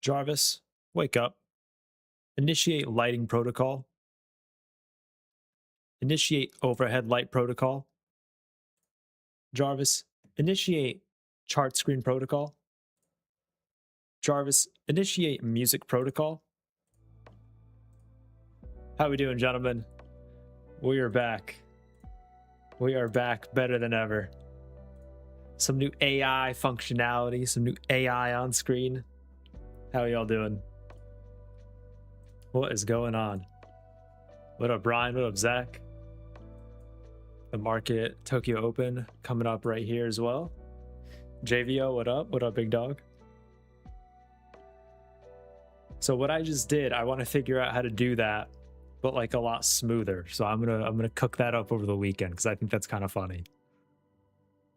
Jarvis, wake up. Initiate lighting protocol. Initiate overhead light protocol. Jarvis, initiate chart screen protocol. Jarvis, initiate music protocol. How we doing, gentlemen? We are back. We are back better than ever. Some new AI functionality, some new AI on screen. How are y'all doing? What is going on? What up, Brian? What up, Zach? The market, Tokyo Open, coming up right here as well. JVO, what up? What up, big dog? So what I just did, I want to figure out how to do that, but like a lot smoother. So I'm gonna cook that up over the weekend because I think that's kind of funny.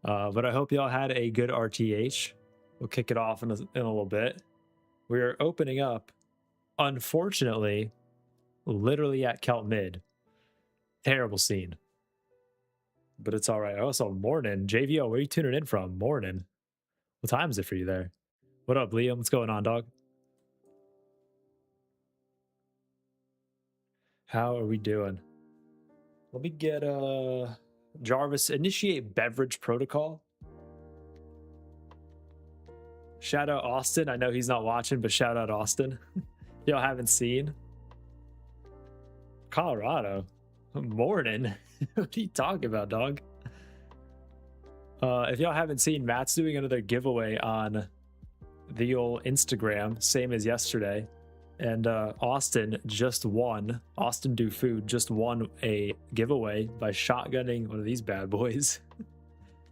But I hope y'all had a good RTH. We'll kick it off in a little bit. We are opening up, unfortunately, literally at Kelt Mid. Terrible scene. But it's all right. Also, morning. JVO, where are you tuning in from? Morning. What time is it for you there? What up, Liam? What's going on, dog? How are we doing? Let me get Jarvis, initiate beverage protocol. Shout out Austin. I know he's not watching, but shout out Austin. Y'all haven't seen Colorado. Morning. What are you talking about, dog? If y'all haven't seen, Matt's doing another giveaway on the old Instagram, same as yesterday. And Austin just won. Austin Do Food just won a giveaway by shotgunning one of these bad boys.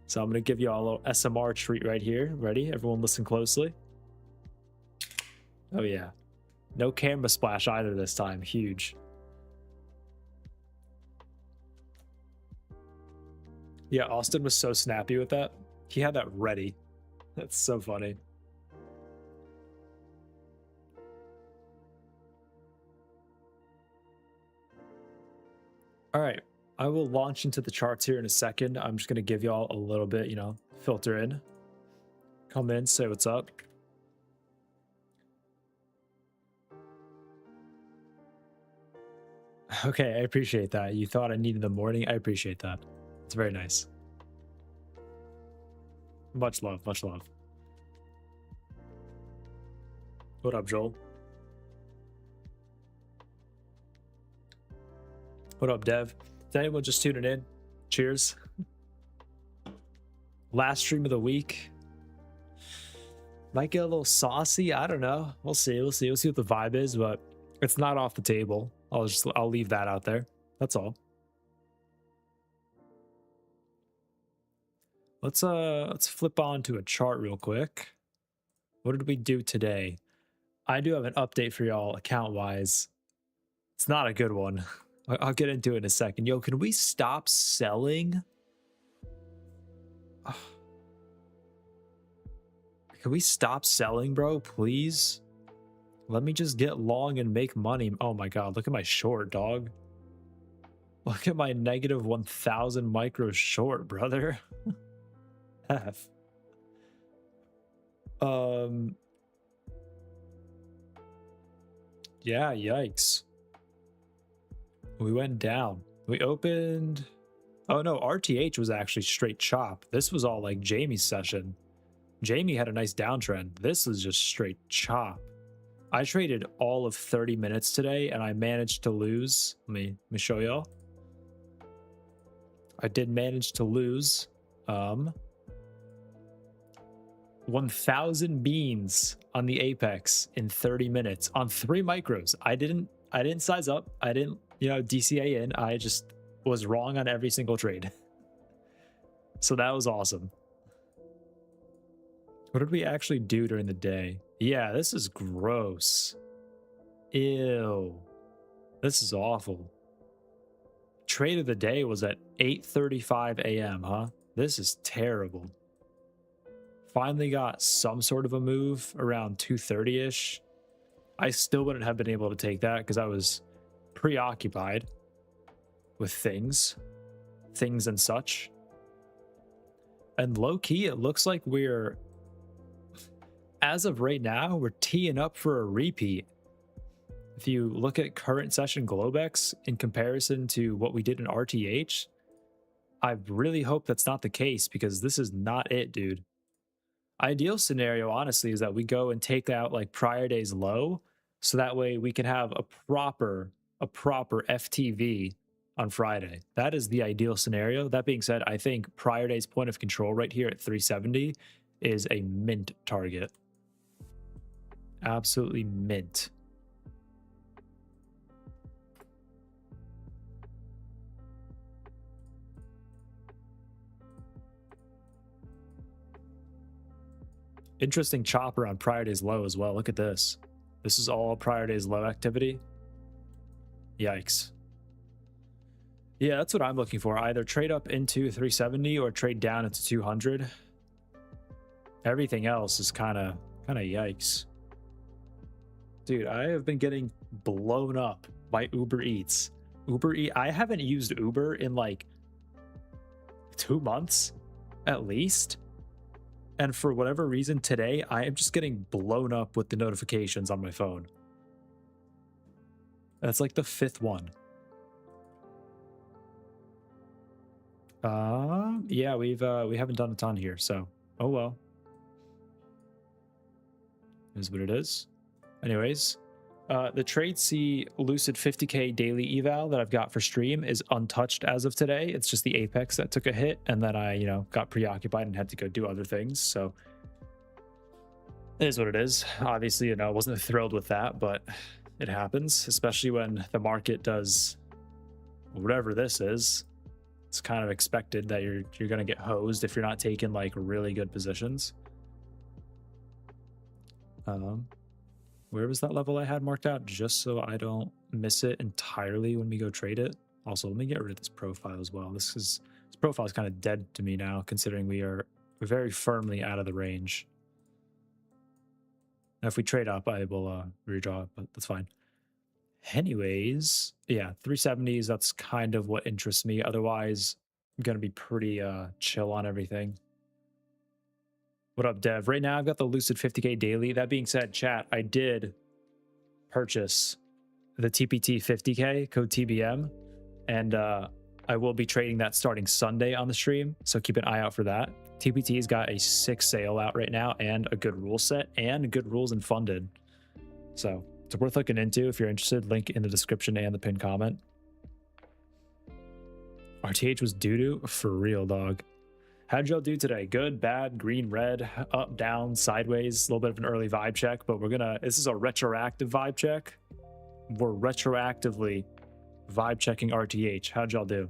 So I'm going to give you all a little SMR treat right here. Ready? Everyone listen closely. Oh, yeah. No camera splash either this time. Huge. Yeah, Austin was so snappy with that. He had that ready. That's so funny. All right, I will launch into the charts here in a second. I'm just going to give y'all a little bit, filter in. Come in, say what's up. Okay, I appreciate that. You thought I needed the morning. I appreciate that. It's very nice. Much love, much love. What up, Joel? What up, Dev? Is anyone just tuning in? Cheers. Last stream of the week. Might get a little saucy. I don't know. We'll see. We'll see what the vibe is, but it's not off the table. I'll leave that out there. That's all. Let's flip on to a chart real quick. What did we do today? I do have an update for y'all account wise. It's not a good one. I'll get into it in a second. Yo, can we stop selling? Can we stop selling, bro? Please? Let me just get long and make money. Oh my god, look at my short, dog. Look at my negative 1,000 micro short, brother. F. Yeah, yikes. We went down. We opened. Oh no, RTH was actually straight chop. This was all like Jamie's session. Jamie had a nice downtrend. This is just straight chop. I traded all of 30 minutes today and I managed to lose. Let me show y'all. I did manage to lose 1,000 beans on the Apex in 30 minutes on 3 micros. I didn't size up. I didn't, DCA in. I just was wrong on every single trade. So that was awesome. What did we actually do during the day? Yeah, this is gross. Ew. This is awful. Trade of the day was at 8:35 a.m., huh? This is terrible. Finally got some sort of a move around 2:30-ish. I still wouldn't have been able to take that because I was preoccupied with things and such. And low-key, it looks like we're as of right now, we're teeing up for a repeat. If you look at current session Globex in comparison to what we did in RTH, I really hope that's not the case, because this is not it, dude. Ideal scenario, honestly, is that we go and take out like prior day's low, so that way we can have a proper FTV on Friday. That is the ideal scenario. That being said, I think prior day's point of control right here at 370 is a mint target. Absolutely mint. Interesting chopper on prior day's low as well. Look at this. This is all prior day's low activity. Yikes. Yeah, that's what I'm looking for. Either trade up into 370 or trade down into 200. Everything else is kind of yikes. Dude, I have been getting blown up by Uber Eats. I haven't used Uber in like 2 months at least. And for whatever reason today, I am just getting blown up with the notifications on my phone. That's like the 5th one. Yeah, we haven't done a ton here, so oh well. It is what it is. Anyways, the Trade C Lucid 50K daily eval that I've got for stream is untouched as of today. It's just the Apex that took a hit, and then I, got preoccupied and had to go do other things. So it is what it is. Obviously, I wasn't thrilled with that, but it happens, especially when the market does whatever this is. It's kind of expected that you're going to get hosed if you're not taking like really good positions. Where was that level I had marked out, just so I don't miss it entirely when we go trade it? Also, let me get rid of this profile as well. This profile is kind of dead to me now, considering we are very firmly out of the range. Now, if we trade up, I will redraw it, but that's fine. Anyways, yeah, 370s, that's kind of what interests me. Otherwise, I'm going to be pretty chill on everything. What up, Dev? Right now, I've got the Lucid 50K daily. That being said, chat, I did purchase the TPT 50K, code TBM, and I will be trading that starting Sunday on the stream, so keep an eye out for that. TPT's got a sick sale out right now, and a good rule set, and good rules and funded. So it's worth looking into if you're interested. Link in the description and the pinned comment. RTH was doo-doo? For real, dog. How'd y'all do today? Good, bad, green, red, up, down, sideways? A little bit of an early vibe check, but this is a retroactive vibe check. We're retroactively vibe checking RTH. How'd y'all do?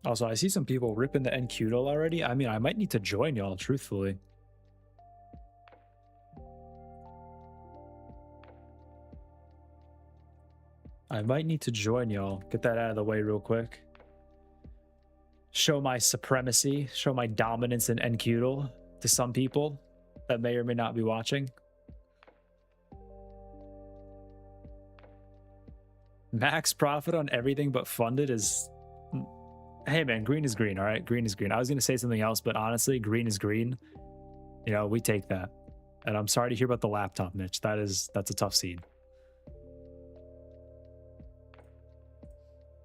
Also, I see some people ripping the NQDL already. I mean, I might need to join y'all, truthfully. I might need to join y'all. Get that out of the way real quick. Show my supremacy, show my dominance in NQDL to some people that may or may not be watching. Max profit on everything but funded is... Hey man, green is green, all right? Green is green. I was going to say something else, but honestly, green is green. We take that. And I'm sorry to hear about the laptop, Mitch. That's a tough scene.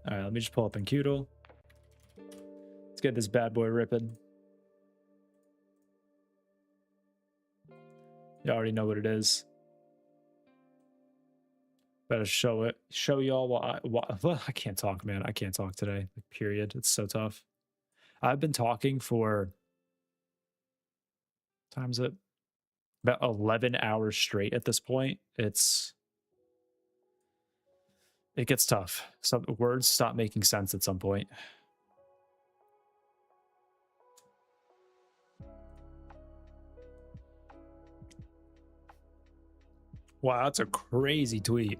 All right, let me just pull up NQDL. Let's get this bad boy ripping. You already know what it is. Better show y'all well, I can't talk, man. I can't talk today, period. It's so tough. I've been talking for, time's it? About 11 hours straight at this point. It gets tough. Some words stop making sense at some point. Wow, that's a crazy tweet.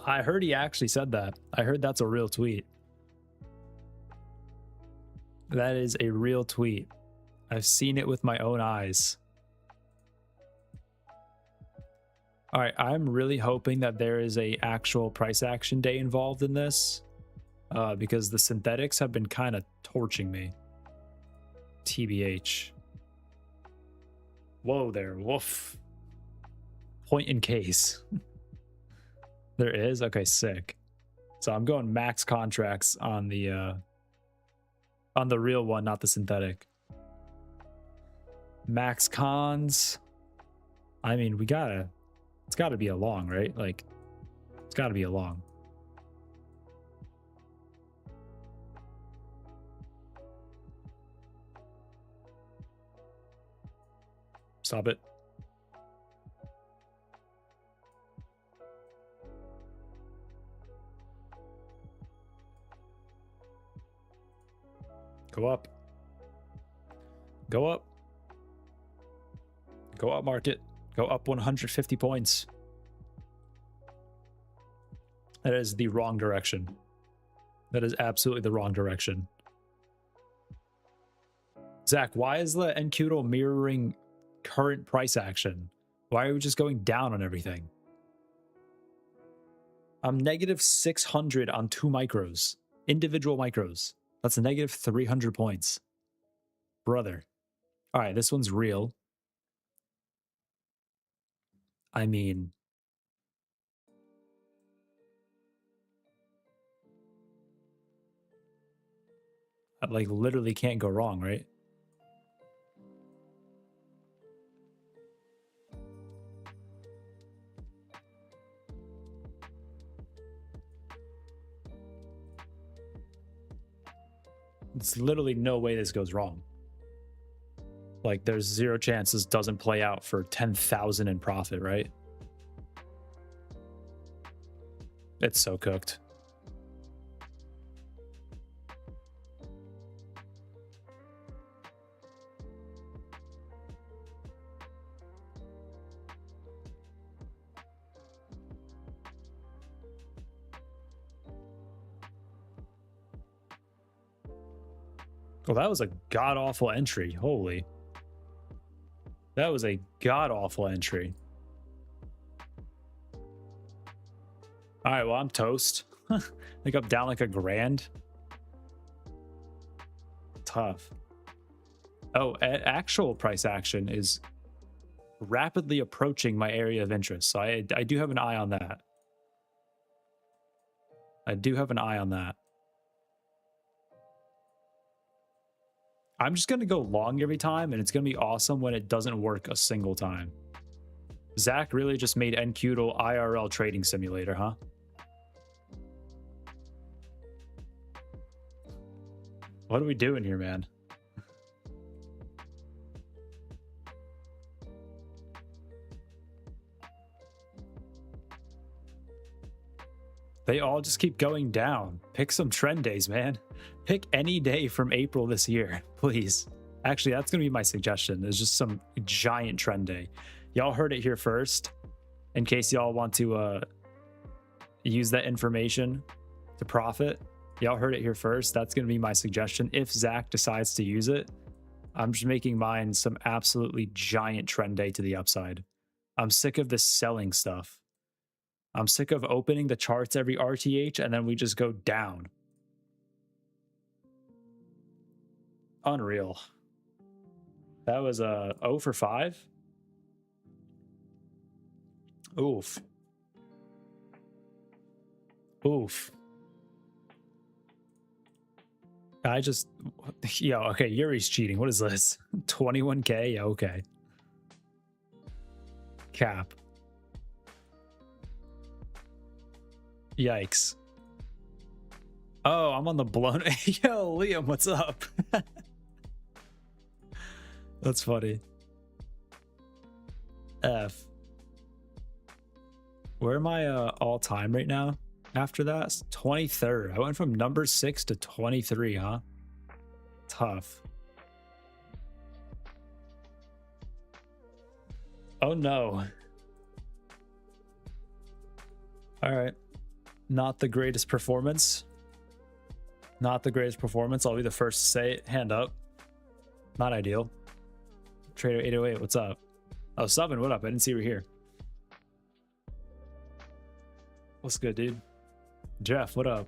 I heard he actually said that. I heard that's a real tweet. That is a real tweet. I've seen it with my own eyes. All right, I'm really hoping that there is a actual price action day involved in this, because the synthetics have been kind of torching me. TBH. Whoa there, woof. Point in case. There is? Okay, sick. So I'm going max contracts on the real one, not the synthetic. Max cons. I mean, it's gotta be a long, right? Like, it's gotta be a long. Stop it. Go up. Go up. Go up, market. Go up 150 points. That is the wrong direction. That is absolutely the wrong direction. Zach, why is the NQDO mirroring current price action? Why are we just going down on everything? I'm negative 600 on 2 micros. Individual micros. That's a negative 300 points. Brother. All right, this one's real. I mean, I like literally can't go wrong, right? There's literally no way this goes wrong. Like, there's zero chance this doesn't play out for 10,000 in profit, right? It's so cooked. Well, that was a god-awful entry. Holy. That was a god-awful entry. All right, well, I'm toast. I think I'm down like a grand. Tough. Oh, actual price action is rapidly approaching my area of interest. So I do have an eye on that. I do have an eye on that. I'm just going to go long every time, and it's going to be awesome when it doesn't work a single time. Zach really just made NQDO IRL trading simulator, huh? What are we doing here, man? They all just keep going down. Pick some trend days, man. Pick any day from April this year, please. Actually, that's going to be my suggestion. There's just some giant trend day. Y'all heard it here first. In case y'all want to use that information to profit. Y'all heard it here first. That's going to be my suggestion. If Zach decides to use it, I'm just making mine some absolutely giant trend day to the upside. I'm sick of this selling stuff. I'm sick of opening the charts every RTH and then we just go down. Unreal. That was a 0 for 5. Oof. Oof. Yo, okay, Yuri's cheating. What is this? 21K? Yeah, okay. Cap. Yikes. Oh, I'm on the blown. Yo, Liam, what's up? That's funny. F. Where am I all time right now? After that, 23rd. I went from number 6 to 23, huh? Tough. Oh no. All right. Not the greatest performance. Not the greatest performance. I'll be the first to say it. Hand up. Not ideal. Trader 808, what's up? Oh, Subbin, what up? I didn't see you were here. What's good, dude? Jeff, what up?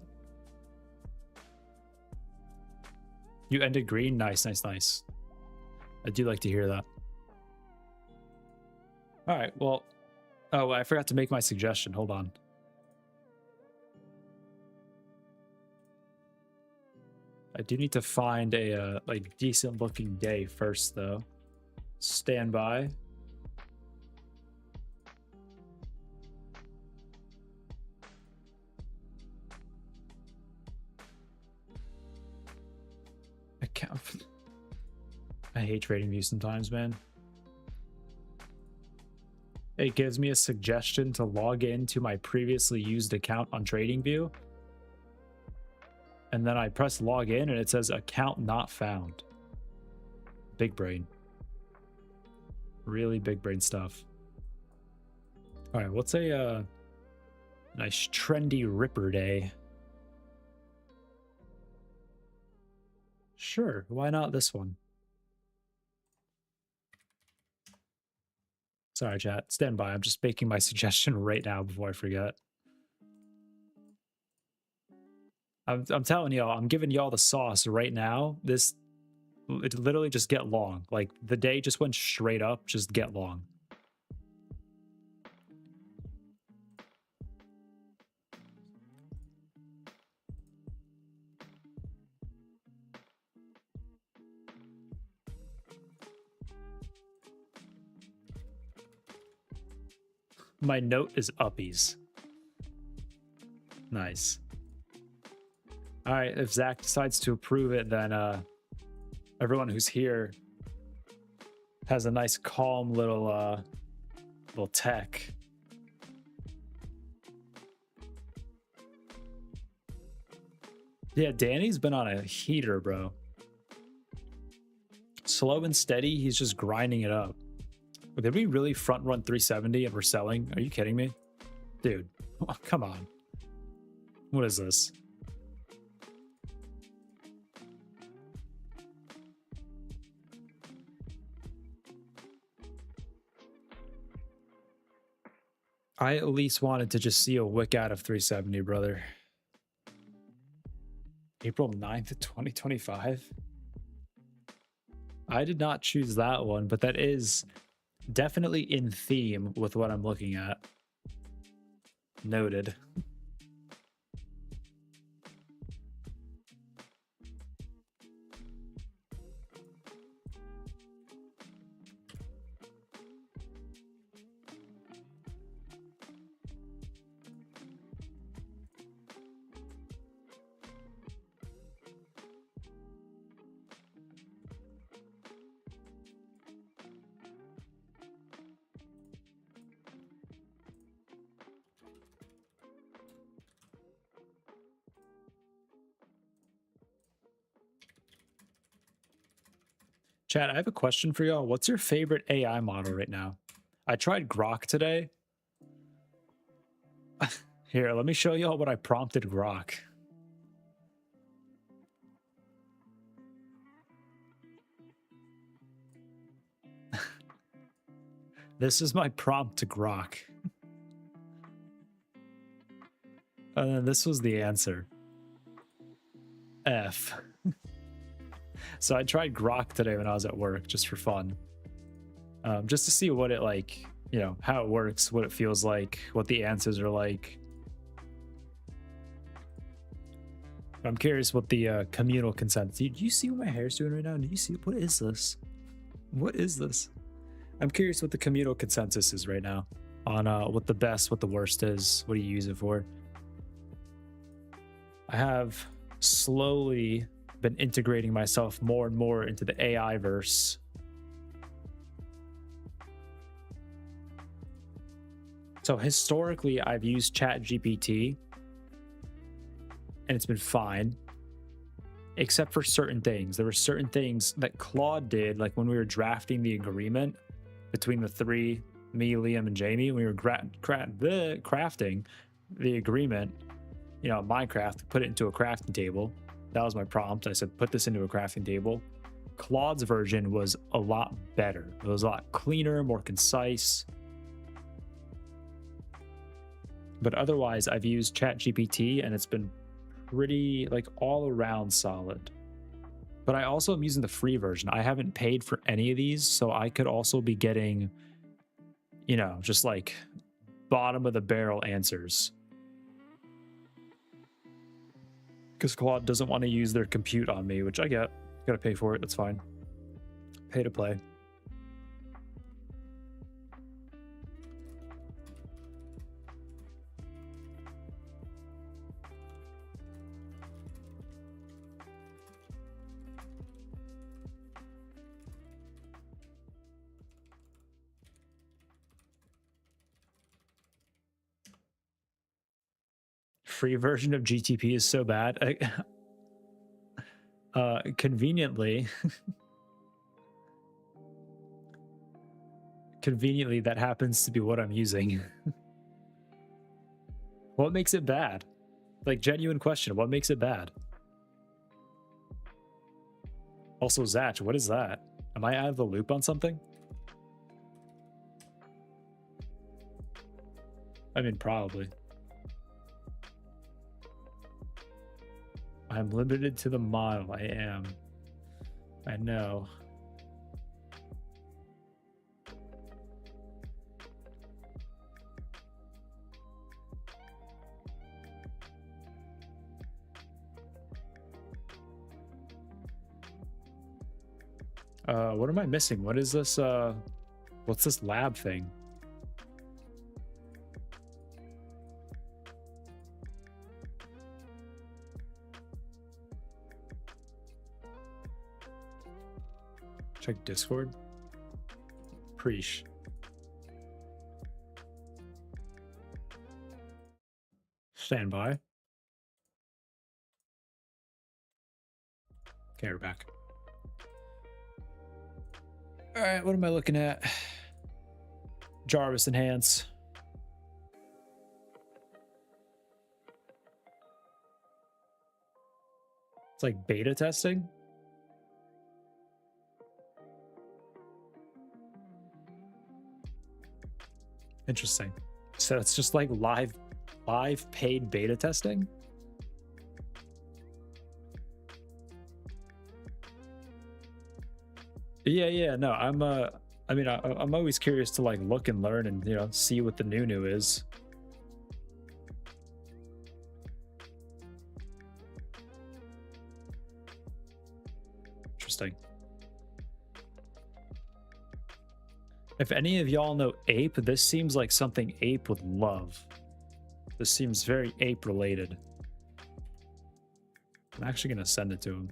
You ended green? Nice, nice, nice. I do like to hear that. All right, well, oh, I forgot to make my suggestion. Hold on. I do need to find a like decent looking day first, though. Stand by. Account. I hate trading view sometimes, man. It gives me a suggestion to log into my previously used account on TradingView. And then I press log in and it says account not found. Big brain. Really big brain stuff. All right, what's a nice trendy ripper day? Sure, why not this one? Sorry, chat. Stand by. I'm just making my suggestion right now before I forget. I'm telling y'all, I'm giving y'all the sauce right now. It literally just get long. Like the day just went straight up, just get long. My note is uppies. Nice. All right, if Zach decides to approve it, then everyone who's here has a nice calm little tech. Yeah, Danny's been on a heater, bro. Slow and steady, he's just grinding it up. Did we really front run 370 and we're selling? Are you kidding me? Dude, oh, come on. What is this? I at least wanted to just see a wick out of 370, brother. April 9th, 2025. I did not choose that one, but that is definitely in theme with what I'm looking at. Noted. Chad, I have a question for y'all. What's your favorite AI model right now? I tried Grok today. Here, let me show y'all what I prompted Grok. This is my prompt to Grok. And then this was the answer. F. So I tried Grok today when I was at work just for fun. Just to see what it like, you know, how it works, what it feels like, what the answers are like. I'm curious what the communal consensus. Do you see what my hair's doing right now? Do you see, what is this? What is this? I'm curious what the communal consensus is right now on what the best, what the worst is. What do you use it for? I have slowly been integrating myself more and more into the AI verse. So historically, I've used ChatGPT and it's been fine, except for certain things. There were certain things that Claude did, like when we were drafting the agreement between the three, me, Liam, and Jamie, we were crafting the agreement, you know, Minecraft, put it into a crafting table. That was my prompt. I said, put this into a crafting table. Claude's version was a lot better. It was a lot cleaner, more concise. But otherwise, I've used ChatGPT and it's been pretty like all around solid. But I also am using the free version. I haven't paid for any of these, so I could also be getting, you know, just like bottom of the barrel answers. Because Claude doesn't want to use their compute on me, which I get. Gotta pay for it, that's fine. Pay to play. Free version of GTP is so bad. Conveniently, conveniently, that happens to be what I'm using. What makes it bad? Like, genuine question. What makes it bad? Also, Zach, what is that? Am I out of the loop on something? I mean, probably. I'm limited to the model. I am. I know. What am I missing? What is this? What's this lab thing? Check Discord. Preesh. Stand by. Okay, we're back. All right, what am I looking at? Jarvis Enhance. It's like beta testing. Interesting. So it's just like live paid beta testing. Yeah, no, I'm I mean, I'm always curious to like look and learn and, you know, see what the new is. Interesting. If any of y'all know Ape, this seems like something Ape would love. This seems very Ape related. I'm actually gonna send it to him.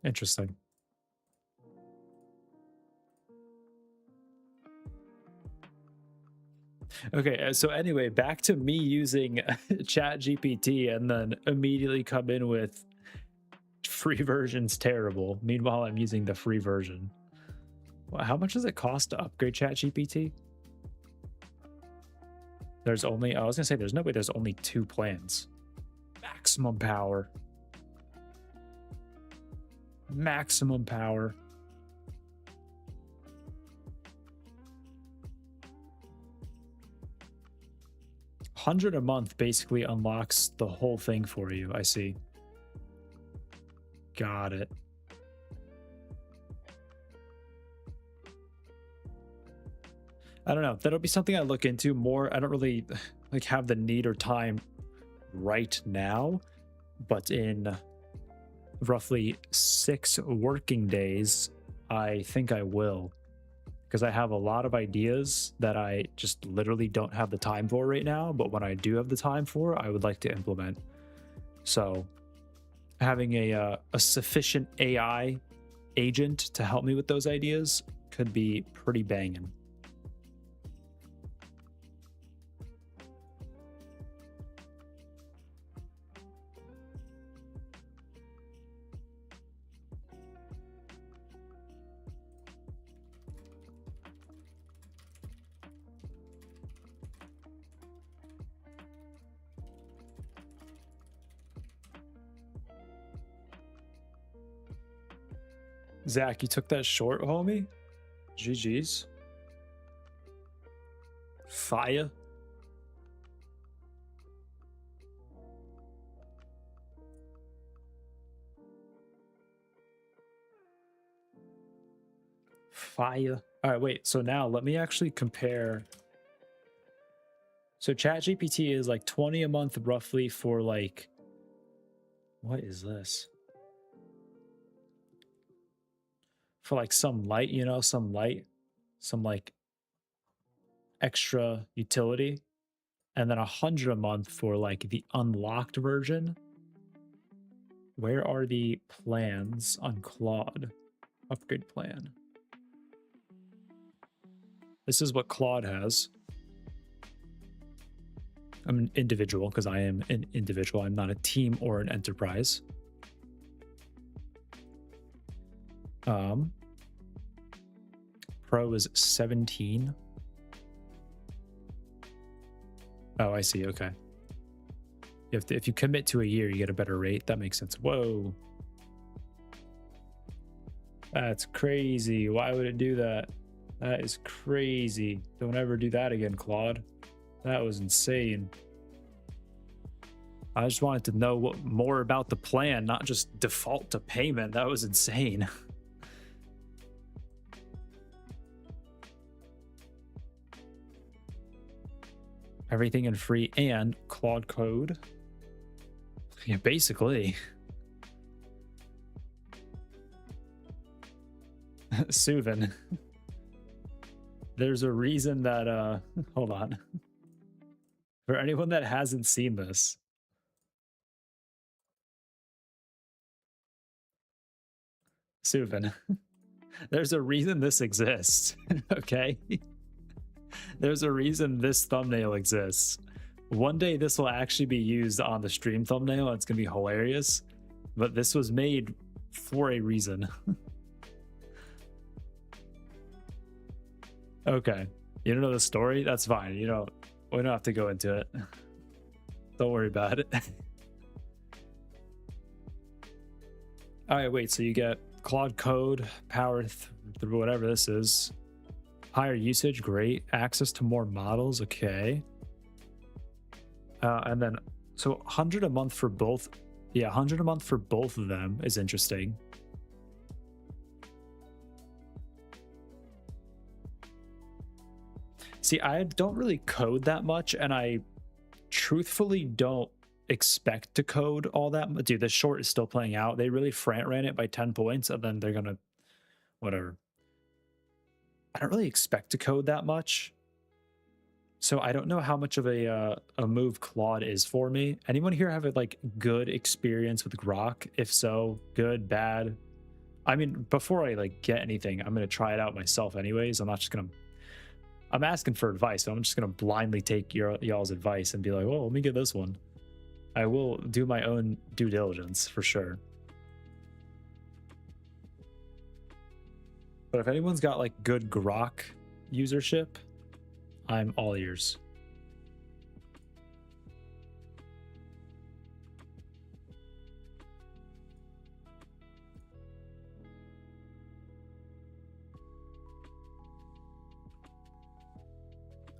Interesting. Okay, so anyway, back to me using ChatGPT and then immediately come in with free version's terrible. Meanwhile, I'm using the free version. Well, how much does it cost to upgrade ChatGPT? There's only, I was gonna say there's no way there's only 2 plans. Maximum power. Maximum power. $100 a month basically unlocks the whole thing for you. I see. Got it. I don't know. That'll be something I look into more. I don't really like have the need or time right now, but in roughly 6 working days, I think I will, because I have a lot of ideas that I just literally don't have the time for right now. But when I do have the time for, I would like to implement. So having a sufficient AI agent to help me with those ideas could be pretty banging. Zach, you took that short, homie? GG's. Fire. Fire. All right, wait. So now let me actually compare. So ChatGPT is like 20 a month roughly for like, what is this? For like some light, you know, some light, some like extra utility, and then 100 a month for like the unlocked version. Where are the plans on Claude? Upgrade plan. This is what Claude has. I'm an individual because I am an individual. I'm not a team or an enterprise. Pro is 17. Oh, I see. Okay. You have to, if you commit to a year, you get a better rate. That makes sense. Whoa. That's crazy. Why would it do that? That is crazy. Don't ever do that again, Claude. That was insane. I just wanted to know more about the plan, not just default to payment. That was insane. Everything in free and Claude code. Yeah, basically. Suvin. There's a reason that, hold on. For anyone that hasn't seen this, Suvin, there's a reason this exists, okay? There's a reason this thumbnail exists. One day this will actually be used on the stream thumbnail. It's going to be hilarious, but this was made for a reason. Okay. You don't know the story? That's fine. You know, we don't have to go into it. Don't worry about it. All right, wait. So you get Claude code, power through whatever this is. Higher usage, great. Access to more models, okay. And then, so 100 a month for both. Yeah, 100 a month for both of them is interesting. See, I don't really code that much, and I truthfully don't expect to code all that much. Dude, the short is still playing out. They really ran it by 10 points, and then they're gonna, whatever. I don't really expect to code that much. So I don't know how much of a move Claude is for me. Anyone here have a like good experience with Grok? If so, good, bad? I mean, before I like get anything, I'm gonna try it out myself anyways. I'm not just gonna, I'm asking for advice, so I'm just gonna blindly take y'all's advice and be like, well, let me get this one. I will do my own due diligence for sure. But if anyone's got like good Grok usership, I'm all ears.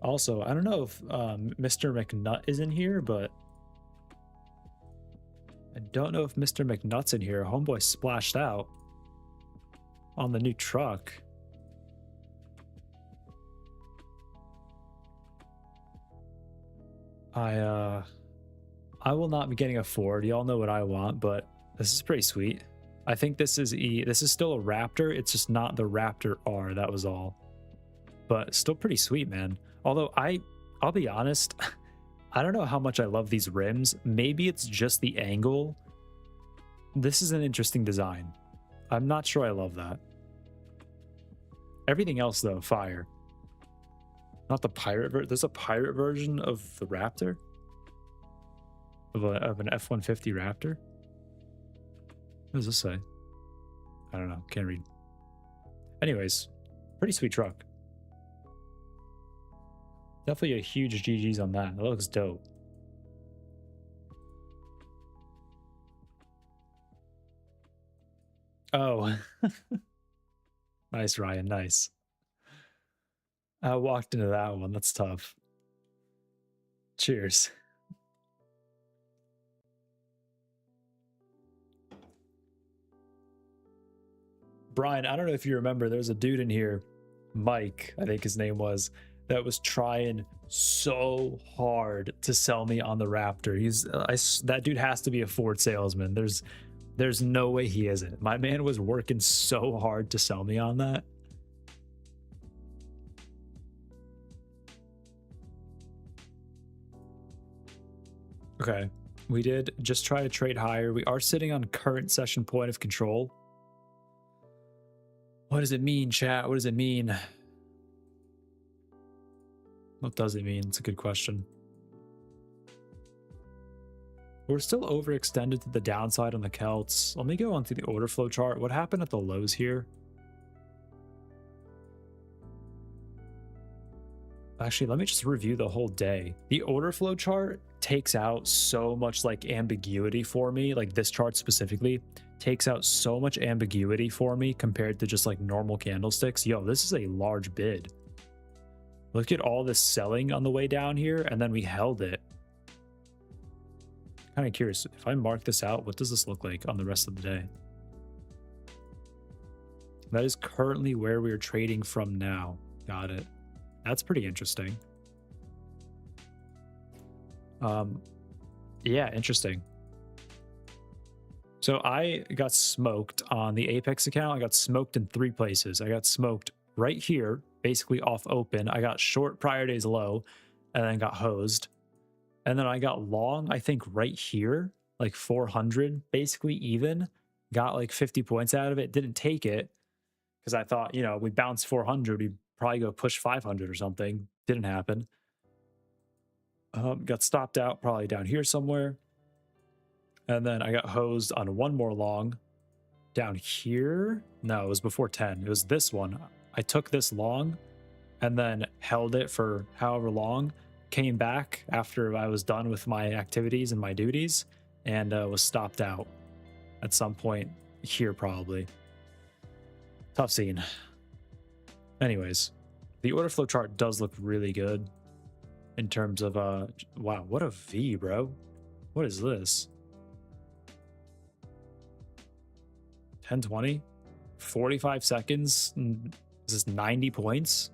Also, I don't know if Mr. McNutt is in here, but I don't know if Mr. McNutt's in here. Homeboy splashed out on the new truck. I will not be getting a Ford. Y'all know what I want, but this is pretty sweet. I think this is still a Raptor. It's just not the Raptor R. That was all. But still pretty sweet, man. Although I'll be honest, I don't know how much I love these rims. Maybe it's just the angle. This is an interesting design. I'm not sure I love that. Everything else though, fire. Not the pirate version. There's a pirate version of the Raptor? Of an F-150 Raptor? What does this say? I don't know. Can't read. Anyways, pretty sweet truck. Definitely a huge GG's on that. That looks dope. Oh. Nice, Ryan. Nice. I walked into that one. That's tough. Cheers. Brian, I don't know if you remember, there was a dude in here, Mike, I think his name was, that was trying so hard to sell me on the Raptor. That dude has to be a Ford salesman. There's no way he isn't. My man was working so hard to sell me on that. Okay, we did just try to trade higher. We are sitting on current session point of control. What does it mean, chat? What does it mean? What does it mean? It's a good question. We're still overextended to the downside on the Celts. Let me go on through the order flow chart. What happened at the lows here? Actually, let me just review the whole day. The order flow chart takes out so much like ambiguity for me, like this chart specifically takes out so much ambiguity for me compared to just like normal candlesticks. Yo, this is a large bid. Look at all this selling on the way down here, and then we held it. Kind of curious, if I mark this out, what does this look like on the rest of the day? That is currently where we're trading from now. Got it. That's pretty interesting. Yeah, interesting. So I got smoked on the Apex account. I got smoked in 3 places. I got smoked right here, basically off open. I got short prior day's low and then got hosed. And then I got long, I think right here, like 400, basically even. Got like 50 points out of it. Didn't take it because I thought, you know, we bounced 400. We'd probably go push 500 or something. Didn't happen. Got stopped out probably down here somewhere. And then I got hosed on one more long down here. No, it was before 10. It was this one. I took this long and then held it for however long, came back after I was done with my activities and my duties, and was stopped out at some point here probably. Tough scene. Anyways, the order flow chart does look really good in terms of, wow, what a V, bro. What is this? 1020? 45 seconds? Is this 90 points?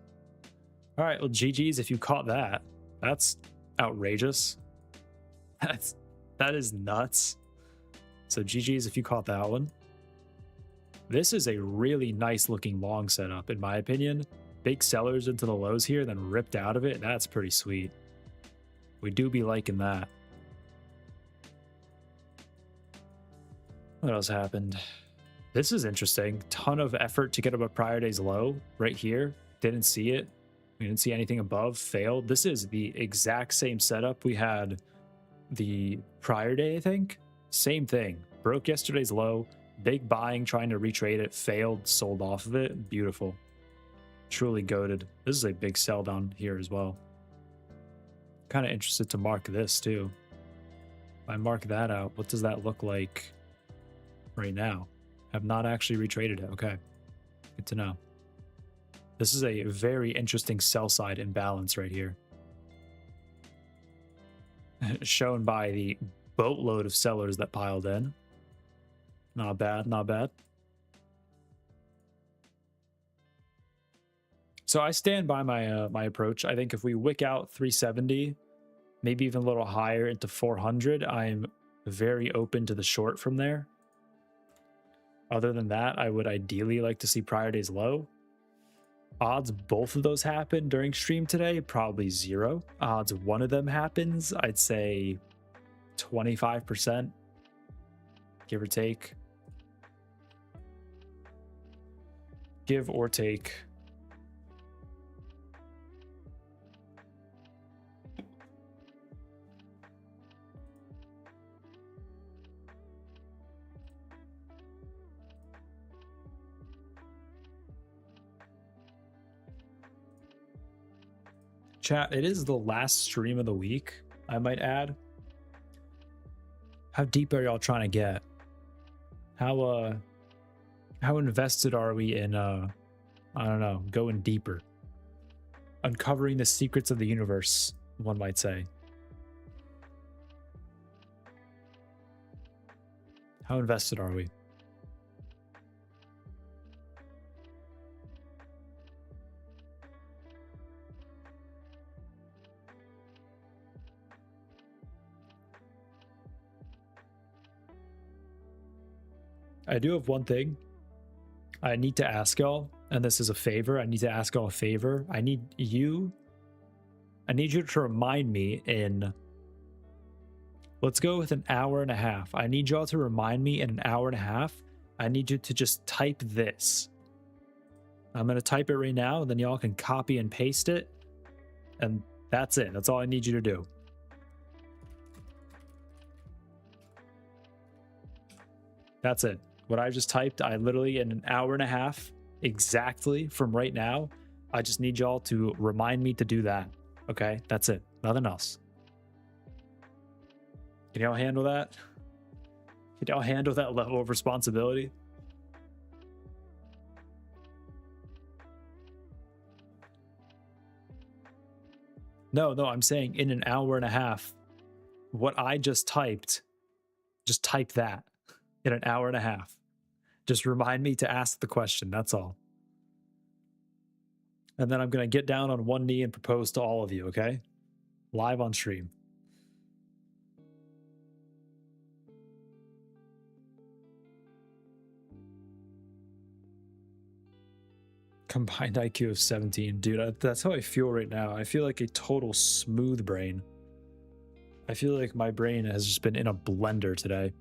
All right, well, GG's if you caught that. That's outrageous. That is nuts. So GG's if you caught that one. This is a really nice looking long setup, in my opinion. Big sellers into the lows here, then ripped out of it. That's pretty sweet. We do be liking that. What else happened? This is interesting. Ton of effort to get up a prior day's low right here. Didn't see it. We didn't see anything above. Failed. This is the exact same setup we had the prior day, I think. Same thing. Broke yesterday's low. Big buying, trying to retrade it. Failed. Sold off of it. Beautiful. Truly goated. This is a big sell down here as well. Kind of interested to mark this too. If I mark that out, what does that look like right now? Have not actually retraded it. Okay. Good to know. This is a very interesting sell side imbalance right here. Shown by the boatload of sellers that piled in. Not bad, not bad. So I stand by my my approach. I think if we wick out 370, maybe even a little higher into 400, I'm very open to the short from there. Other than that, I would ideally like to see prior day's low. Odds both of those happen during stream today, probably 0. Odds one of them happens, I'd say 25%, give or take. Give or take. Chat, it is the last stream of the week, I might add. How deep are y'all trying to get? How invested are we in I don't know, going deeper. Uncovering the secrets of the universe, one might say. How invested are we? I do have one thing I need to ask y'all, and this is a favor. I need to ask y'all a favor. I need you to remind me in, let's go with an hour and a half. I need y'all to remind me in an hour and a half. I need you to just type this. I'm going to type it right now, and then y'all can copy and paste it. And that's it. That's all I need you to do. That's it. What I just typed, I literally, in an hour and a half, exactly from right now, I just need y'all to remind me to do that. Okay? That's it. Nothing else. Can y'all handle that? Can y'all handle that level of responsibility? No, I'm saying in an hour and a half, what I just type that in an hour and a half. Just remind me to ask the question. That's all. And then I'm going to get down on one knee and propose to all of you, okay? Live on stream. Combined IQ of 17. Dude, that's how I feel right now. I feel like a total smooth brain. I feel like my brain has just been in a blender today.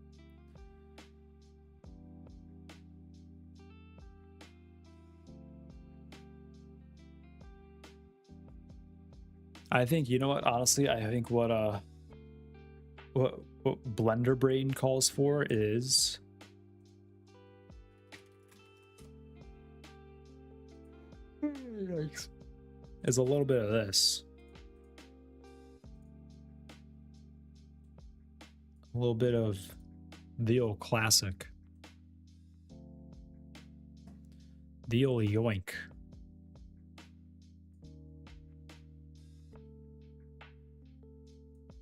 I think, you know what, honestly, I think what Blender Brain calls for is a little bit of this. A little bit of the old classic. The old yoink.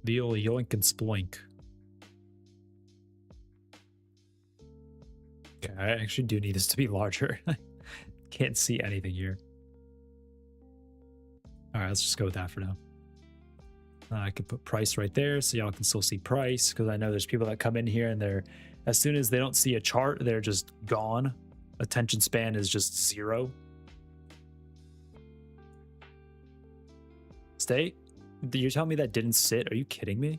The old yoink and sploink. Okay, I actually do need this to be larger. Can't see anything here. All right, let's just go with that for now. I could put price right there so y'all can still see price, because I know there's people that come in here and they're, as soon as they don't see a chart, they're just gone. Attention span is just 0. Stay? You're telling me that didn't sit? Are you kidding me?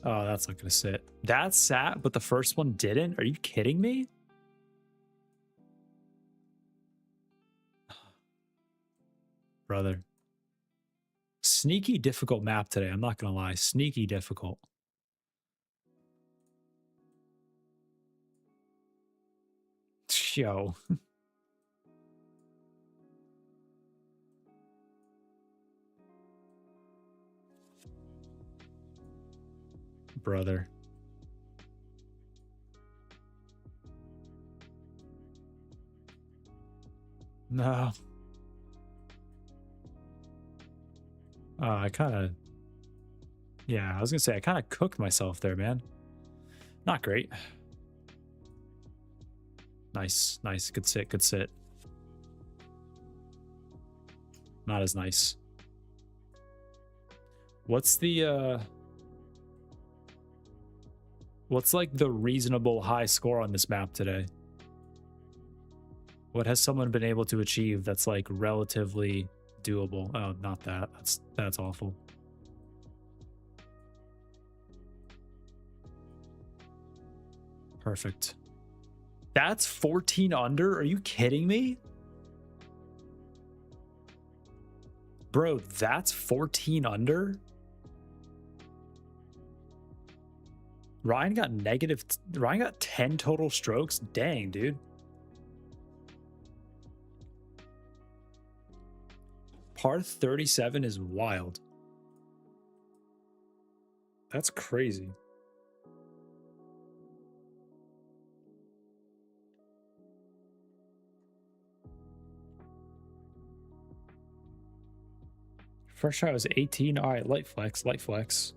Oh, that's not gonna sit. That sat, but the first one didn't? Are you kidding me? Brother. Sneaky difficult map today, I'm not gonna lie. Sneaky difficult. Yo. Brother. No. I kind of... Yeah, I was gonna say, I kind of cooked myself there, man. Not great. Nice, nice. Good sit, good sit. Not as nice. What's the, what's like the reasonable high score on this map today? What has someone been able to achieve that's like relatively doable? Oh, not that. That's awful. Perfect. That's 14 under? Are you kidding me? Bro, that's 14 under? Ryan got 10 total strokes? Dang, dude. Par 37 is wild. That's crazy. First try was 18. All right, light flex, light flex.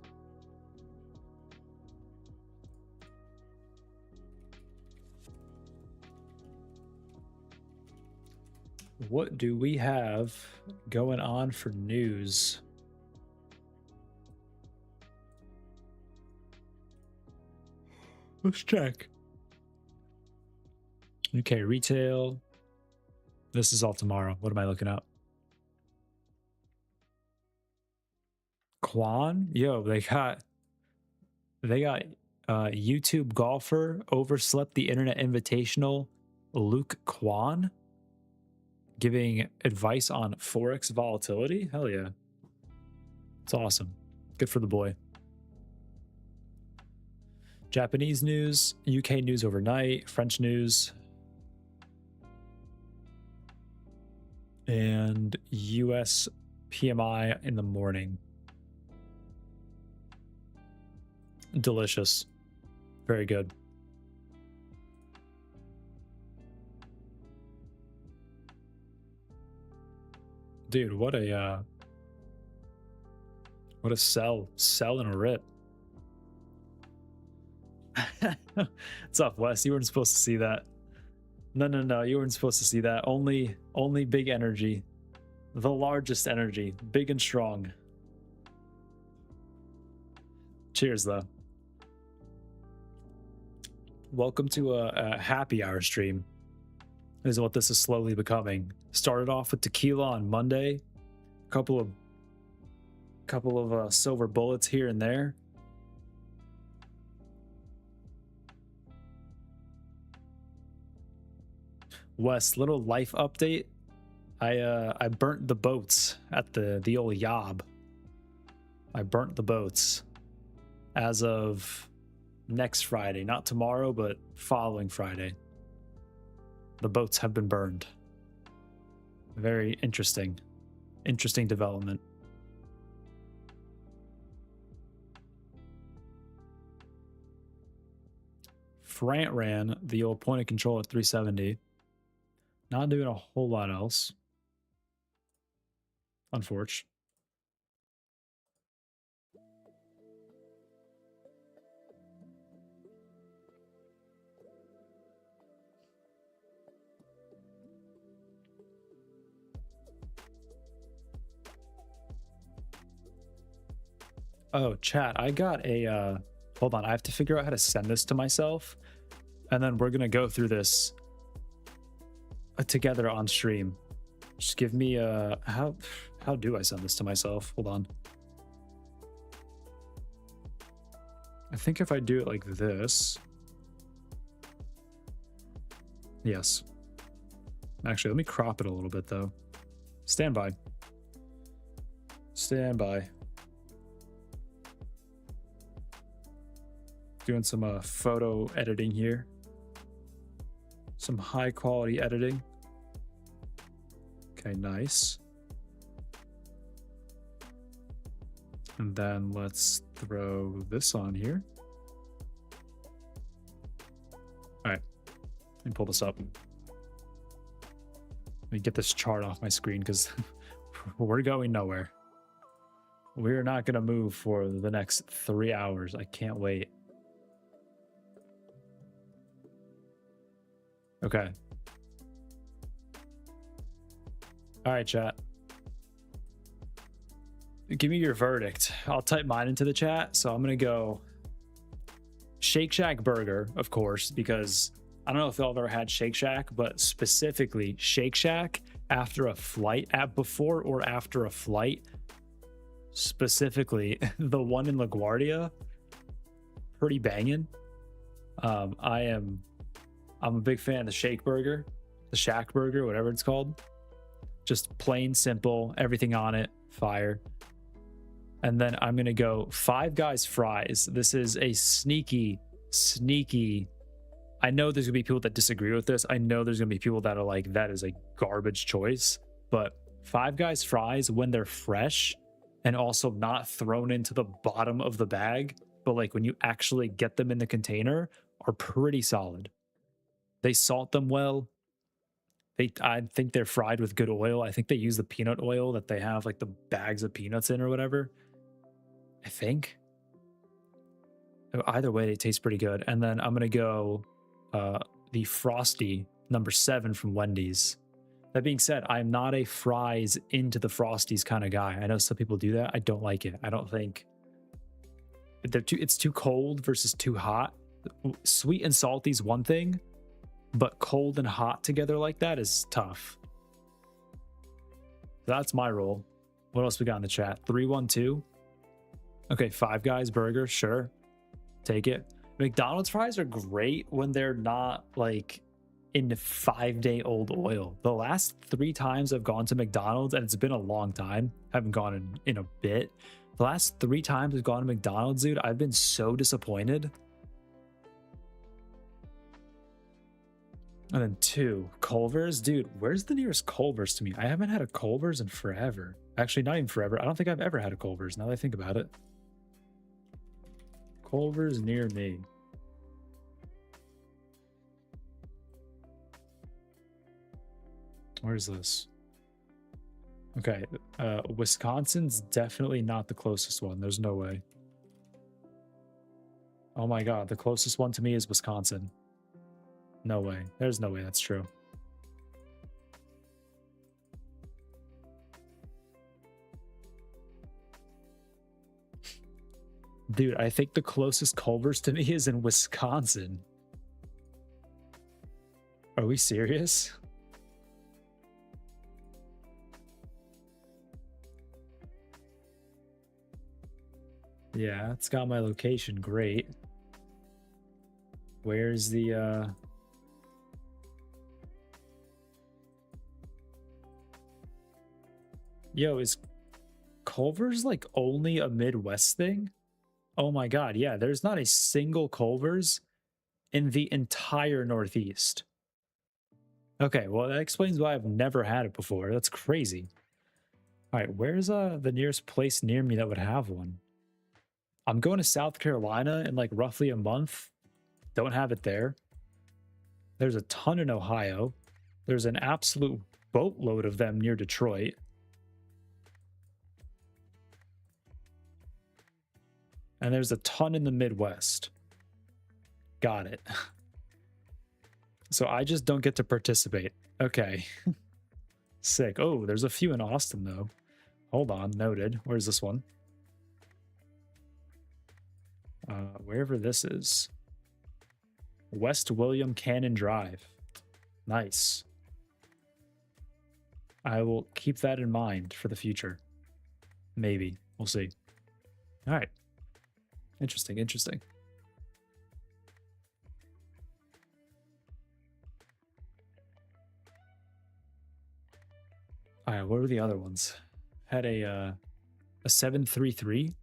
What do we have going on for news? Let's check. Okay, retail. This is all tomorrow. What am I looking up? Quan? Yo, they got YouTube golfer overslept the internet invitational Luke Quan giving advice on Forex volatility. Hell yeah. It's awesome. Good for the boy. Japanese news, UK news overnight, French news, and US PMI in the morning. Delicious. Very good. Dude, what a sell and a rip. What's up, Wes? You weren't supposed to see that. No, you weren't supposed to see that. Only big energy. The largest energy. Big and strong. Cheers, though. Welcome to a happy hour stream, is what this is slowly becoming. Started off with tequila on Monday. Couple of silver bullets here and there. Wes, little life update. I burnt the boats at the old yob. I burnt the boats as of next Friday, not tomorrow, but following Friday. The boats have been burned. Very interesting development. Frant ran the old point of control at 370. Not doing a whole lot else. Unfortunate. Oh, chat, I got a hold on, I have to figure out how to send this to myself, and then we're gonna go through this together on stream. Just give me how do I send this to myself? Hold on. I think if I do it like this. Yes. Actually, let me crop it a little bit though. Stand by. Stand by. Doing some photo editing here. Some high quality editing. Okay, nice. And then let's throw this on here. All right, let me pull this up. Let me get this chart off my screen because we're going nowhere. We're not gonna move for the next 3 hours. I can't wait. Okay. All right, chat. Give me your verdict. I'll type mine into the chat. So I'm going to go Shake Shack burger, of course, because I don't know if y'all have ever had Shake Shack, but specifically Shake Shack after a flight, before or after a flight, specifically the one in LaGuardia, pretty banging. I'm a big fan of the Shake Burger, the Shack Burger, whatever it's called. Just plain simple, everything on it, fire. And then I'm gonna go Five Guys fries. This is a sneaky. I know there's gonna be people that disagree with this. I know there's gonna be people that are like, that is a garbage choice. But Five Guys fries, when they're fresh and also not thrown into the bottom of the bag, but like when you actually get them in the container, are pretty solid. They salt them well. I think they're fried with good oil. I think they use the peanut oil that they have like the bags of peanuts in or whatever. I think. Either way, it tastes pretty good. And then I'm gonna go the Frosty #7 from Wendy's. That being said, I'm not a fries into the Frosties kind of guy. I know some people do that. I don't like it. I don't think it's too cold versus too hot. Sweet and salty is one thing, but cold and hot together like that is tough. That's my role. What else we got in the chat? 312. Okay, Five Guys burger, sure. Take it. McDonald's fries are great when they're not like in 5-day-old oil. The last 3 times I've gone to McDonald's, and it's been a long time, haven't gone in a bit. The last 3 times I've gone to McDonald's, dude, I've been so disappointed. And then 2, Culver's. Dude, where's the nearest Culver's to me? I haven't had a Culver's in forever. Actually, not even forever. I don't think I've ever had a Culver's, now that I think about it. Culver's near me. Where's this? Okay, Wisconsin's definitely not the closest one. There's no way. Oh my god, the closest one to me is Wisconsin. No way. There's no way that's true. Dude, I think the closest Culver's to me is in Wisconsin. Are we serious? Yeah, it's got my location. Great. Where's the Yo, is Culver's like only a Midwest thing? Oh my god, yeah, there's not a single Culver's in the entire Northeast. Okay, well that explains why I've never had it before. That's crazy. All right, where's the nearest place near me that would have one? I'm going to South Carolina in like roughly a month. Don't have it there. There's a ton in Ohio. There's an absolute boatload of them near Detroit. And there's a ton in the Midwest. Got it. So I just don't get to participate. Okay. Sick. Oh, there's a few in Austin, though. Hold on. Noted. Where's this one? Wherever this is. West William Cannon Drive. Nice. I will keep that in mind for the future. Maybe. We'll see. All right. Interesting, interesting. All right, what were the other ones? Had a 733,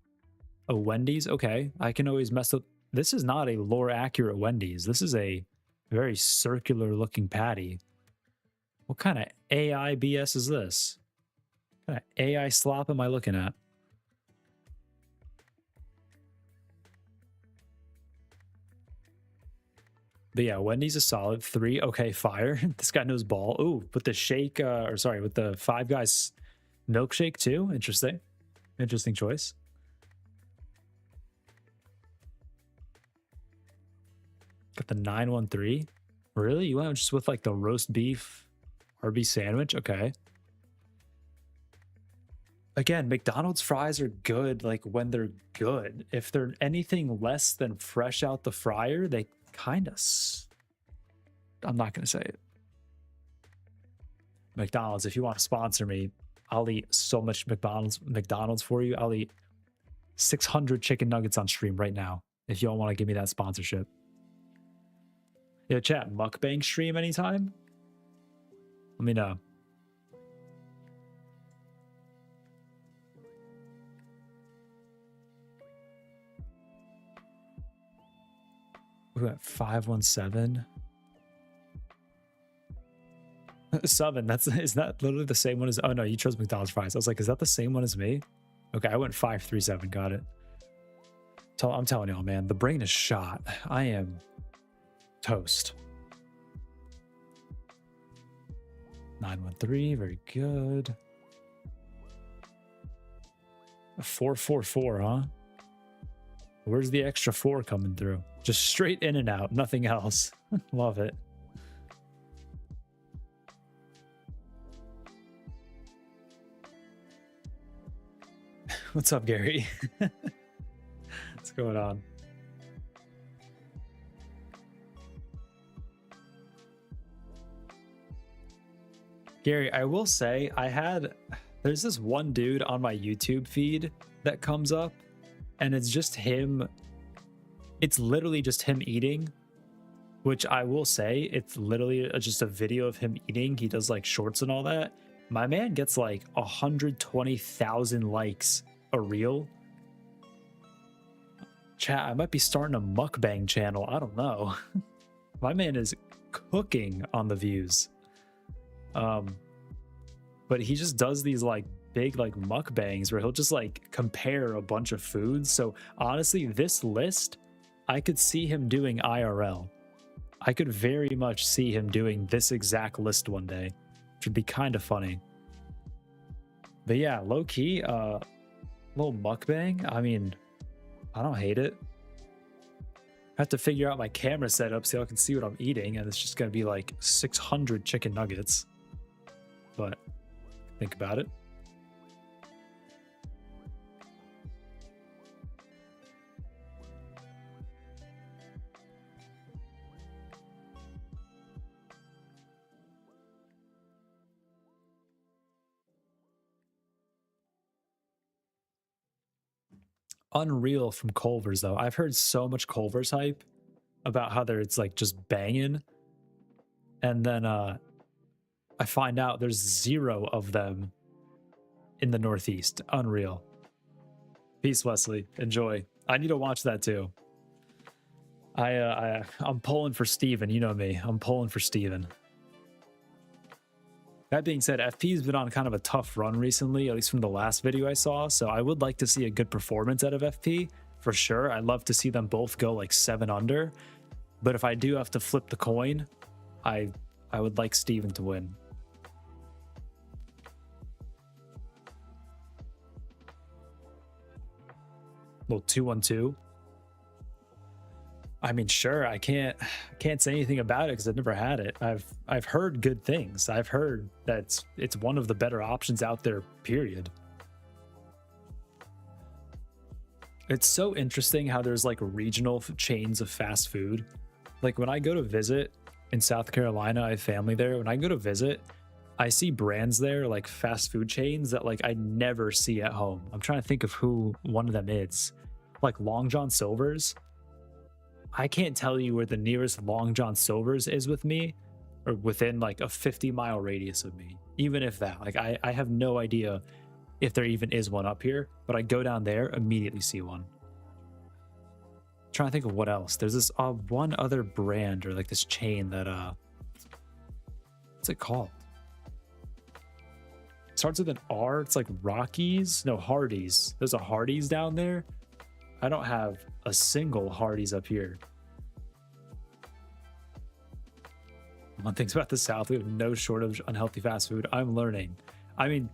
a Wendy's. Okay, I can always mess up. This is not a lore accurate Wendy's. This is a very circular looking patty. What kind of AI BS is this? What kind of AI slop am I looking at? But yeah, Wendy's a solid 3. Okay, fire. This guy knows ball. Ooh, with the shake, or sorry, with the Five Guys milkshake too. Interesting. Interesting choice. Got the 913. Really? You went just with like the roast beef RB sandwich? Okay. Again, McDonald's fries are good like when they're good. If they're anything less than fresh out the fryer, they kind of I'm not going to say it. McDonald's, if you want to sponsor me, I'll eat so much McDonald's for you. I'll eat 600 chicken nuggets on stream right now if you don't want to give me that sponsorship. Yeah, chat, mukbang stream anytime? Let me know. We're at 517. 7. Is that literally the same one as? Oh no, you chose McDonald's fries. I was like, is that the same one as me? Okay, I went 537. Got it. I'm telling y'all, man, the brain is shot. I am toast. 913, very good. 444, huh? Where's the extra 4 coming through? Just straight in and out, nothing else. Love it. What's up, Gary? What's going on? Gary, I will say there's this one dude on my YouTube feed that comes up, and it's just him. It's literally just him eating, which I will say, it's literally just a video of him eating. He does like shorts and all that. My man gets like 120,000 likes a reel. Chat, I might be starting a mukbang channel. I don't know. My man is cooking on the views. But he just does these like big like mukbangs where he'll just like compare a bunch of foods. So honestly, this list, I could see him doing IRL. I could very much see him doing this exact list one day, which would be kind of funny. But yeah, low key, little mukbang. I mean, I don't hate it. I have to figure out my camera setup so I can see what I'm eating, and it's just gonna be like 600 chicken nuggets. But think about it. Unreal from Culver's though. I've heard so much Culver's hype about how it's like just banging, and then I find out there's 0 of them in the Northeast. Unreal. Peace, Wesley. Enjoy. I need to watch that too. I'm pulling for Steven. You know me. I'm pulling for Steven. That being said, FP's been on kind of a tough run recently, at least from the last video I saw. So I would like to see a good performance out of FP for sure. I'd love to see them both go like 7 under. But if I do have to flip the coin, I would like Steven to win. Little 2-1-2. I mean, sure, I can't say anything about it because I've never had it. I've heard good things. I've heard that it's one of the better options out there, period. It's so interesting how there's like regional chains of fast food. Like when I go to visit in South Carolina, I have family there. When I go to visit, I see brands there, like fast food chains that like I never see at home. I'm trying to think of who one of them is. Like Long John Silver's. I can't tell you where the nearest Long John Silver's is with me, or within like a 50-mile radius of me. Even if that, like I have no idea if there even is one up here, but I go down there, immediately see one. Trying to think of what else. There's this one other brand or like this chain that what's it called? It starts with an R. It's like Rockies. No, Hardee's. There's a Hardee's down there. I don't have a single Hardee's up here. One thing's about the South, we have no shortage of unhealthy fast food. I'm learning. I mean,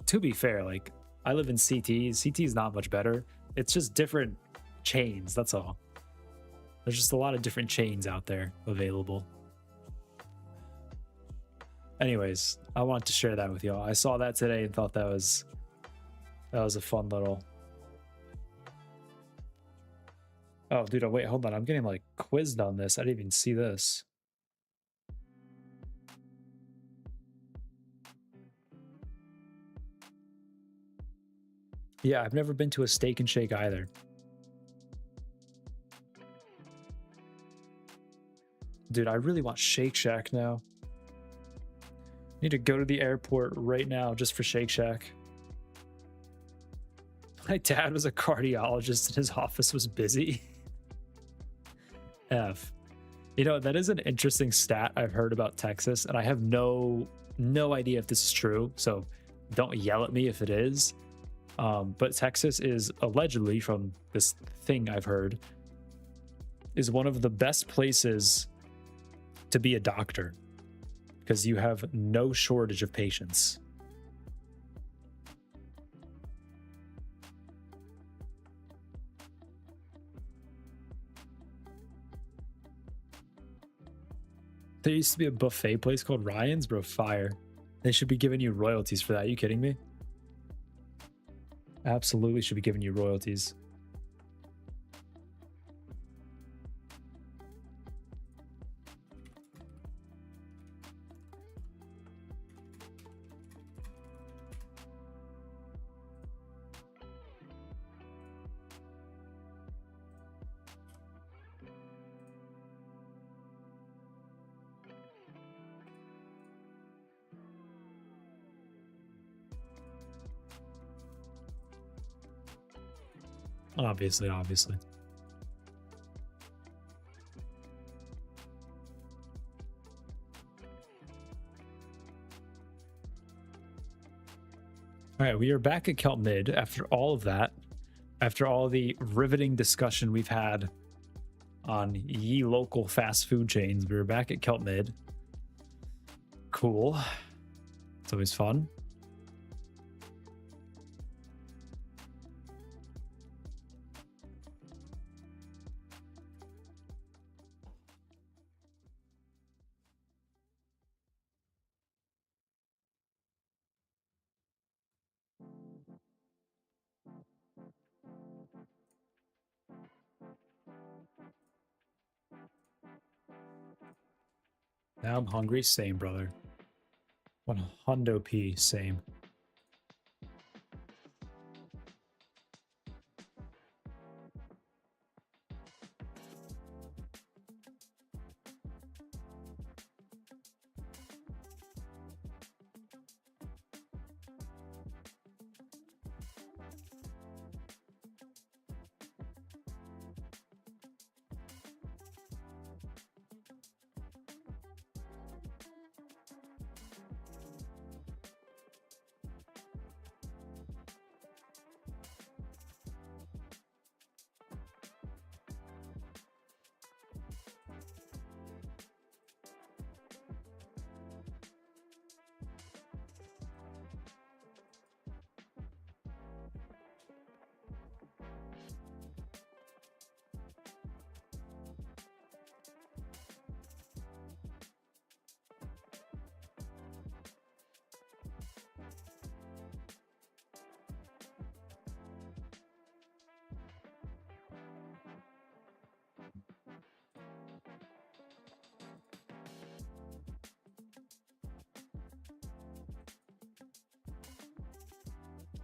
to be fair, like I live in CT. CT is not much better. It's just different chains. That's all. There's just a lot of different chains out there available. Anyways, I wanted to share that with y'all. I saw that today and thought that was a fun little. Oh, dude, wait, hold on. I'm getting like quizzed on this. I didn't even see this. Yeah, I've never been to a Steak and Shake either. Dude, I really want Shake Shack now. Need to go to the airport right now just for Shake Shack. My dad was a cardiologist and his office was busy. F. You know, that is an interesting stat I've heard about Texas, and I have no idea if this is true, so don't yell at me if it is. But Texas is allegedly, from this thing I've heard, is one of the best places to be a doctor. because you have no shortage of patience. There used to be a buffet place called Ryan's, bro. Fire. They should be giving you royalties for that. Are you kidding me? Absolutely should be giving you royalties. Obviously. All right, we are back at Kelp Mid after all of that. After all the riveting discussion we've had on ye local fast food chains, we were back at Kelp Mid. Cool. It's always fun. Now I'm hungry. Same, brother. 100p. Same.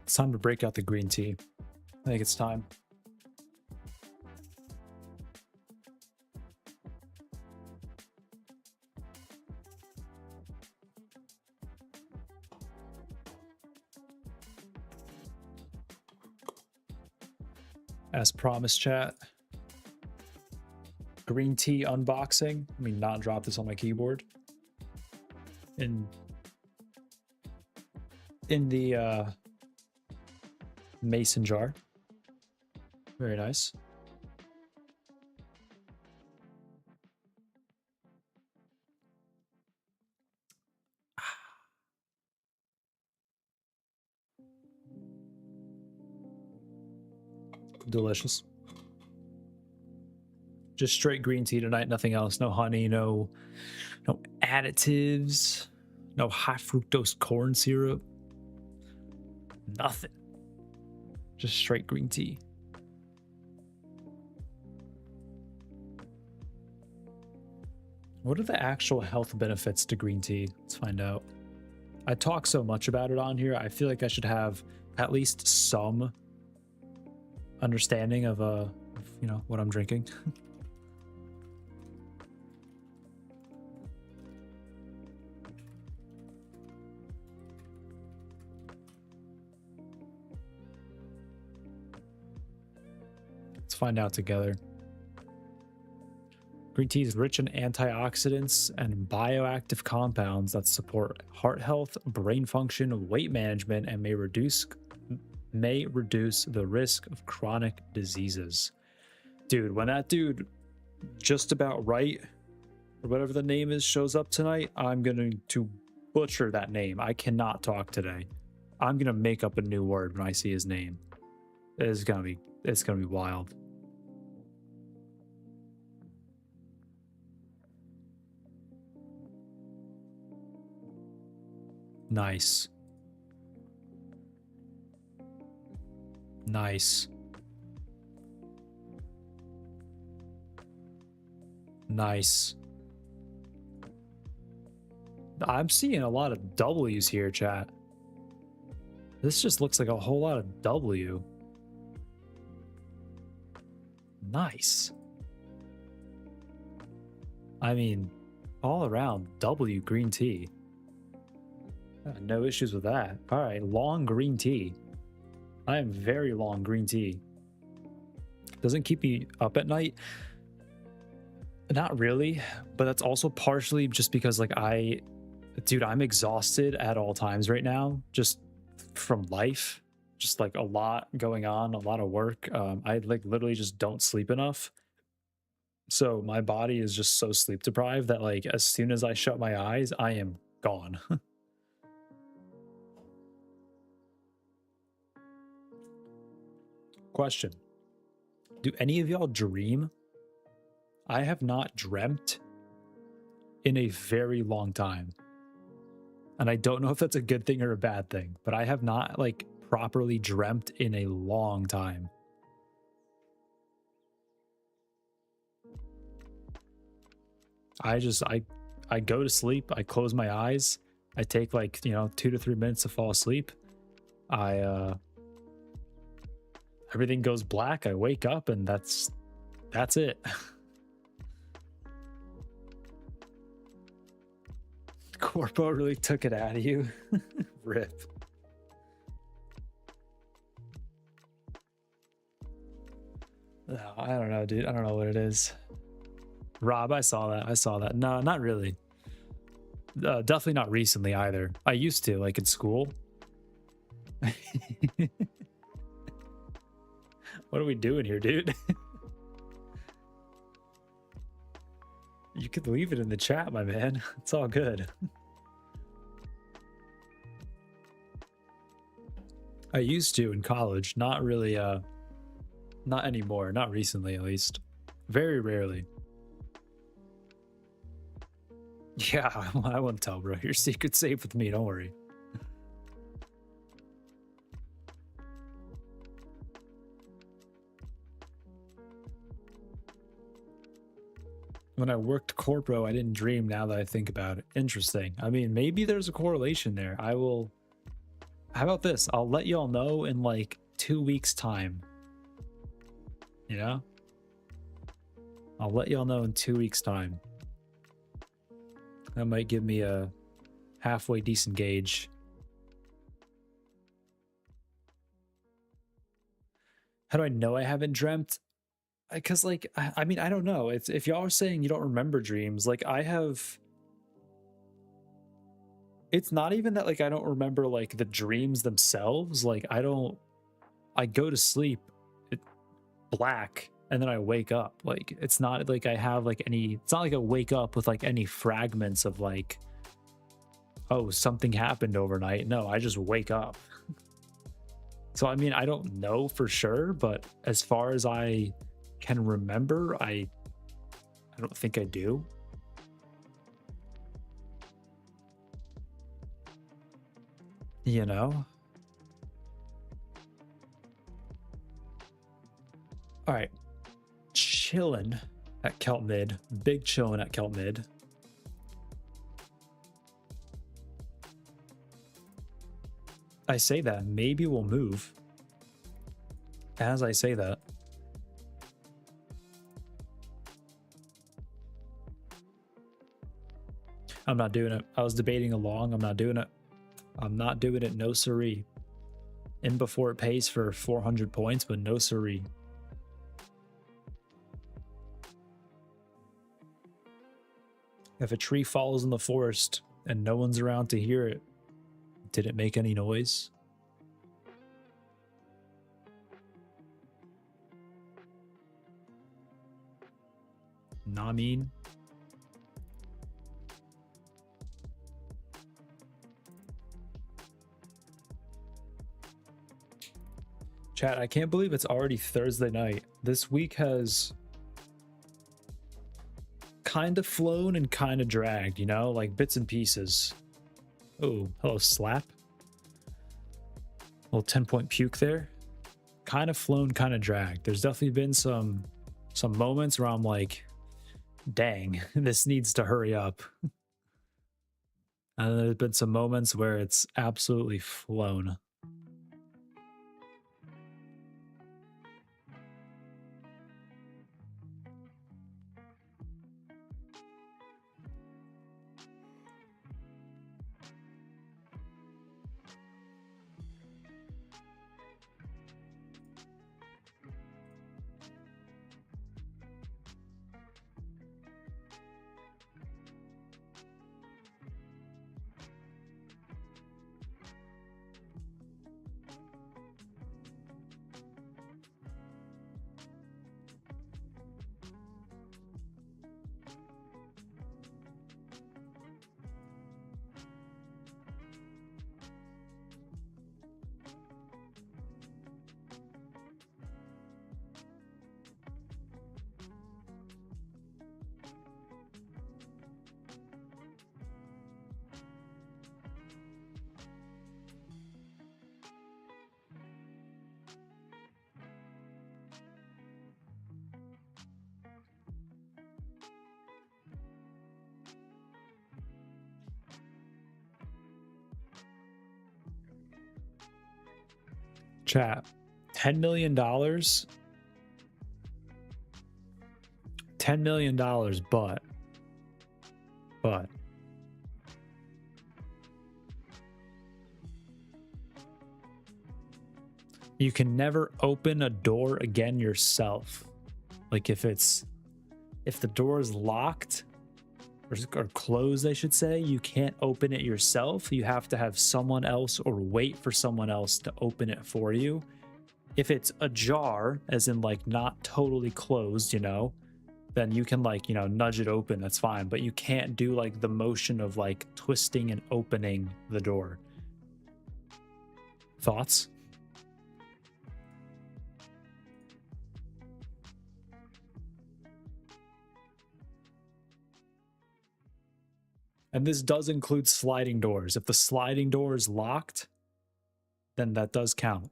It's time to break out the green tea. I think it's time. As promised, chat. Green tea unboxing. Let me not drop this on my keyboard. In the mason jar. Very nice. Delicious. Just straight green tea tonight, nothing else. No honey, no additives, no high fructose corn syrup. Nothing. Just straight green tea. What are the actual health benefits to green tea? Let's find out. I talk so much about it on here. I feel like I should have at least some understanding of what I'm drinking. Let's find out together. Green tea is rich in antioxidants and bioactive compounds that support heart health, brain function, weight management, and may reduce the risk of chronic diseases. Dude, when that dude just about right or whatever the name is shows up tonight, I'm going to butcher that name. I cannot talk today. I'm going to make up a new word when I see his name. It's going to be wild. Nice. Nice. Nice. I'm seeing a lot of W's here, chat. This just looks like a whole lot of W. Nice. I mean, all around W green tea. No issues with that. All right, long green tea. I am very long green tea. Doesn't keep me up at night. Not really, but that's also partially just because like dude, I'm exhausted at all times right now, just from life, just like a lot going on, a lot of work. I like literally just don't sleep enough. So my body is just so sleep deprived that like as soon as I shut my eyes, I am gone. Question. Do any of y'all dream? I have not dreamt in a very long time. And I don't know if that's a good thing or a bad thing, but I have not like properly dreamt in a long time. I go to sleep, I close my eyes, I take like, 2 to 3 minutes to fall asleep. Everything goes black, I wake up and that's it. Corpo really took it out of you. Rip. No, I don't know, dude. I don't know what it is. Rob, I saw that. No, not really. Definitely not recently either. I used to, like in school. What are we doing here, dude? You could leave it in the chat, my man. It's all good. I used to in college, not really, not anymore, not recently at least. Very rarely. Yeah, I won't tell, bro. Your secret's safe with me, don't worry. When I worked corpro, I didn't dream now that I think about it. Interesting. I mean, maybe there's a correlation there. How about this? I'll let y'all know in like 2 weeks' time. You know? I'll let y'all know in 2 weeks' time. That might give me a halfway decent gauge. How do I know I haven't dreamt? Because like I mean, I don't know. It's if y'all are saying you don't remember dreams, like I have. It's not even that like I don't remember like the dreams themselves. Like I go to sleep black and then I wake up. Like it's not like I have like any. It's not like I wake up with like any fragments of like, oh, something happened overnight. No, I just wake up. So I mean, I don't know for sure, but as far as I can remember, I don't think I do. You know? All right. Chilling at Kelt Mid. Big chilling at Kelt Mid. I say that. Maybe we'll move. As I say that. I'm not doing it. I was debating along. I'm not doing it. I'm not doing it. No siree. In before it pays for 400 points, but no siree. If a tree falls in the forest and no one's around to hear it, did it make any noise? Nah, mean. Chat, I can't believe it's already Thursday night. This week has kind of flown and kind of dragged, you know, like bits and pieces. Oh, hello, Slap. Little 10-point puke there. Kind of flown, kind of dragged. There's definitely been some moments where I'm like, dang, this needs to hurry up. And there's been some moments where it's absolutely flown. Chat, $10 million. $10 million, but you can never open a door again yourself. Like if the door is locked or closed, I should say, you can't open it yourself. You have to have someone else or wait for someone else to open it for you. If it's ajar, as in like not totally closed, you know, then you can like, you know, nudge it open. That's fine. But you can't do like the motion of like twisting and opening the door. Thoughts? And this does include sliding doors. If the sliding door is locked, then that does count.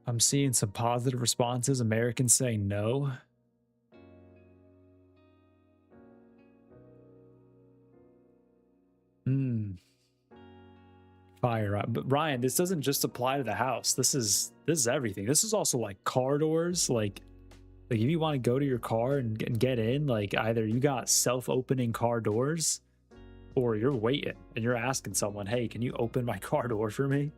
I'm seeing some positive responses. Americans saying no. Fire. But Ryan, this doesn't just apply to the house. This is everything. This is also like car doors. Like if you want to go to your car and get in, like either you got self-opening car doors or you're waiting and you're asking someone, hey, can you open my car door for me?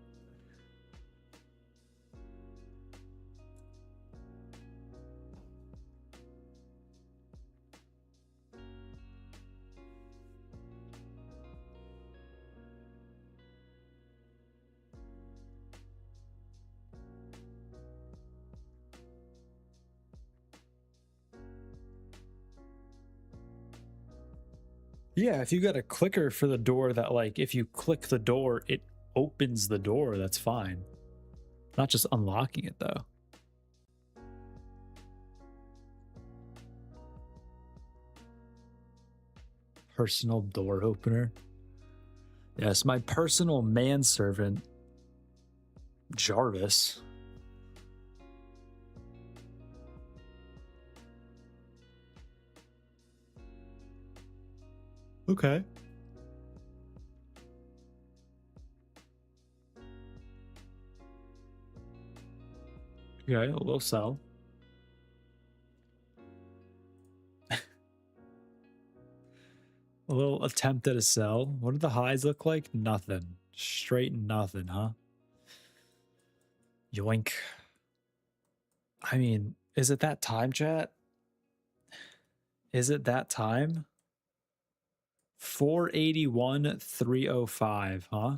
Yeah, if you got a clicker for the door that like if you click the door, it opens the door, that's fine. Not just unlocking it though. Personal door opener. Yes, my personal manservant, Jarvis. Okay. Okay, a little sell. A little attempt at a sell. What do the highs look like? Nothing. Straight nothing, huh? Yoink. I mean, is it that time, chat? Is it that time? 481,305, huh?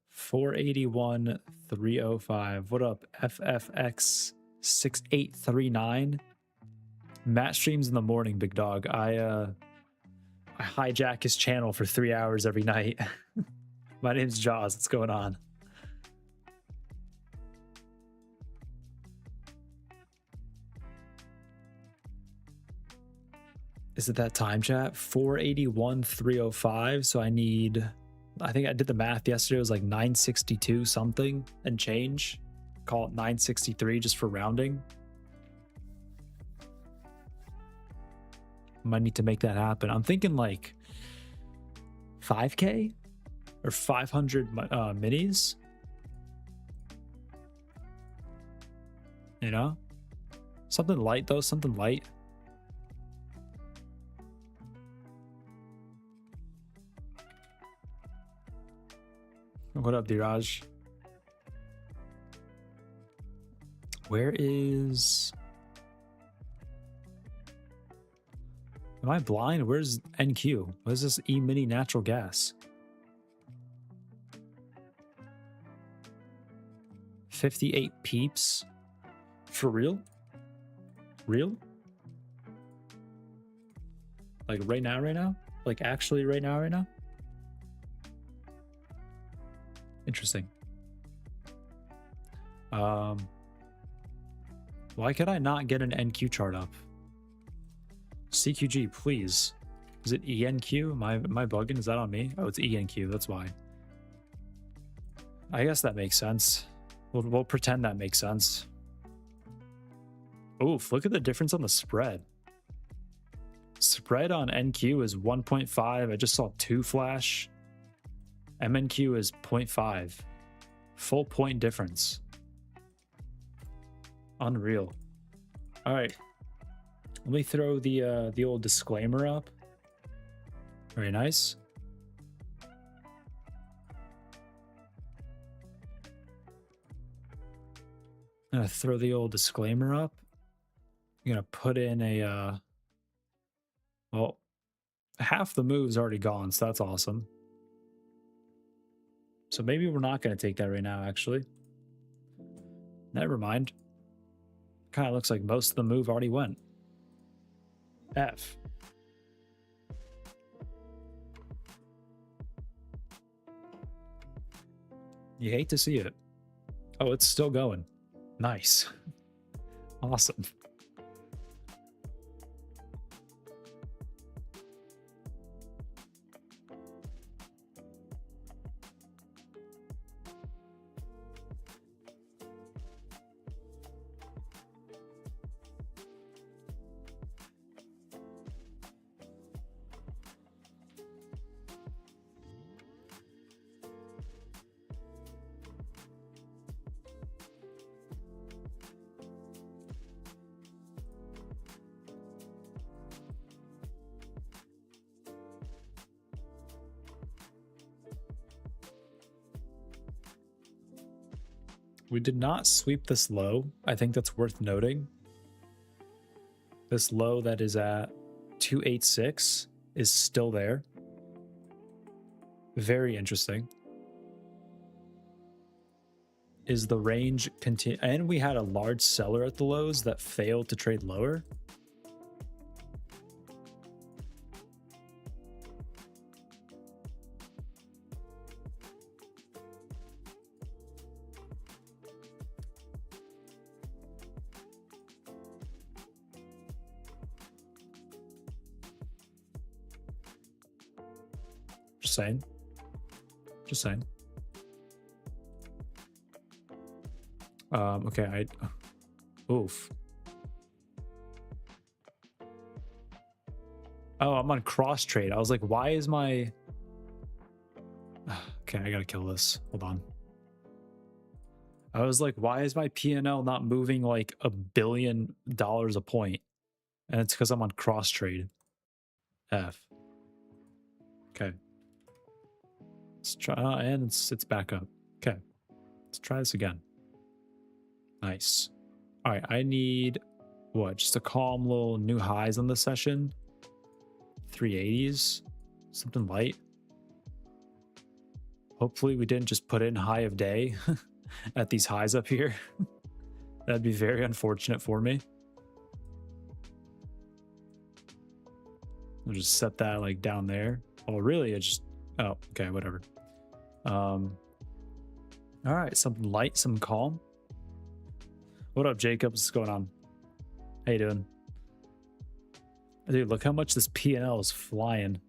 481,305. What up, FFX 6839? Matt streams in the morning, big dog. I I hijack his channel for 3 hours every night. My name's Jaws. What's going on? Is it that time, chat? 481, 305. So I need, I think I did the math yesterday. It was like 962 something and change. Call it 963 just for rounding. Might need to make that happen. I'm thinking like 5K or 500 minis. You know? Something light though, something light. What up, Diraj? Where is... Am I blind? Where's NQ? What is this E-mini natural gas? 58 peeps? For real? Real? Like right now, right now? Like actually right now, right now? Interesting. Why could I not get an NQ chart up? CQG, please. Is it ENQ? Am I bugging? Is that on me? Oh, it's ENQ. That's why. I guess that makes sense. We'll pretend that makes sense. Oof, look at the difference on the spread. Spread on NQ is 1.5. I just saw 2 flash. MNQ is 0.5. Full point difference. Unreal. All right. Let me throw the old disclaimer up. Very nice. I'm gonna throw the old disclaimer up. I'm gonna put in a well, half the move's already gone, so that's awesome. So maybe we're not gonna take that right now, actually. Never mind. Kind of looks like most of the move already went. F. You hate to see it. Oh, it's still going. Nice. Awesome. We did not sweep this low. I think that's worth noting. This low that is at 286 is still there. Very interesting. Is the range continue? And we had a large seller at the lows that failed to trade lower. Just saying. Just saying. Okay, oof. Oh, I'm on cross trade. I was like, why is my... Okay, I gotta kill this. Hold on. I was like, why is my P&L not moving like $1 billion a point? And it's because I'm on cross trade. F. Okay. Let's try, and it's back up. Okay. Let's try this again. Nice. All right, I need, what, just a calm little new highs on the session. 380s, something light. Hopefully we didn't just put in high of day at these highs up here. That'd be very unfortunate for me. I'll just set that like down there. Oh, really? It just, oh, okay, whatever. All right, something light, some calm. What up, Jacob? What's going on? How you doing? Dude, look how much this P&L is flying.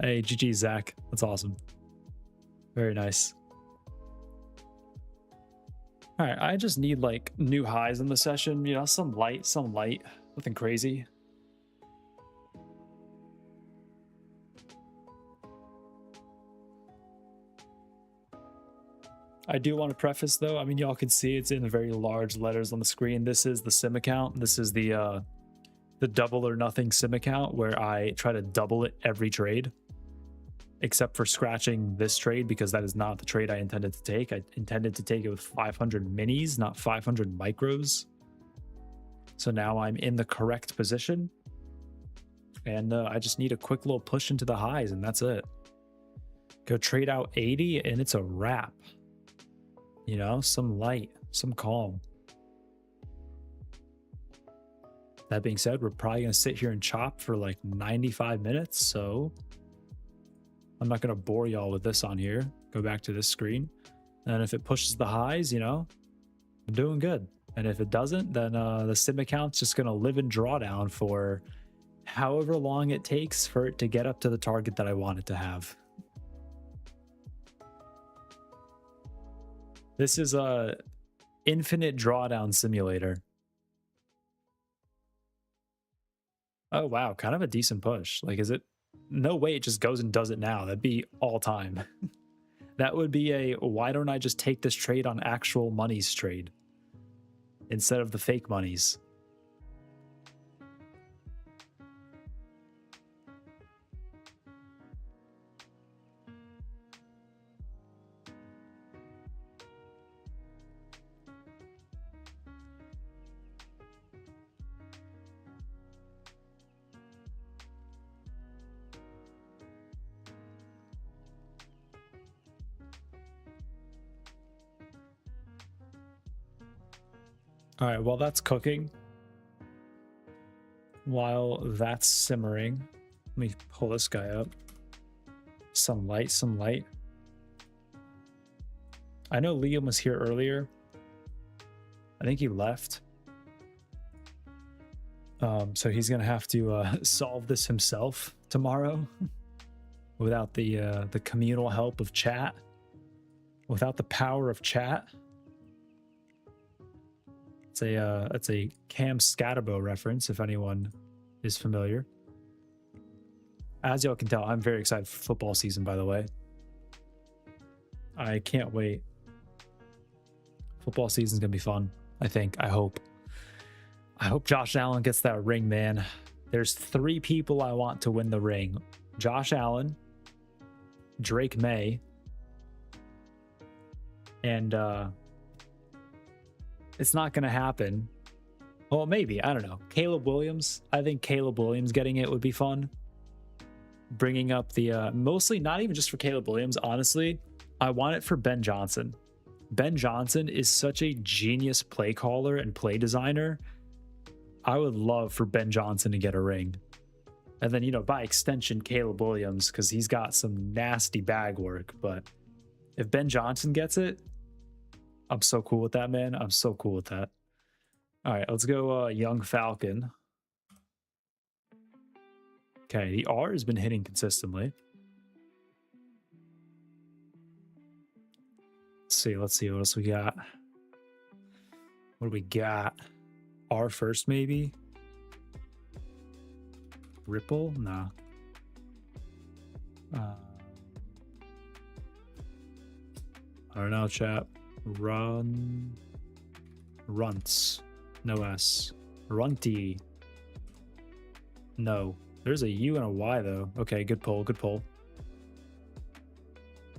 Hey, GG, Zach. That's awesome. Very nice. All right, I just need like new highs in the session. You know, some light, nothing crazy. I do want to preface though, I mean, y'all can see it's in very large letters on the screen. This is the sim account. This is the double or nothing sim account where I try to double it every trade, except for scratching this trade because that is not the trade I intended to take. I intended to take it with 500 minis, not 500 micros. So now I'm in the correct position, and I just need a quick little push into the highs, and that's it. Go trade out 80 and it's a wrap. You know, some light, some calm. That being said, we're probably going to sit here and chop for like 95 minutes. So I'm not going to bore y'all with this on here. Go back to this screen. And if it pushes the highs, you know, I'm doing good. And if it doesn't, then the sim account's just going to live in drawdown for however long it takes for it to get up to the target that I want it to have. This is a infinite drawdown simulator. Oh, wow. Kind of a decent push. Like, is it? No way it just goes and does it now. That'd be all time. That would be a, why don't I just take this trade on actual monies trade instead of the fake monies? All right, while that's cooking, while that's simmering, let me pull this guy up. Some light, some light. I know Liam was here earlier. I think he left. So he's gonna have to solve this himself tomorrow without the communal help of chat, without the power of chat. It's a Cam Scatterbo reference, if anyone is familiar. As y'all can tell, I'm very excited for football season, by the way. I can't wait. Football season's gonna be fun, I think. I hope Josh Allen gets that ring, man. There's 3 people I want to win the ring. Josh Allen, Drake May, and it's not going to happen. Well, maybe. I don't know. Caleb Williams. I think Caleb Williams getting it would be fun. Bringing up the... mostly not even just for Caleb Williams. Honestly, I want it for Ben Johnson. Ben Johnson is such a genius play caller and play designer. I would love for Ben Johnson to get a ring. And then, you know, by extension, Caleb Williams, because he's got some nasty bag work. But if Ben Johnson gets it, I'm so cool with that, man. I'm so cool with that. All right, let's go Young Falcon. Okay, the R has been hitting consistently. Let's see what else we got. What do we got? R first, maybe? Ripple? Nah. I don't know, chat. Runts. No S. Runty. No. There's a U and a Y though. Okay, good pull, good pull.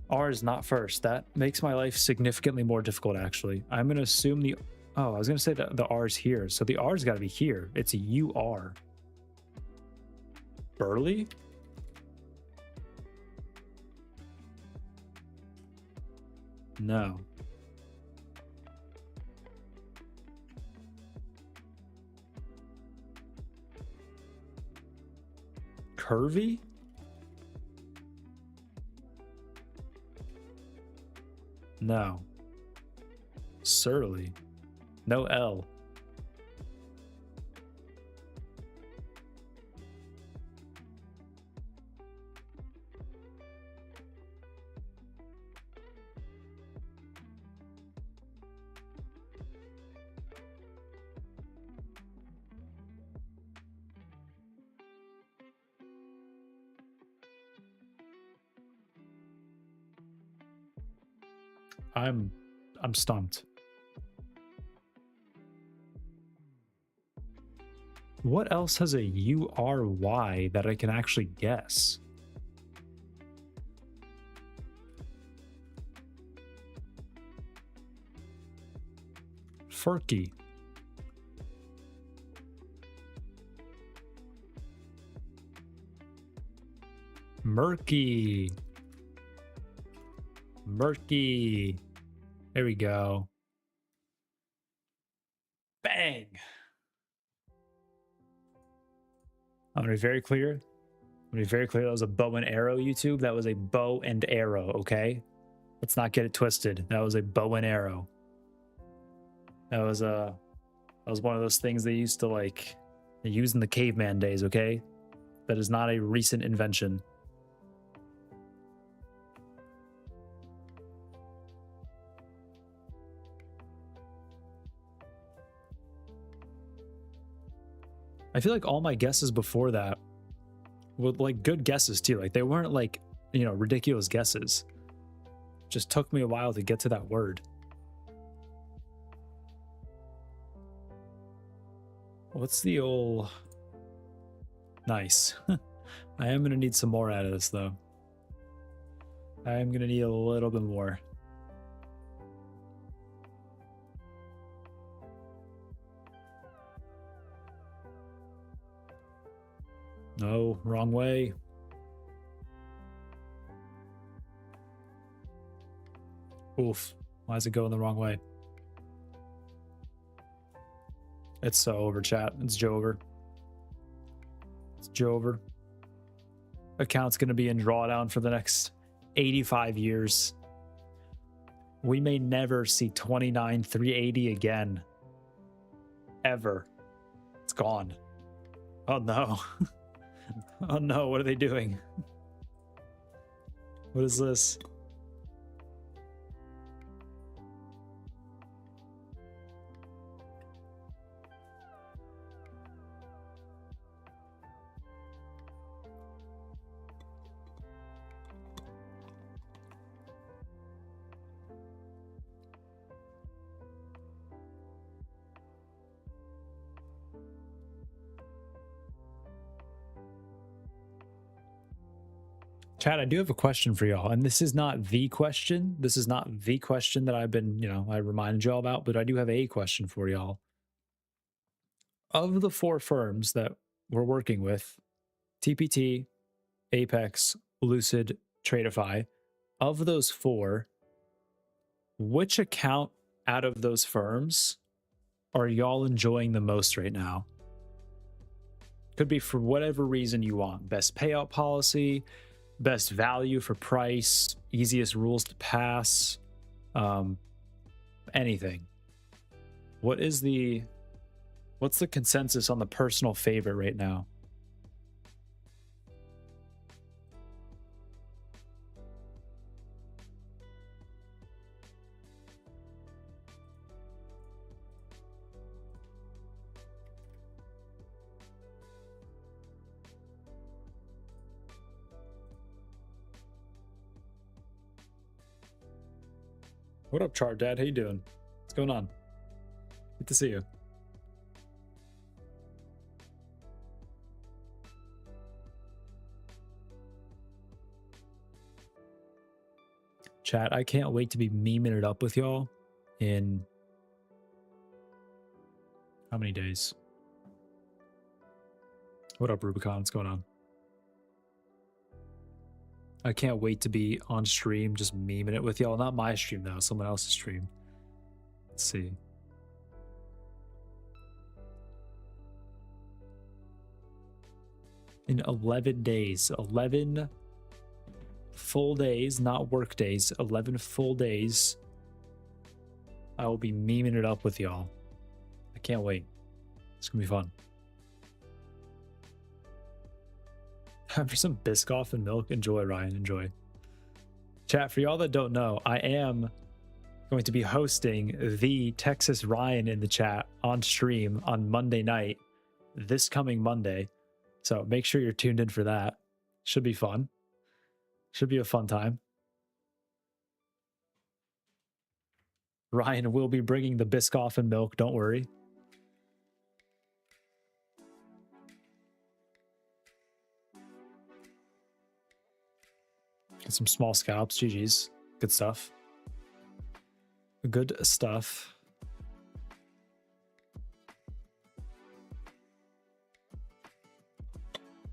R is not first. That makes my life significantly more difficult, actually. I'm going to assume the... Oh, I was going to say that the R is here. So the R's got to be here. It's a UR. Burley? No. Curvy? No. Surly. No L. I'm stumped. What else has a URY that I can actually guess? Furky. Murky. Murky. There we go. Bang. I'm gonna be very clear. I'm gonna be very clear. That was a bow and arrow, YouTube. That was a bow and arrow, okay? Let's not get it twisted. That was a bow and arrow. That was one of those things they used to like use in the caveman days, okay? That is not a recent invention. I feel like all my guesses before that were like good guesses too. Like they weren't like, you know, ridiculous guesses. Just took me a while to get to that word. What's the old... Nice. I am going to need some more out of this though. I am going to need a little bit more. No, wrong way. Oof. Why is it going the wrong way? It's so over, chat. It's Joe over. It's Joe over. Account's going to be in drawdown for the next 85 years. We may never see 29,380 again. Ever. It's gone. Oh no. Oh no, what are they doing? What is this? Chad, I do have a question for y'all, and this is not the question. This is not the question that I've been, you know, I reminded y'all about, but I do have a question for y'all. Of the 4 firms that we're working with, TPT, Apex, Lucid, Tradeify, of those 4, which account out of those firms are y'all enjoying the most right now? Could be for whatever reason you want. Best payout policy, best value for price, easiest rules to pass, anything. What's the consensus on the personal favorite right now? What up, Chart Dad? How you doing? What's going on? Good to see you. Chat, I can't wait to be memeing it up with y'all in how many days? What up, Rubicon? What's going on? I can't wait to be on stream just memeing it with y'all. Not my stream though, someone else's stream. Let's see. in 11 days. 11 full days, not work days. 11 full days. I will be memeing it up with y'all. I can't wait. It's gonna be fun. For some Biscoff and milk, enjoy, Ryan, enjoy. Chat, for y'all that don't know, I am going to be hosting the Texas Ryan in the chat on stream on Monday night, this coming Monday. So make sure you're tuned in for that. Should be fun. Should be a fun time. Ryan will be bringing the Biscoff and milk, don't worry. Get some small scalps, GG's. Good stuff. Good stuff.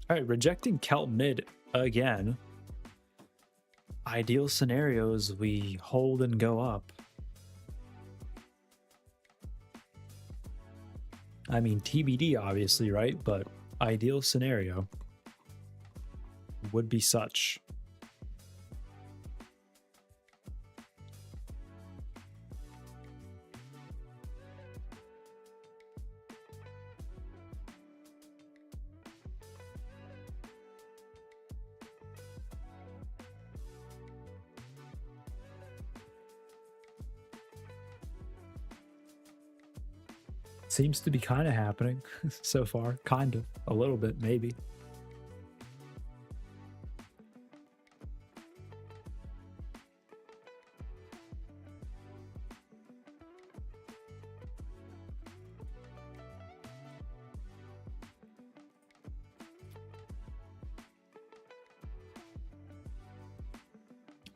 All right, rejecting Kelt mid again. Ideal scenarios, we hold and go up. I mean, TBD, obviously, right? But ideal scenario would be such. Seems to be kind of happening so far. Kind of. A little bit, maybe.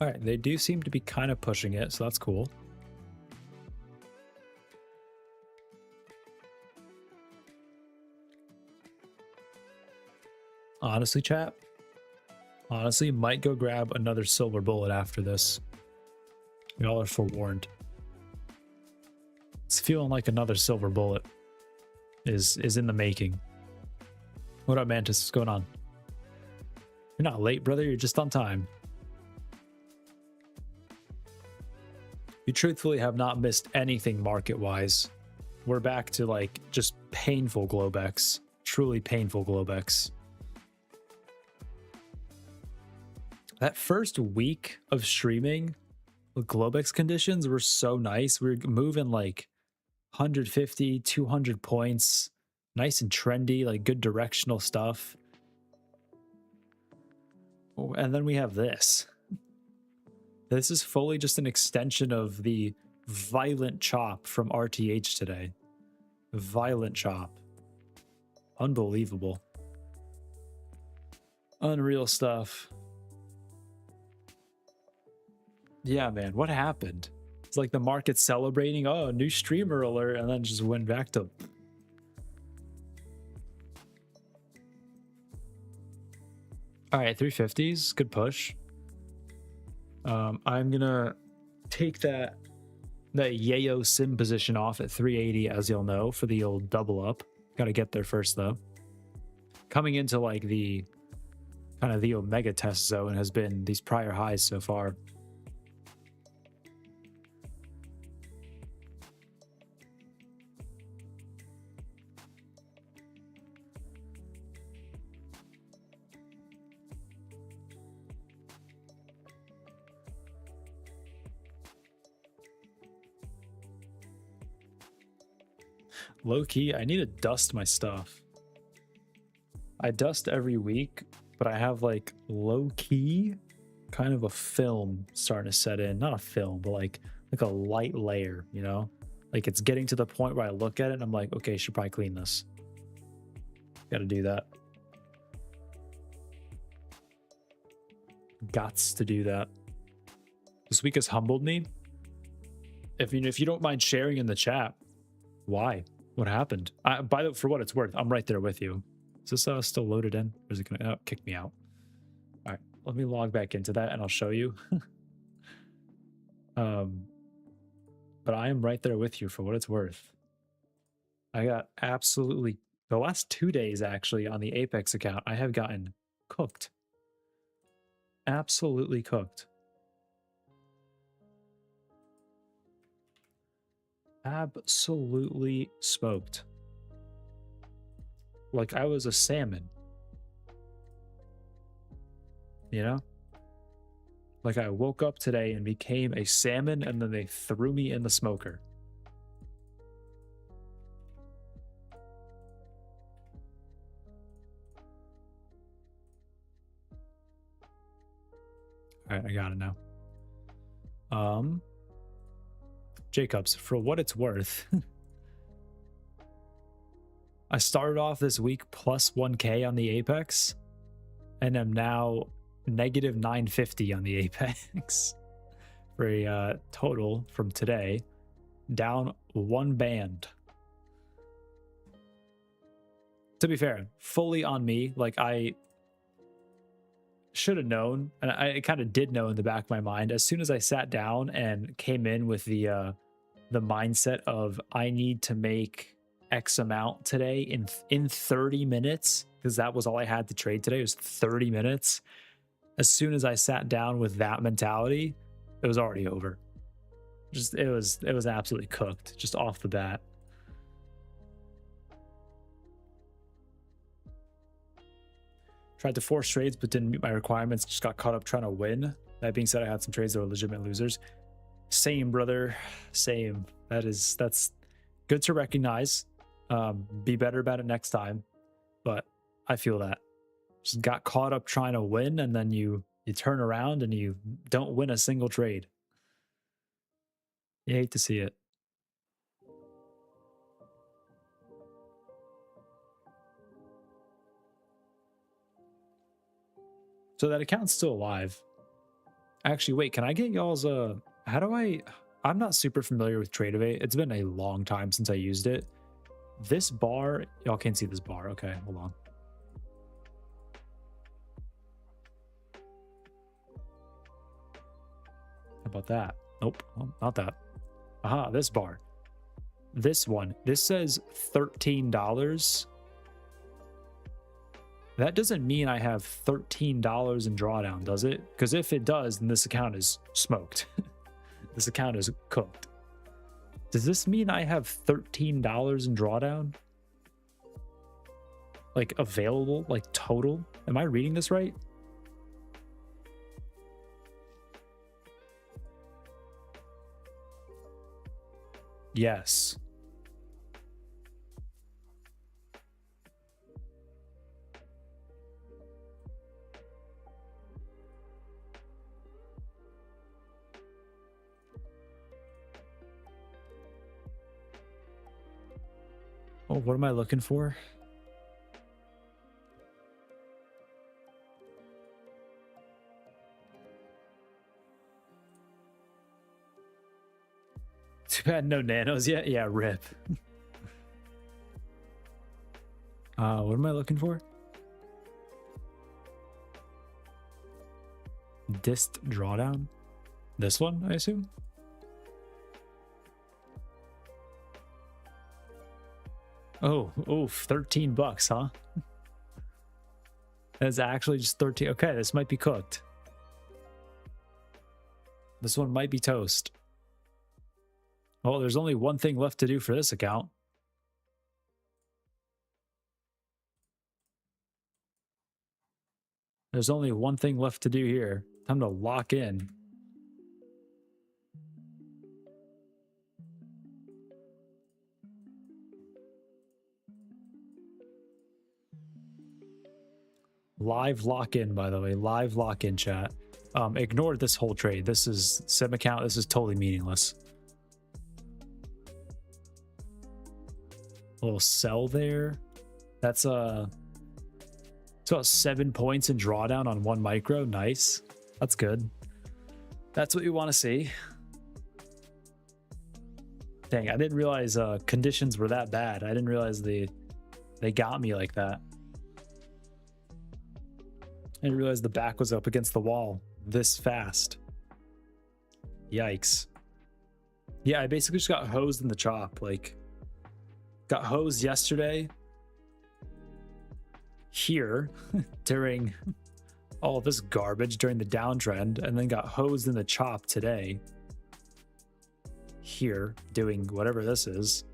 All right, they do seem to be kind of pushing it, so that's cool. Honestly, chat, honestly, might go grab another silver bullet after this. Y'all are forewarned. It's feeling like another silver bullet is in the making. What up, Mantis? What's going on? You're not late, brother. You're just on time. You truthfully have not missed anything market-wise. We're back to like just painful Globex. Truly painful Globex. That first week of streaming, the Globex conditions were so nice. We were moving like 150, 200 points. Nice and trendy, like good directional stuff. Oh, and then we have this. This is fully just an extension of the violent chop from RTH today. Violent chop. Unbelievable. Unreal stuff. Yeah, man, what happened? It's like the market celebrating, oh, new streamer alert, and then just went back to... All right, 350s, good push. I'm gonna take that yayo sim position off at 380, as you'll know, for the old double up. Got to get there first, though. Coming into like the kind of the omega test zone has been these prior highs so far. Low key, I need to dust my stuff. I dust every week, but I have like low key kind of a film starting to set in. Not a film, but like a light layer, you know? Like it's getting to the point where I look at it and I'm like, okay, I should probably clean this. Gotta do that. Gots to do that. This week has humbled me. If you don't mind sharing in the chat, why? What happened? For what it's worth, I'm right there with you. Is this still loaded in? Or is it gonna kick me out? All right, let me log back into that and I'll show you. But I am right there with you for what it's worth. I got absolutely The last 2 days, actually, on the Apex account, I have gotten cooked. Absolutely cooked. Absolutely smoked. Like I was a salmon. You know? Like I woke up today and became a salmon, and then they threw me in the smoker. All right, I got it now. Jacobs, for what it's worth, I started off this week plus 1K on the Apex, and I'm now negative 950 on the Apex for a total from today, down 1 band. To be fair, fully on me. Like I should have known, and I kind of did know in the back of my mind as soon as I sat down and came in with the mindset of I need to make X amount today in 30 minutes, because that was all I had to trade today was 30 minutes. As soon as I sat down with that mentality, it was already over. It was absolutely cooked just off the bat. Tried to force trades, but didn't meet my requirements. Just got caught up trying to win. That being said, I had some trades that were legitimate losers. Same, brother. Same. That's good to recognize. Be better about it next time. But I feel that. Just got caught up trying to win, and then you turn around and you don't win a single trade. You hate to see it. So that account's still alive. Actually, wait, can I get y'all's how do I'm not super familiar with Tradeify. It's been a long time since I used it. This bar, y'all can't see this bar. Okay, hold on. How about that? Nope, well, not that. Aha, this bar. This one. This says $13. That doesn't mean I have $13 in drawdown, does it? Because if it does, then this account is smoked. This account is cooked. Does this mean I have $13 in drawdown? Like available, like total? Am I reading this right? Yes. Oh, what am I looking for? Too bad no nanos yet. Yeah, rip. What am I looking for? Dist drawdown? This one, I assume? Oh, oof, $13, huh? That's actually just 13. Okay, this might be cooked. This one might be toast. Well, there's only one thing left to do for this account. There's only one thing left to do here. Time to lock in. Live lock-in, by the way. Live lock-in, chat. Ignore this whole trade. This is sim account. This is totally meaningless. A little sell there. That's about 7 points in drawdown on 1 micro. Nice. That's good. That's what you want to see. Dang, I didn't realize conditions were that bad. I didn't realize they got me like that. I didn't realize the back was up against the wall this fast. Yikes. Yeah, I basically just got hosed in the chop. Like, got hosed yesterday, here during all this garbage during the downtrend, and then got hosed in the chop today. Here doing whatever this is.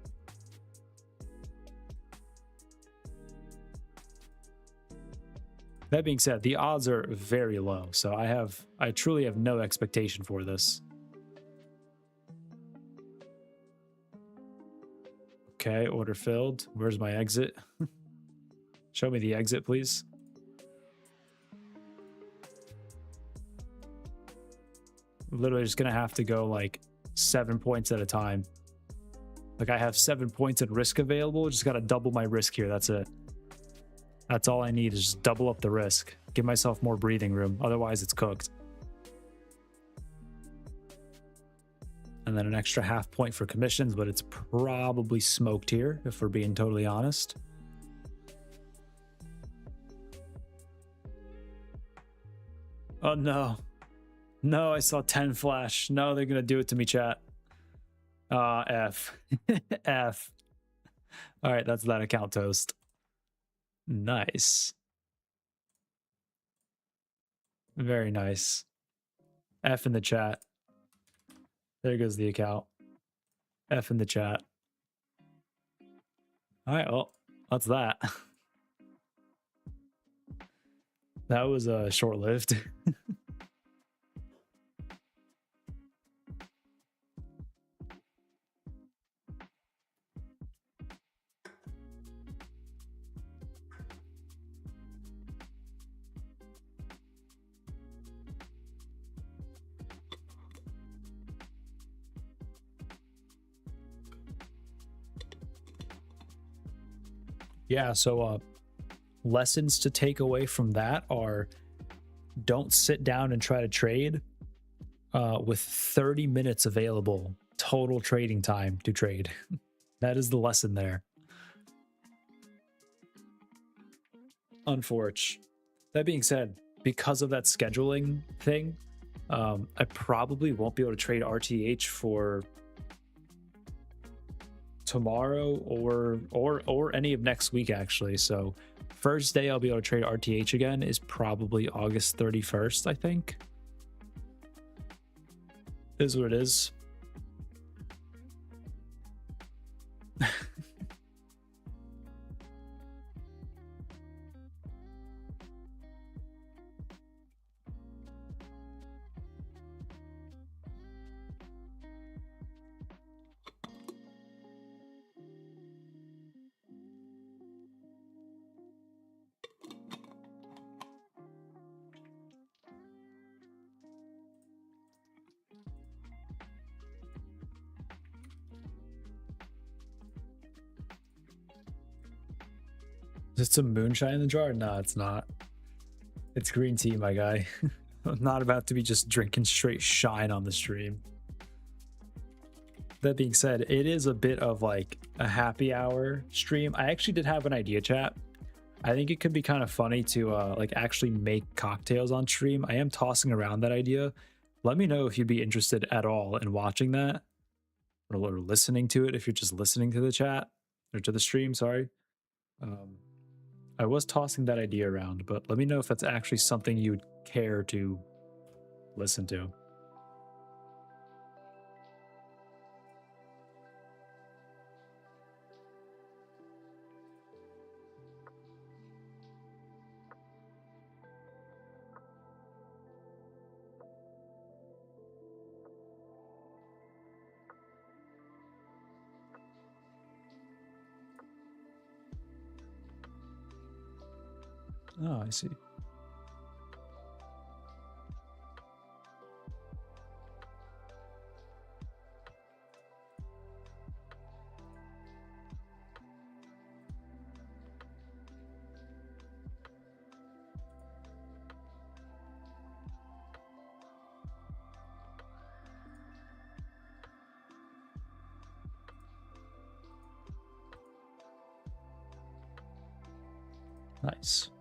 That being said, the odds are very low, so I truly have no expectation for this. Okay, order filled. Where's my exit? Show me the exit, please. Literally just gonna have to go like 7 points at a time. Like I have 7 points in risk available, just gotta double my risk here. That's it. That's all I need is just double up the risk. Give myself more breathing room. Otherwise, it's cooked. And then an extra half point for commissions, but it's probably smoked here, if we're being totally honest. Oh, no. No, I saw 10 flash. No, they're going to do it to me, chat. F. F. All right, that's that account toast. Nice. Very nice. F in the chat. There goes the account. F in the chat. All right, well, that's that. That was short-lived. Yeah, so lessons to take away from that are don't sit down and try to trade with 30 minutes available total trading time to trade. That is the lesson there. Unfortunate. That being said, because of that scheduling thing, I probably won't be able to trade RTH for tomorrow or any of next week, actually. So first day I'll be able to trade RTH again is probably August 31st, I think. Is what it is. Is it some moonshine in the jar? No, it's not. It's green tea, my guy. I'm not about to be just drinking straight shine on the stream. That being said, it is a bit of like a happy hour stream. I actually did have an idea, chat. I think it could be kind of funny to like actually make cocktails on stream. I am tossing around that idea. Let me know if you'd be interested at all in watching that or listening to it if you're just listening to the chat or to the stream, sorry. I was tossing that idea around, but let me know if that's actually something you would care to listen to. Oh, I see. Nice.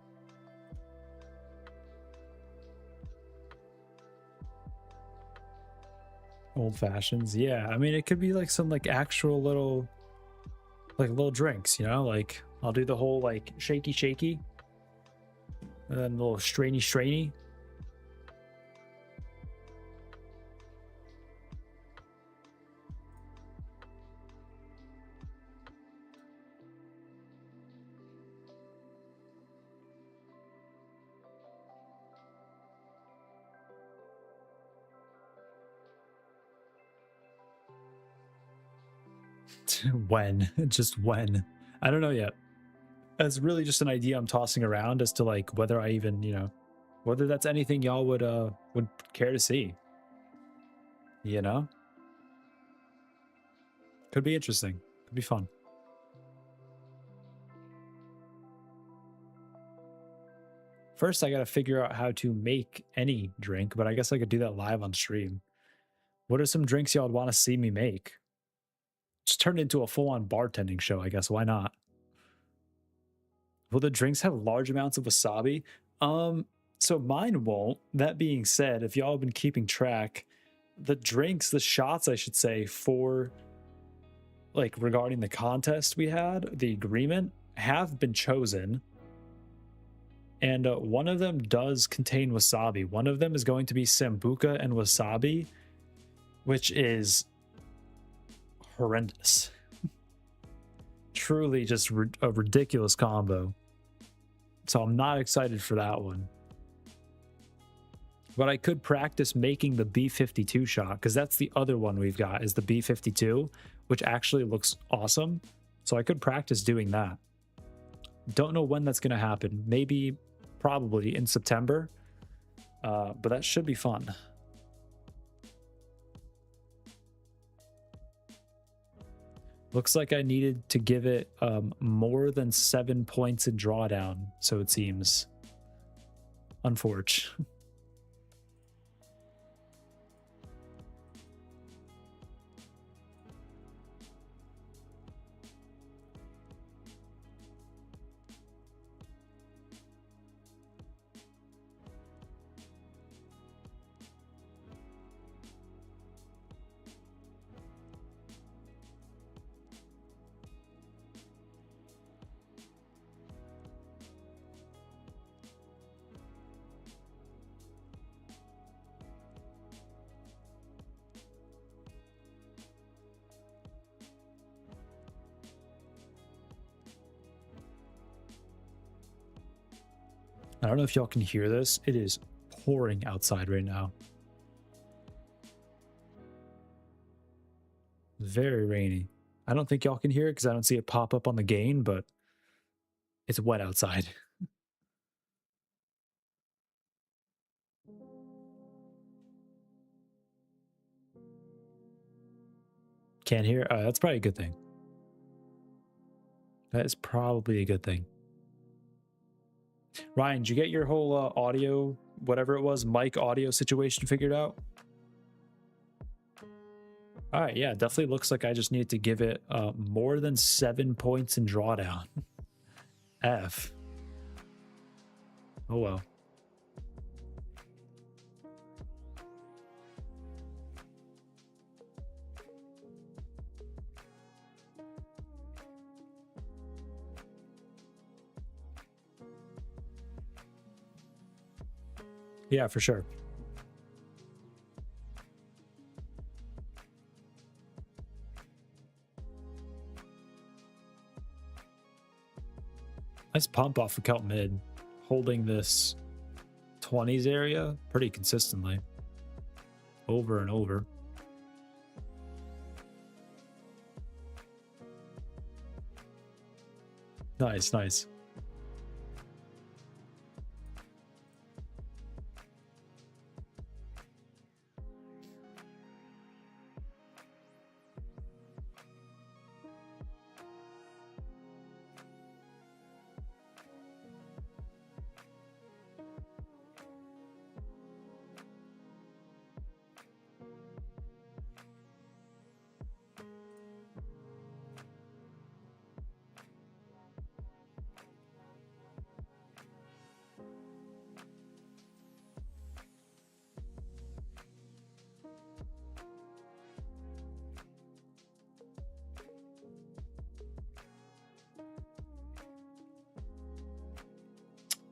Old fashions, yeah. I mean, it could be like some like actual little drinks, you know, like I'll do the whole like shaky And then a little strainy. When? Just when? I don't know yet. It's really just an idea I'm tossing around as to like whether I even, you know, whether that's anything y'all would care to see. You know? Could be interesting. Could be fun. First, I gotta figure out how to make any drink, but I guess I could do that live on stream. What are some drinks y'all would want to see me make? Just turn it into a full-on bartending show, I guess. Why not? Will the drinks have large amounts of wasabi? So mine won't. That being said, if y'all have been keeping track, the drinks, the shots, I should say, for like regarding the contest we had, the agreement, have been chosen. And one of them does contain wasabi. One of them is going to be sambuca and wasabi, which is horrendous. Truly just a ridiculous combo. So I'm not excited for that one. But I could practice making the B52 shot, because that's the other one we've got, is the B52, which actually looks awesome. So I could practice doing that. Don't know when that's going to happen. Maybe, probably in September. But that should be fun. Looks like I needed to give it more than 7 points in drawdown, so it seems. Unfortunate. I don't know if y'all can hear this. It is pouring outside right now. Very rainy. I don't think y'all can hear it because I don't see it pop up on the gain, but it's wet outside. Can't hear? That's probably a good thing. That is probably a good thing. Ryan, did you get your whole audio, whatever it was, mic audio situation figured out? All right, yeah, definitely looks like I just need to give it more than 7 points in drawdown. F. Oh well. Yeah, for sure. Nice pump off of Kelp mid, holding this 20s area pretty consistently over and over. Nice, nice.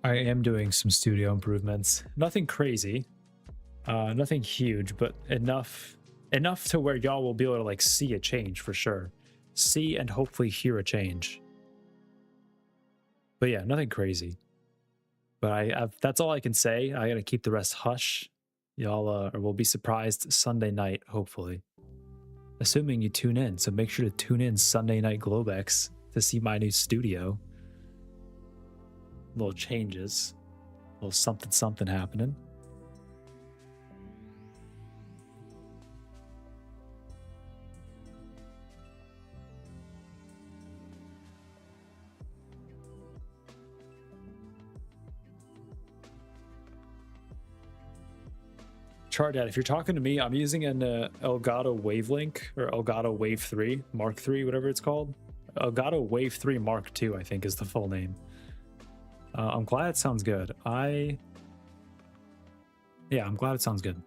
I am doing some studio improvements. Nothing crazy, nothing huge, but enough to where y'all will be able to like see a change for sure. See and hopefully hear a change. But yeah, nothing crazy. But that's all I can say. I gotta keep the rest hush. Y'all will be surprised Sunday night, hopefully. Assuming you tune in, so make sure to tune in Sunday night Globex to see my new studio. Little changes, little something happening. Chart if you're talking to me, I'm using an Elgato Wavelink or Elgato Wave 3 Mark 3, whatever it's called. Elgato Wave 3 Mark 2, I think is the full name. I'm glad it sounds good. I'm glad it sounds good.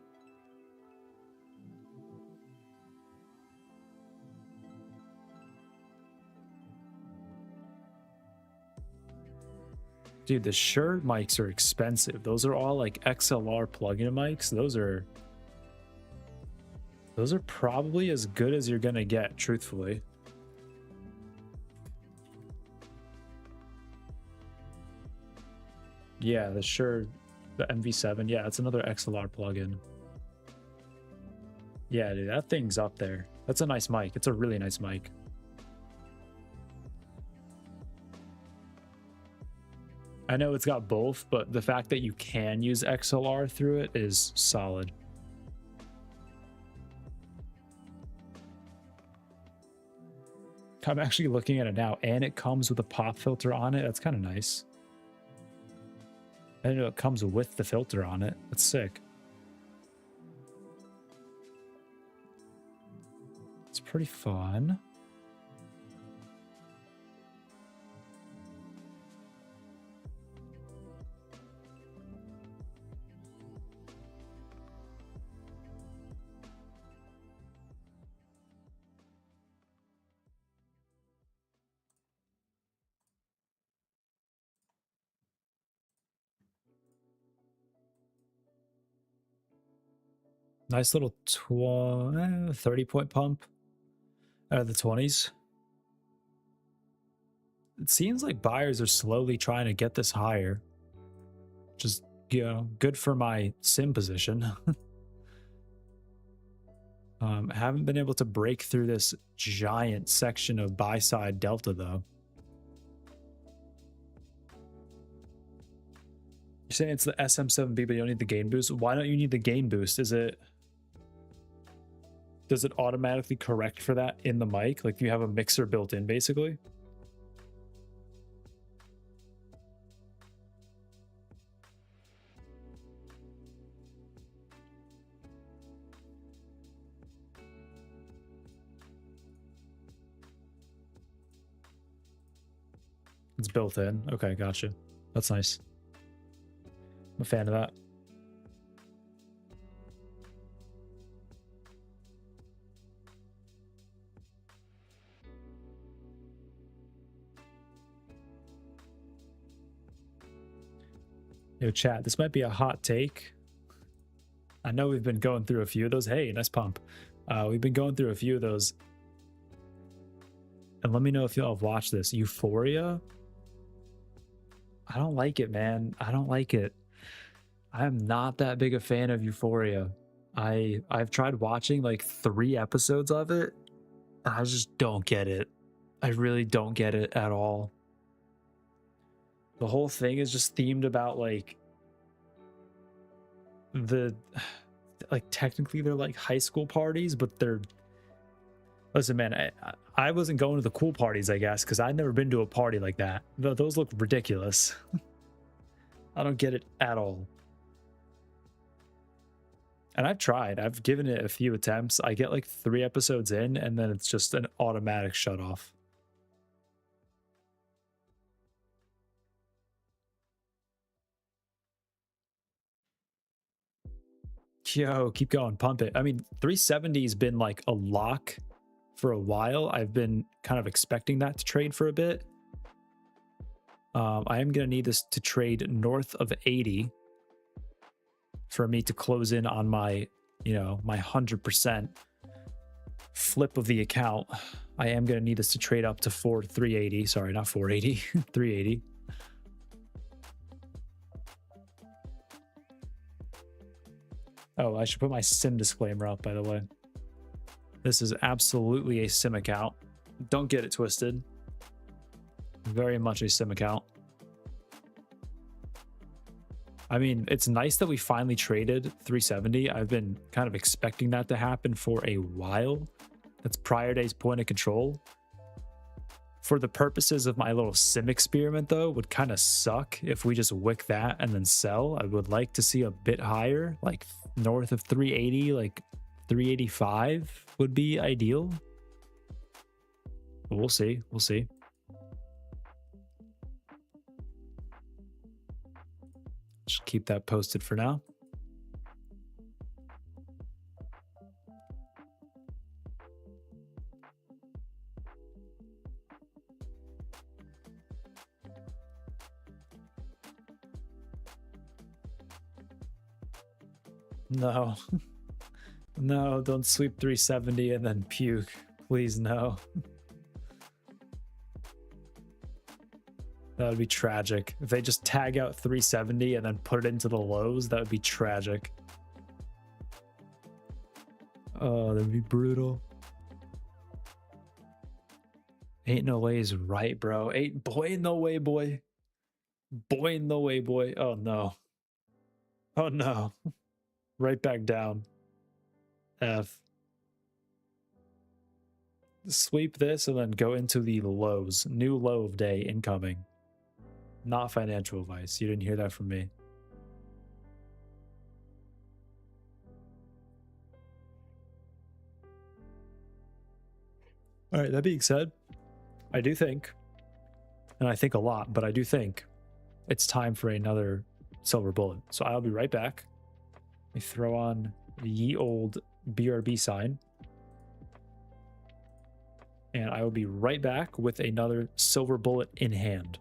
Dude, the Shure mics are expensive. Those are all like XLR plug-in mics. Those are probably as good as you're gonna get, truthfully. Yeah, the Shure, the MV7. Yeah, it's another XLR plug-in. Yeah, dude, that thing's up there. That's a nice mic. It's a really nice mic. I know it's got both, but the fact that you can use XLR through it is solid. I'm actually looking at it now, and it comes with a pop filter on it. That's kind of nice. I didn't know it comes with the filter on it. That's sick. It's pretty fun. Nice little 30-point pump out of the 20s. It seems like buyers are slowly trying to get this higher. Just, you know, good for my sim position. I haven't been able to break through this giant section of buy-side delta, though. You're saying it's the SM7B, but you don't need the gain boost? Why don't you need the gain boost? Does it automatically correct for that in the mic? Like, you have a mixer built in, basically? It's built in. Okay, gotcha. That's nice. I'm a fan of that. Yo, chat, this might be a hot take. I know we've been going through a few of those. Hey, nice pump. We've been going through a few of those. And let me know if y'all have watched this. Euphoria? I don't like it, man. I don't like it. I am not that big a fan of Euphoria. I've tried watching like 3 episodes of it, and I just don't get it. I really don't get it at all. The whole thing is just themed about like technically they're like high school parties, but they're, listen, man, I wasn't going to the cool parties, I guess, because I'd never been to a party like that. Those look ridiculous. I don't get it at all. And I've tried. I've given it a few attempts. I get like 3 episodes in, and then it's just an automatic shut off. Yo, keep going, pump it. I mean, 370 has been like a lock for a while. I've been kind of expecting that to trade for a bit. I am going to need this to trade north of 80 for me to close in on my, my 100% flip of the account. I am going to need this to trade up to 380. Sorry, not 480, 380. Oh, I should put my sim disclaimer up, by the way. This is absolutely a sim account. Don't get it twisted. Very much a sim account. I mean, it's nice that we finally traded 370. I've been kind of expecting that to happen for a while. That's prior day's point of control. For the purposes of my little sim experiment, though, would kind of suck if we just wick that and then sell. I would like to see a bit higher, like north of 380, like 385 would be ideal. But we'll see. We'll see. Just keep that posted for now. No. No, don't sweep 370 and then puke. Please, no. That would be tragic. If they just tag out 370 and then put it into the lows, that would be tragic. Oh, that'd be brutal. Ain't no way is right, bro. Boy, no way, boy. Boy, no way, boy. Oh, no. Oh, no. Right back down. F. Sweep this and then go into the lows. New low of day incoming. Not financial advice. You didn't hear that from me. All right, that being said, I do think, and I think a lot, but I do think it's time for another silver bullet. So I'll be right back. Let me throw on the ye old BRB sign. And I will be right back with another silver bullet in hand.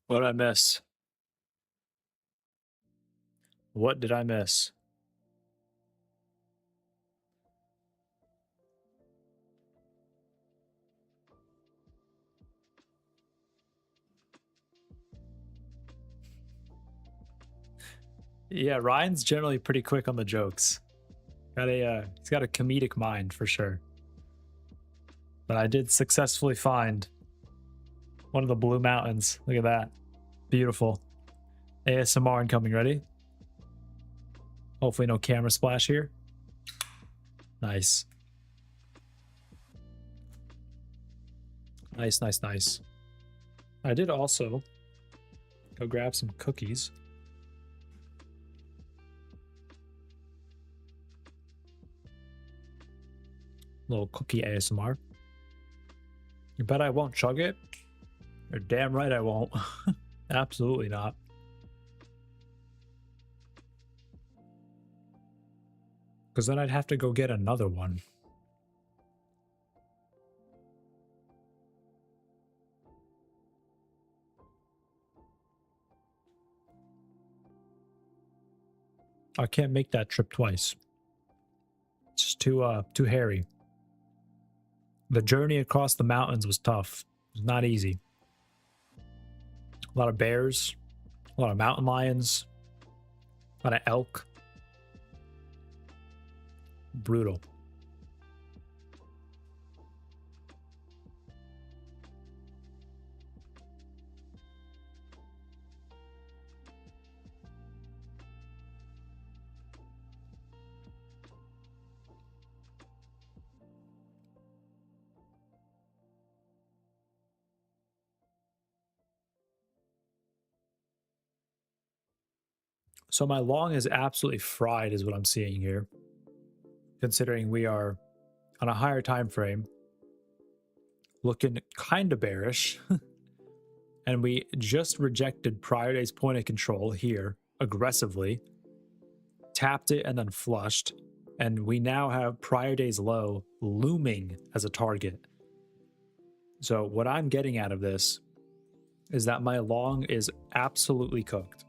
What did I miss? What did I miss? Yeah, Ryan's generally pretty quick on the jokes. He's got a comedic mind for sure. But I did successfully find one of the blue mountains. Look at that. Beautiful. ASMR incoming. Ready? Hopefully no camera splash here. Nice. Nice, nice, nice. I did also go grab some cookies. Little cookie ASMR. You bet I won't chug it? You're damn right I won't. Absolutely not. Because then I'd have to go get another one. I can't make that trip twice. It's just too hairy. The journey across the mountains was tough. It was not easy. A lot of bears, a lot of mountain lions, a lot of elk. Brutal. So my long is absolutely fried is what I'm seeing here, considering we are on a higher time frame, looking kind of bearish. And we just rejected prior day's point of control here aggressively, tapped it and then flushed, and we now have prior day's low looming as a target. So what I'm getting out of this is that my long is absolutely cooked.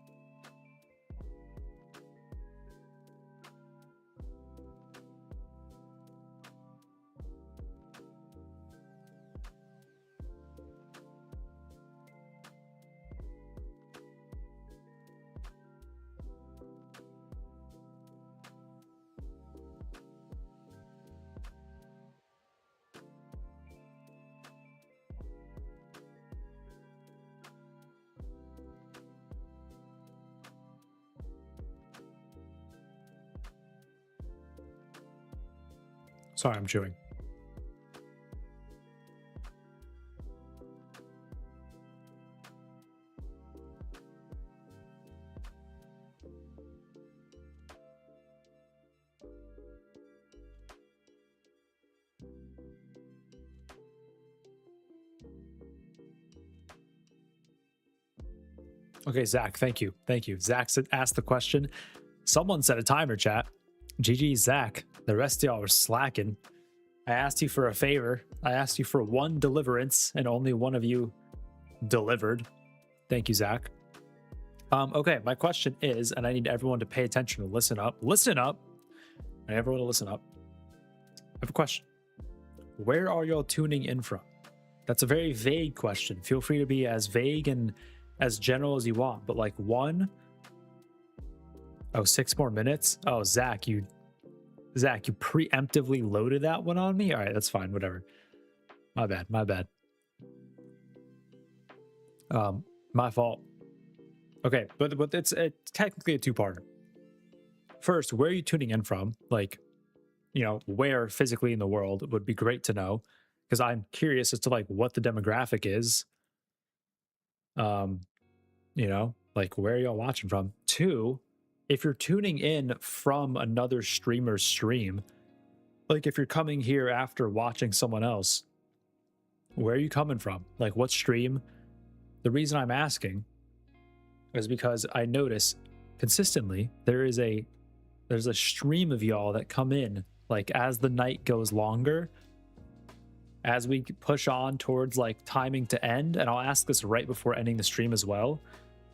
Sorry, I'm chewing. Okay, Zach, thank you. Thank you. Zach asked the question. Someone set a timer, chat. GG, Zach. The rest of y'all were slacking. I asked you for a favor. I asked you for one deliverance, and only one of you delivered. Thank you, Zach. Okay, my question is, and I need everyone to pay attention and listen up. Listen up. I need everyone to listen up. I have a question. Where are y'all tuning in from? That's a very vague question. Feel free to be as vague and as general as you want, but like 6 more minutes. Oh, Zach, you preemptively loaded that one on me. All right, that's fine. Whatever. My bad. My fault. Okay, but it's technically a two-parter. First, where are you tuning in from? Like, where physically in the world would be great to know, because I'm curious as to like what the demographic is. You know, like where are y'all watching from? Two, if you're tuning in from another streamer's stream, like if you're coming here after watching someone else, where are you coming from? Like what stream? The reason I'm asking is because I notice consistently there's a stream of y'all that come in like as the night goes longer, as we push on towards like timing to end. And I'll ask this right before ending the stream as well,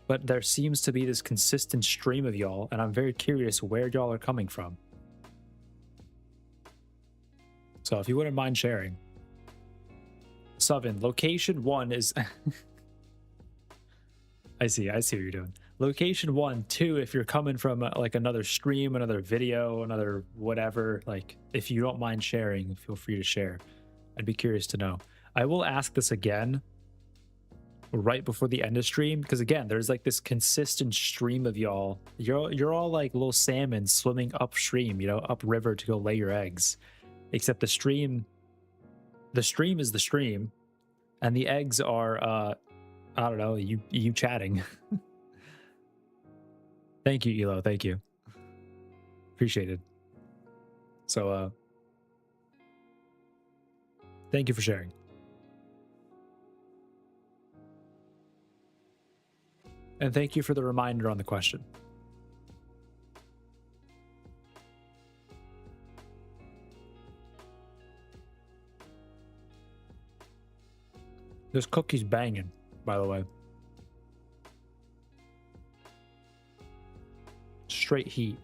but there seems to be this consistent stream of y'all, and I'm very curious where y'all are coming from. So if you wouldn't mind sharing. Suvin, location 1 is I see what you're doing. Location 1, 2, if you're coming from like another stream, another video, another whatever, like if you don't mind sharing, feel free to share. I'd be curious to know. I will ask this again right before the end of stream, because again, there's like this consistent stream of y'all. You're all like little salmon swimming upstream, you know, upriver to go lay your eggs. Except the stream is the stream, and the eggs are I don't know, you chatting. Thank you, Elo. Thank you. Appreciate it. So thank you for sharing. And thank you for the reminder on the question. This cookie's banging, by the way. Straight heat.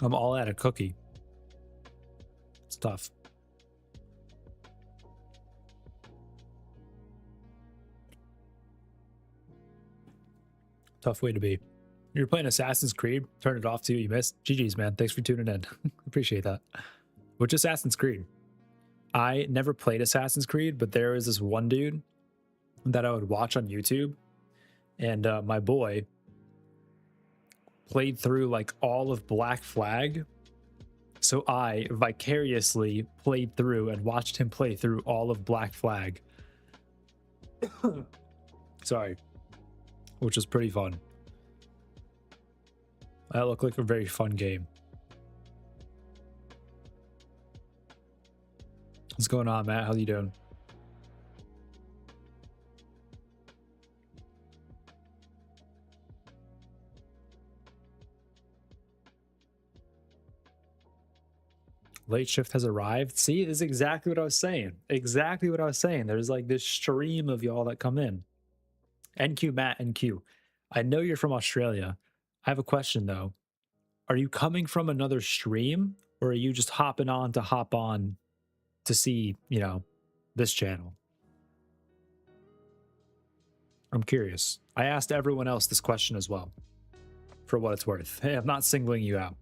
I'm all out of cookie. It's tough. Tough way to be. You're playing Assassin's Creed. Turn it off too. You missed. GG's, man. Thanks for tuning in. Appreciate that. Which Assassin's Creed? I never played Assassin's Creed, but there is this one dude that I would watch on YouTube, and my boy played through like all of Black Flag. So I vicariously played through and watched him play through all of Black Flag. Sorry. Which was pretty fun. That looked like a very fun game. What's going on, Matt? How you doing? Late shift has arrived. See, this is exactly what I was saying. Exactly what I was saying. There's like this stream of y'all that come in. NQ, Matt, NQ. I know you're from Australia. I have a question though. Are you coming from another stream, or are you just hopping on to see, you know, this channel? I'm curious. I asked everyone else this question as well, for what it's worth. Hey, I'm not singling you out.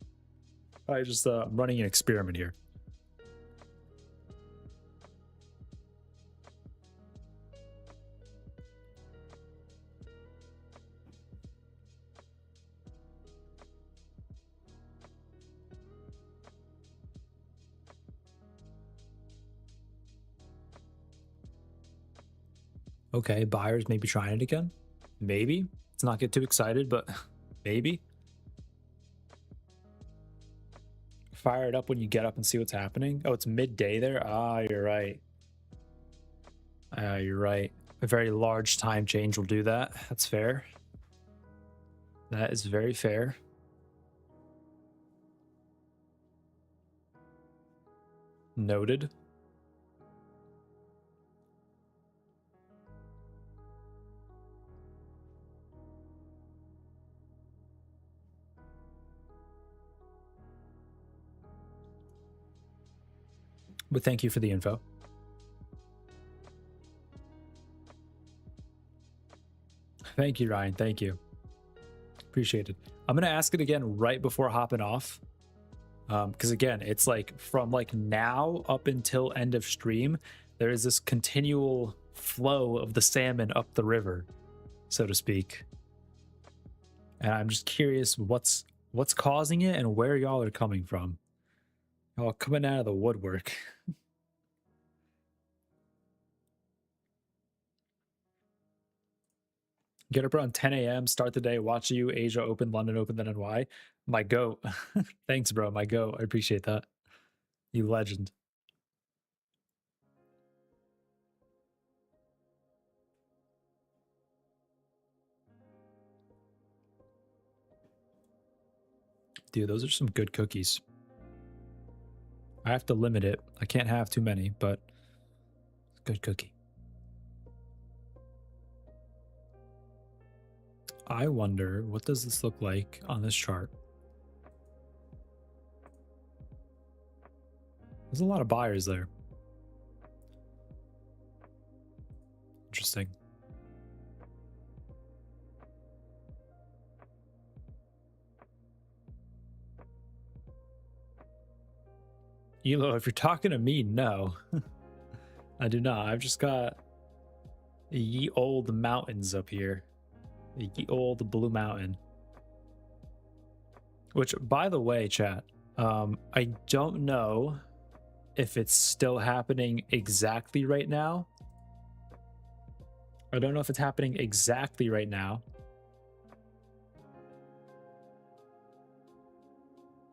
I just I'm running an experiment here. Okay, buyers maybe trying it again. Maybe. Let's not get too excited, but maybe. Fire it up when you get up and see what's happening. Oh, it's midday there? Ah, you're right. You're right. A very large time change will do that. That's fair. That is very fair. Noted. But thank you for the info. Thank you, Ryan. Thank you. Appreciate it. I'm going to ask it again right before hopping off. Because again, it's like from like now up until end of stream, there is this continual flow of the salmon up the river, so to speak. And I'm just curious what's causing it and where y'all are coming from. Y'all coming out of the woodwork. Get up around 10 a.m., start the day, watch you, Asia open, London open, then NY. My goat. Thanks, bro. My goat. I appreciate that. You legend. Dude, those are some good cookies. I have to limit it. I can't have too many, but good cookie. I wonder, what does this look like on this chart? There's a lot of buyers there. Interesting. Elo, if you're talking to me, no. I do not. I've just got ye old mountains up here. The ye old blue mountain. Which, by the way, chat, I don't know if it's still happening exactly right now. I don't know if it's happening exactly right now.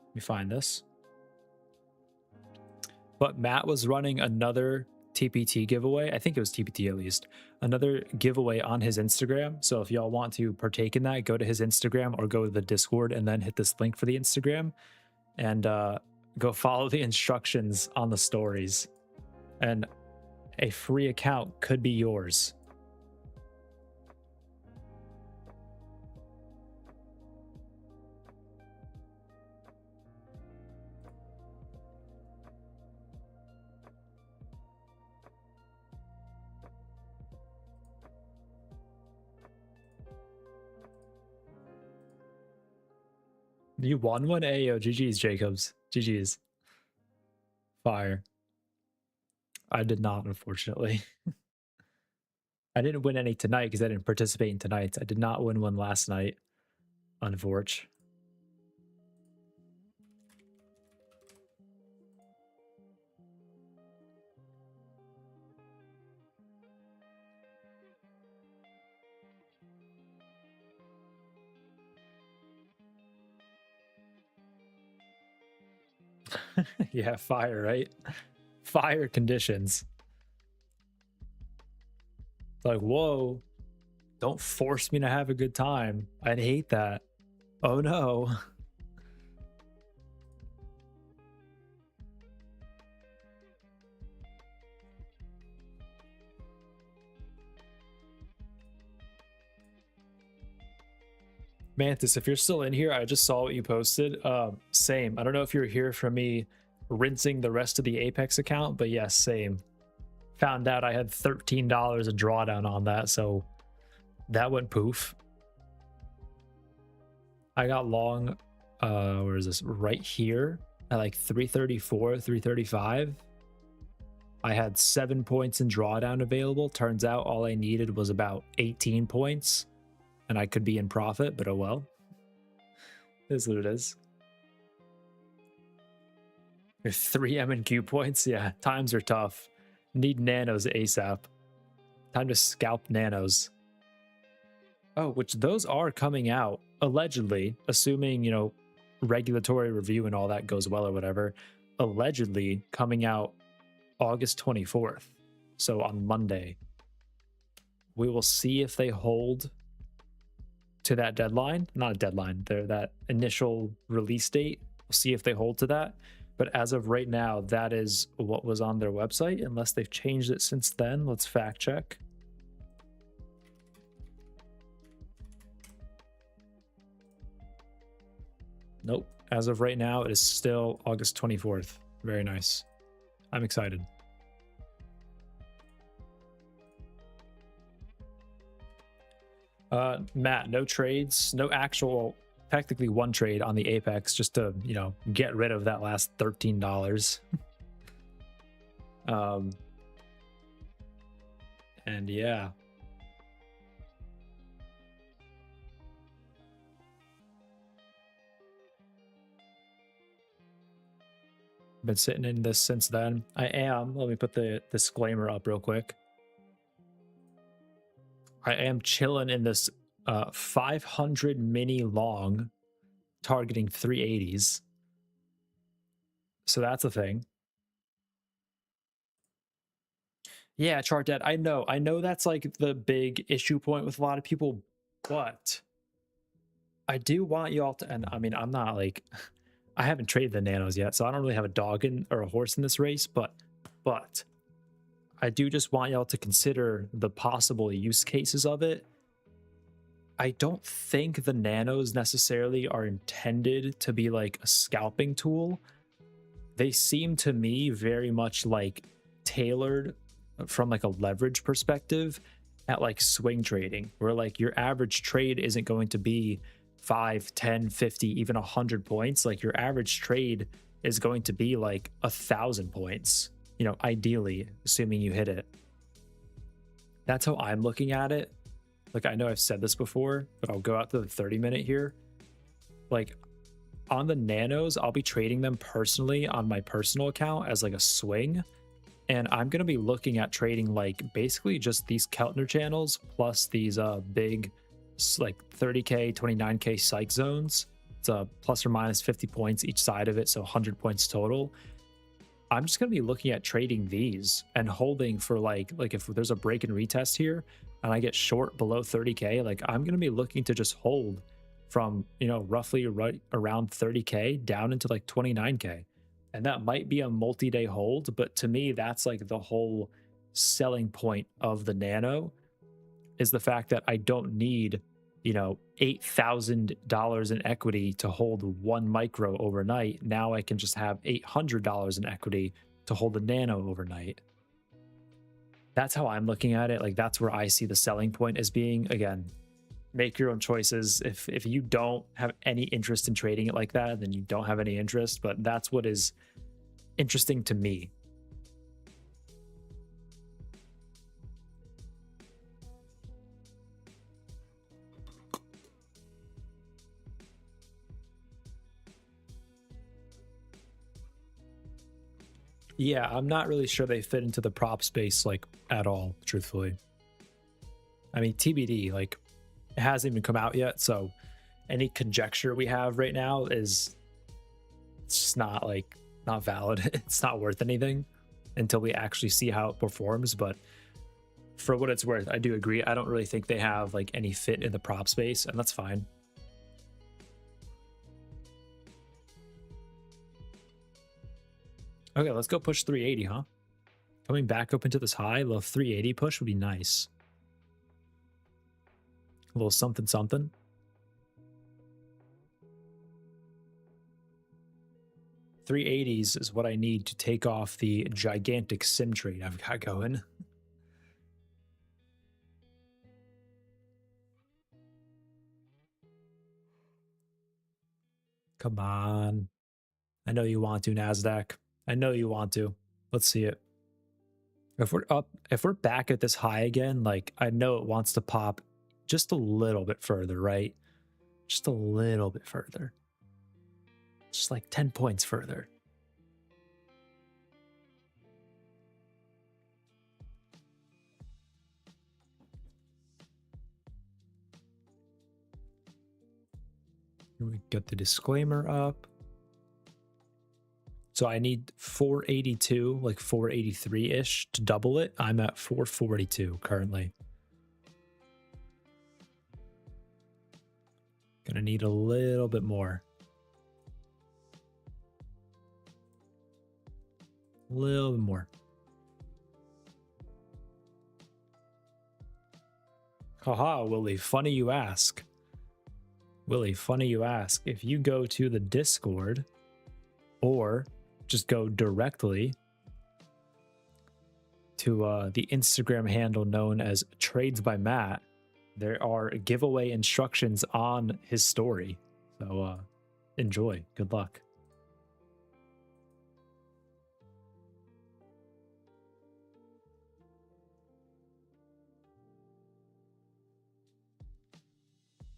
Let me find this. But Matt was running another TPT giveaway. I think it was TPT at least. Another giveaway on his Instagram. So if y'all want to partake in that, go to his Instagram or go to the Discord and then hit this link for the Instagram and go follow the instructions on the stories. And a free account could be yours. You won one? Ayo, GG's, Jacobs. GG's. Fire. I did not, unfortunately. I didn't win any tonight because I didn't participate in tonight's. I did not win one last night, unfortunately. Yeah, fire, right? Fire conditions. It's like, whoa, don't force me to have a good time. I'd hate that. Oh no. Mantis, if you're still in here, I just saw what you posted. Same. I don't know if you're here for me rinsing the rest of the Apex account, but yes, same. Found out I had $13 of drawdown on that, so that went poof. I got long, where is this? Right here at like 334, 335. I had 7 points in drawdown available. Turns out all I needed was about 18 points. And I could be in profit, but oh well. It is what it is. Your 3 M&Q points? Yeah, times are tough. Need nanos ASAP. Time to scalp nanos. Oh, which those are coming out, allegedly, assuming, you know, regulatory review and all that goes well or whatever. Allegedly coming out August 24th. So on Monday. We will see if they hold to that deadline. Not a deadline, that initial release date. We'll see if they hold to that. But as of right now, that is what was on their website, unless they've changed it since then. Let's fact check. Nope. As of right now, it is still August 24th. Very nice. I'm excited. Matt, no trades, no actual, technically one trade on the Apex just to, you know, get rid of that last $13. And yeah. Been sitting in this since then. I am. Let me put the disclaimer up real quick. I am chilling in this 500 mini long, targeting 380s. So that's a thing. Yeah, chart debt. I know that's like the big issue point with a lot of people, but I do want y'all to, and I mean, I'm not like, I haven't traded the nanos yet, so I don't really have a dog in or a horse in this race, but I do just want y'all to consider the possible use cases of it. I don't think the nanos necessarily are intended to be like a scalping tool. They seem to me very much like tailored from like a leverage perspective at like swing trading, where like your average trade isn't going to be 5, 10, 50, even 100 points. Like your average trade is going to be like 1,000 points, you know, ideally, assuming you hit it. That's how I'm looking at it. Like, I know I've said this before, but I'll go out to the 30-minute here. Like, on the nanos, I'll be trading them personally on my personal account as like a swing. And I'm going to be looking at trading like basically just these Keltner channels plus these big like 30K, 29K psych zones. It's a plus or minus 50 points each side of it, so 100 points total. I'm just going to be looking at trading these and holding for like if there's a break and retest here and I get short below 30K, like I'm going to be looking to just hold from, you know, roughly right around 30K down into like 29K. And that might be a multi-day hold, but to me, that's like the whole selling point of the nano is the fact that I don't need, you know, $8,000 in equity to hold one micro overnight. Now I can just have $800 in equity to hold a nano overnight. That's how I'm looking at it. Like, that's where I see the selling point as being. Again, make your own choices. If you don't have any interest in trading it like that, then you don't have any interest, but that's what is interesting to me. Yeah, I'm not really sure they fit into the prop space like at all, truthfully. I mean, TBD, like it hasn't even come out yet, so any conjecture we have right now is it's just not valid. It's not worth anything until we actually see how it performs. But for what it's worth, I do agree. I don't really think they have like any fit in the prop space, and that's fine. Okay, let's go push 380, huh? Coming back up into this high, a little 380 push would be nice. A little something something. $380s is what I need to take off the gigantic sim trade I've got going. Come on. I know you want to, Nasdaq. I know you want to. Let's see it. If we're back at this high again, like I know it wants to pop just a little bit further, right? Just a little bit further. Just like 10 points further. We get the disclaimer up. So I need 482, like 483-ish to double it. I'm at 442 currently. need a little bit more. A little bit more. Haha, Willie, funny you ask. Willie, funny you ask. If you go to the Discord or just go directly to the Instagram handle known as Trades by Matt, there are giveaway instructions on his story. So enjoy. Good luck.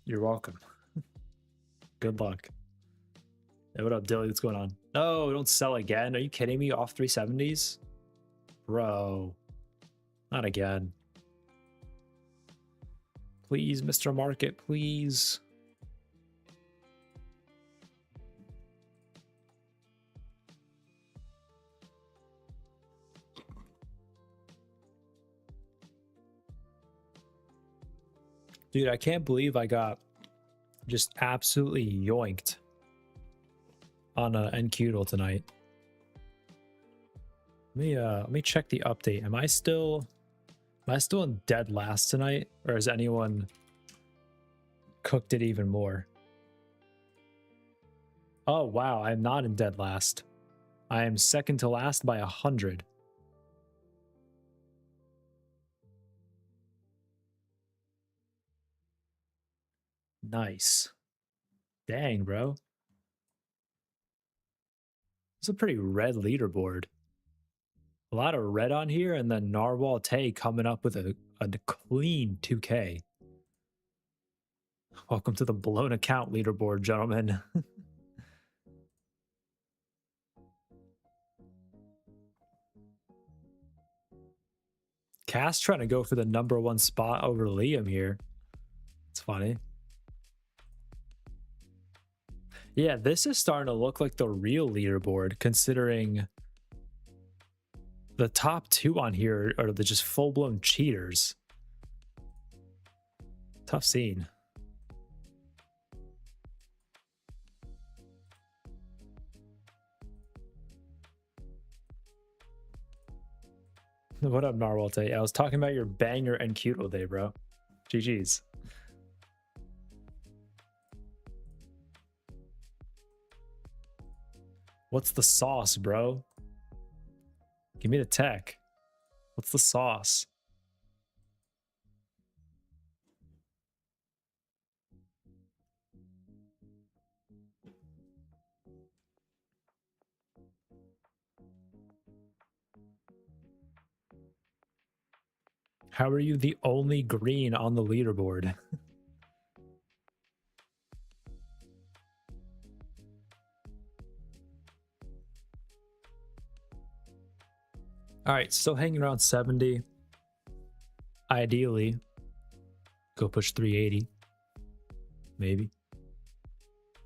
You're welcome. Good luck. Hey, what up, Dilly? What's going on? No, don't sell again. Are you kidding me? Off 370s? Bro. Not again. Please, Mr. Market, please. Dude, I can't believe I got just absolutely yoinked on NQDL tonight. Let me check the update. Am I still in dead last tonight, or has anyone cooked it even more? Oh wow, I am not in dead last. I am second to last by 100. Nice. Dang, bro. It's a pretty red leaderboard. A lot of red on here, and then Narwhal Tay coming up with a clean 2K. Welcome to the blown account leaderboard, gentlemen. Cass trying to go for the #1 spot over Liam here. It's funny. Yeah, this is starting to look like the real leaderboard, considering the top 2 on here are the just full-blown cheaters. Tough scene. What up, Narwalte? I was talking about your banger and Cuto day, bro. GG's. What's the sauce, bro? Give me the tech. What's the sauce? How are you the only green on the leaderboard? All right, still hanging around 70. Ideally, go push 380. Maybe.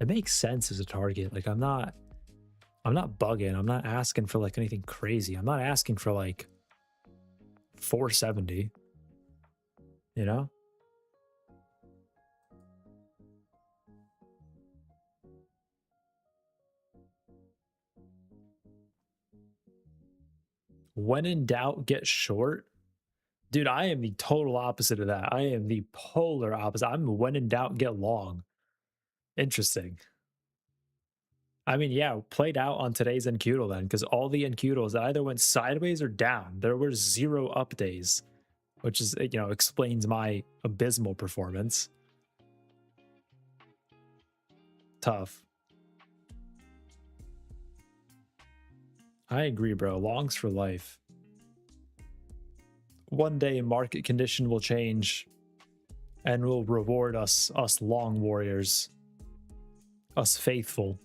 It makes sense as a target. Like I'm not bugging. I'm not asking for like anything crazy. I'm not asking for like 470. You know? When in doubt, get short. Dude, I am the total opposite of that. I am the polar opposite. I'm when in doubt, get long. Interesting. I mean, yeah, played out on today's NQDL then, because all the NQDLs either went sideways or down. There were 0 up days, which is, you know, explains my abysmal performance. Tough. I agree, bro. Longs for life. One day market condition will change and will reward us long warriors, us faithful.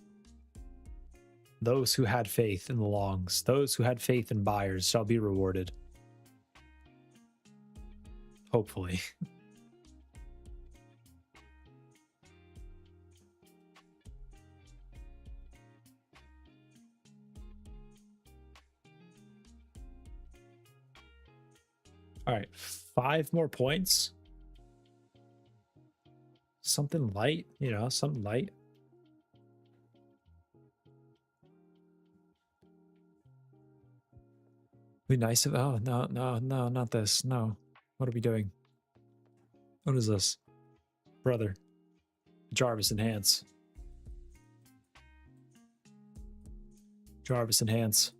Those who had faith in the longs, those who had faith in buyers shall be rewarded. Hopefully. All right, 5 more points. something light, you know, something light. Be nice if, oh, no, no, no, not this. No. What are we doing? What is this? Brother. Jarvis enhance. Jarvis enhance.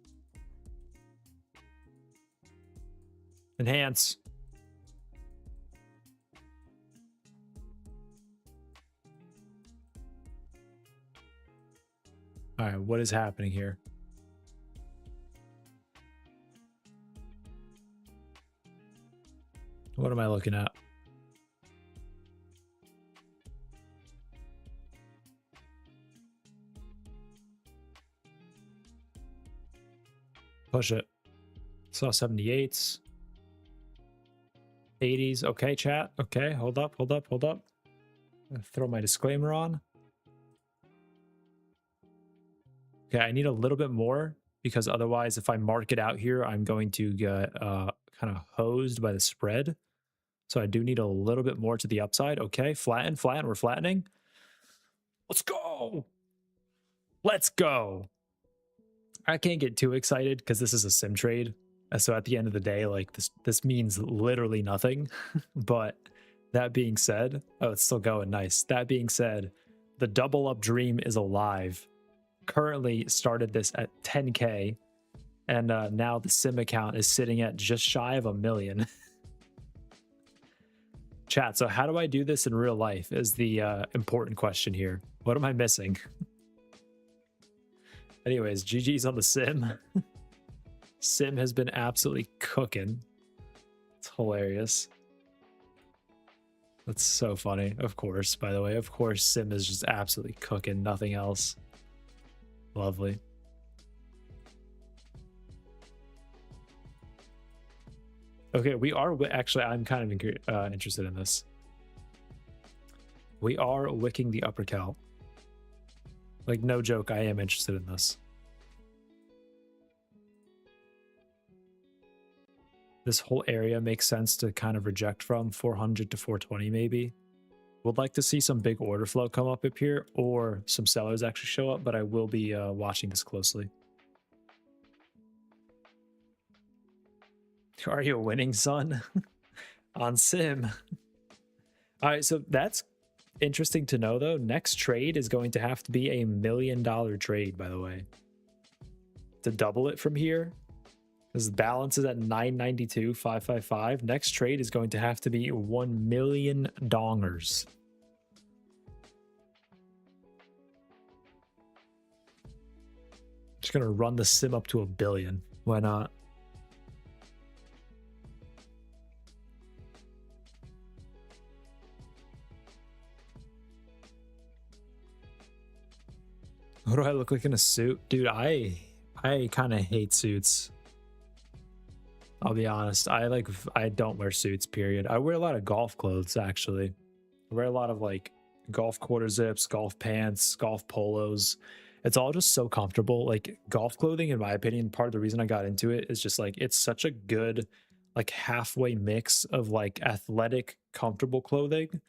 Enhance. All right, what is happening here? What am I looking at? Push it. Saw 78s. 80s. Okay, chat. Okay, hold up, hold up, hold up. Throw my disclaimer on. Okay, I need a little bit more because otherwise if I mark it out here, I'm going to get kind of hosed by the spread. So I do need a little bit more to the upside. Okay, flatten, flatten. We're flattening. Let's go. Let's go. I can't get too excited because this is a sim trade. So at the end of the day, like this means literally nothing. But that being said, oh, it's still going. Nice. That being said, the double up dream is alive. Currently started this at 10K. And now the sim account is sitting at just shy of 1 million. Chat, so how do I do this in real life is the important question here. What am I missing? Anyways, GG's on the sim. Sim has been absolutely cooking. It's hilarious. That's so funny. Of course, by the way. Of course, sim is just absolutely cooking. Nothing else. Lovely. Okay, we are... Actually, I'm kind of interested in this. We are wicking the upper cal. Like, no joke, I am interested in this. This whole area makes sense to kind of reject from 400 to 420 maybe. Would like to see some big order flow come up here or some sellers actually show up, but I will be watching this closely. Are you winning, son? On sim. All right, so that's interesting to know, though. Next trade is going to have to be $1 million trade, by the way. To double it from here, because the balance is at 992,555. Next trade is going to have to be 1 million dongers. Just gonna run the sim up to 1 billion. Why not? What do I look like in a suit? Dude, I kind of hate suits. I'll be honest. I don't wear suits, period. I wear a lot of golf clothes, actually. I wear a lot of like golf quarter zips, golf pants, golf polos. It's all just so comfortable. Like golf clothing, in my opinion, part of the reason I got into it is just like it's such a good like halfway mix of like athletic, comfortable clothing,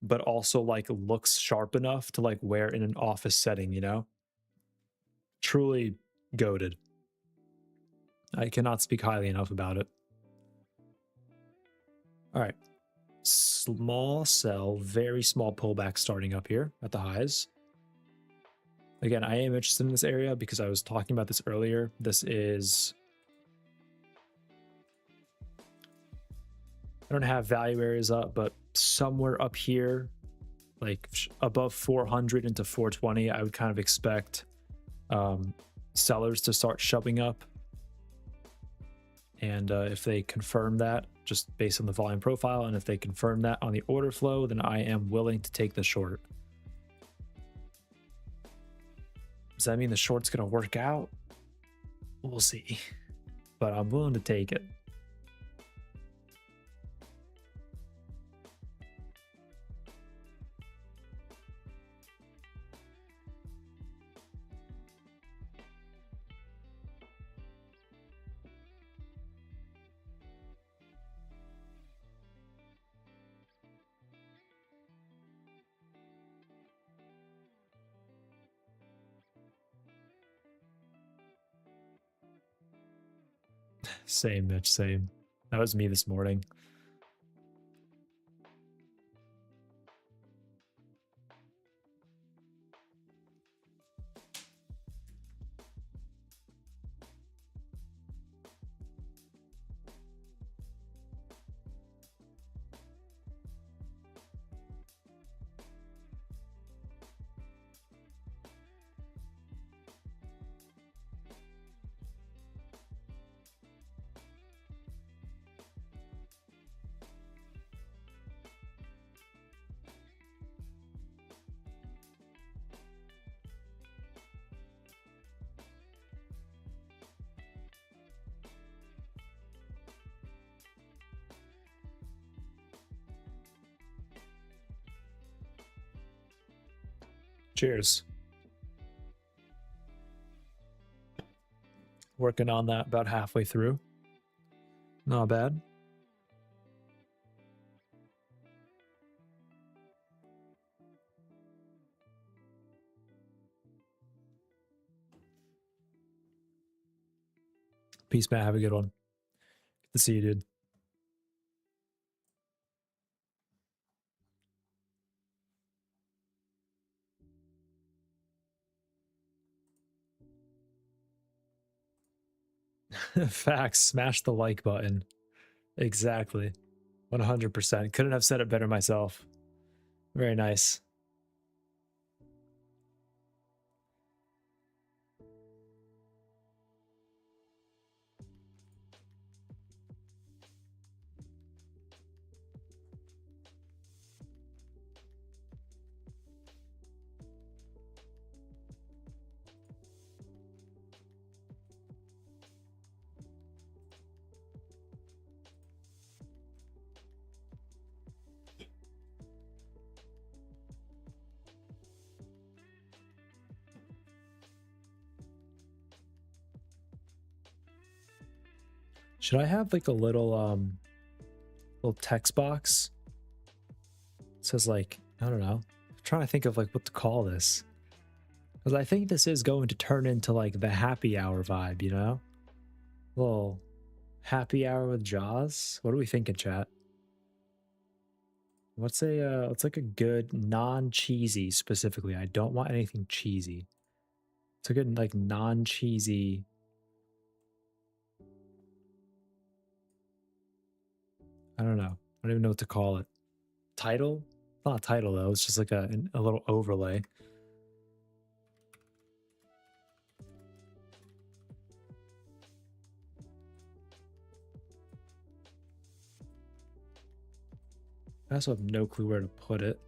but also like looks sharp enough to like wear in an office setting, you know? Truly goated. I cannot speak highly enough about it. All right. Small sell, very small pullback starting up here at the highs. Again, I am interested in this area because I was talking about this earlier. This is... I don't have value areas up, but somewhere up here, like above 400 into 420, I would kind of expect sellers to start shoving up. And if they confirm that, just based on the volume profile, and if they confirm that on the order flow, then I am willing to take the short. Does that mean the short's going to work out? We'll see. But I'm willing to take it. Same, Mitch, same. That was me this morning. Cheers. Working on that about halfway through. Not bad. Peace, Matt. Have a good one. Good to see you, dude. Facts. Smash the like button. Exactly. 100%. Couldn't have said it better myself. Very nice. Should I have like a little text box? It says like, I don't know. I'm trying to think of like what to call this. Because I think this is going to turn into like the happy hour vibe, you know? Little happy hour with Jaws. What are we thinking, chat? What's like a good non-cheesy specifically? I don't want anything cheesy. It's a good like non-cheesy. I don't know. I don't even know what to call it. Title? It's not a title though. It's just like a little overlay. I also have no clue where to put it.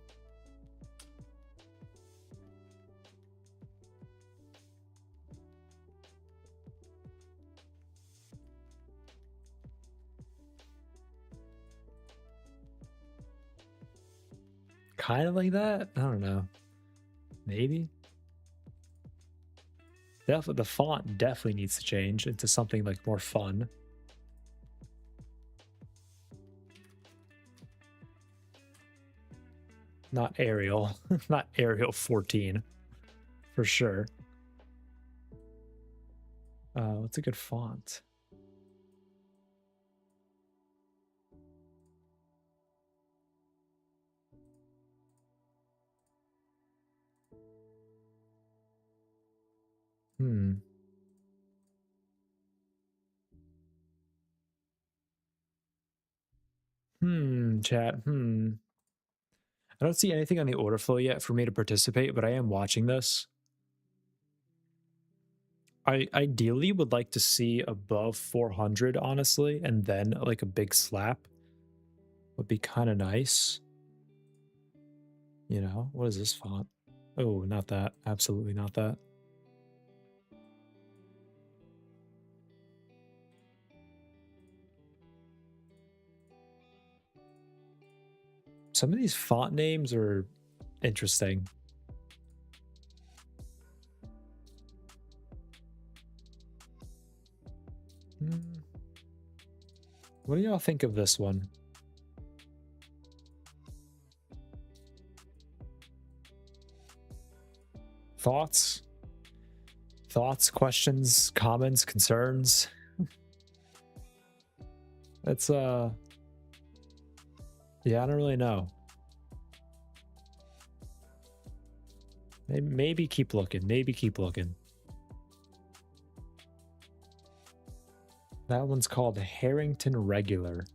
Kind of like that? I don't know. Maybe? Definitely, the font definitely needs to change into something like more fun. Not Arial. Not Arial 14. For sure. What's a good font? Chat. I don't see anything on the order flow yet for me to participate, but I am watching this. I ideally would like to see above 400, honestly, and then like a big slap would be kind of nice. You know, what is this font? Oh, not that. Absolutely not that. Some of these font names are interesting. What do y'all think of this one? Thoughts? Thoughts, questions, comments, concerns? That's yeah, I don't really know. Maybe keep looking. Maybe keep looking. That one's called Harrington Regular.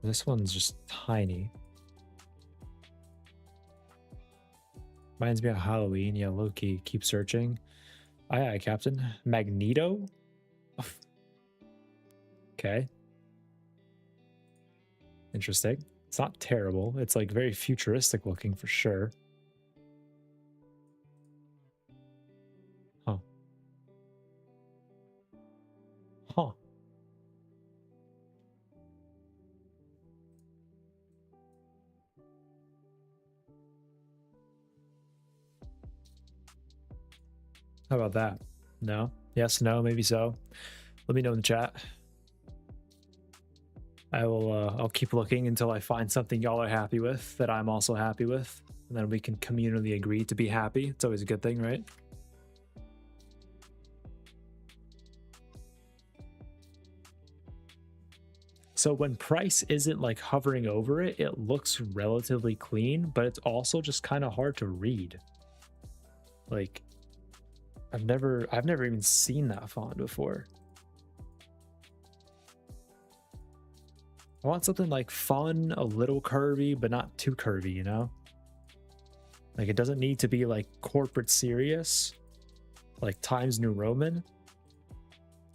This one's just tiny. Reminds me of Halloween. Yeah, low-key. Keep searching. Aye, aye, Captain. Magneto? Okay. Interesting. It's not terrible. It's like very futuristic looking for sure. Huh. Huh. How about that? No? Yes, no, maybe so. Let me know in the chat. I'll keep looking until I find something y'all are happy with that I'm also happy with. And then we can communally agree to be happy. It's always a good thing, right? So when price isn't like hovering over it, it looks relatively clean, but it's also just kind of hard to read. Like I've never even seen that font before. I want something like fun, a little curvy, but not too curvy, you know? Like it doesn't need to be like corporate serious, like Times New Roman,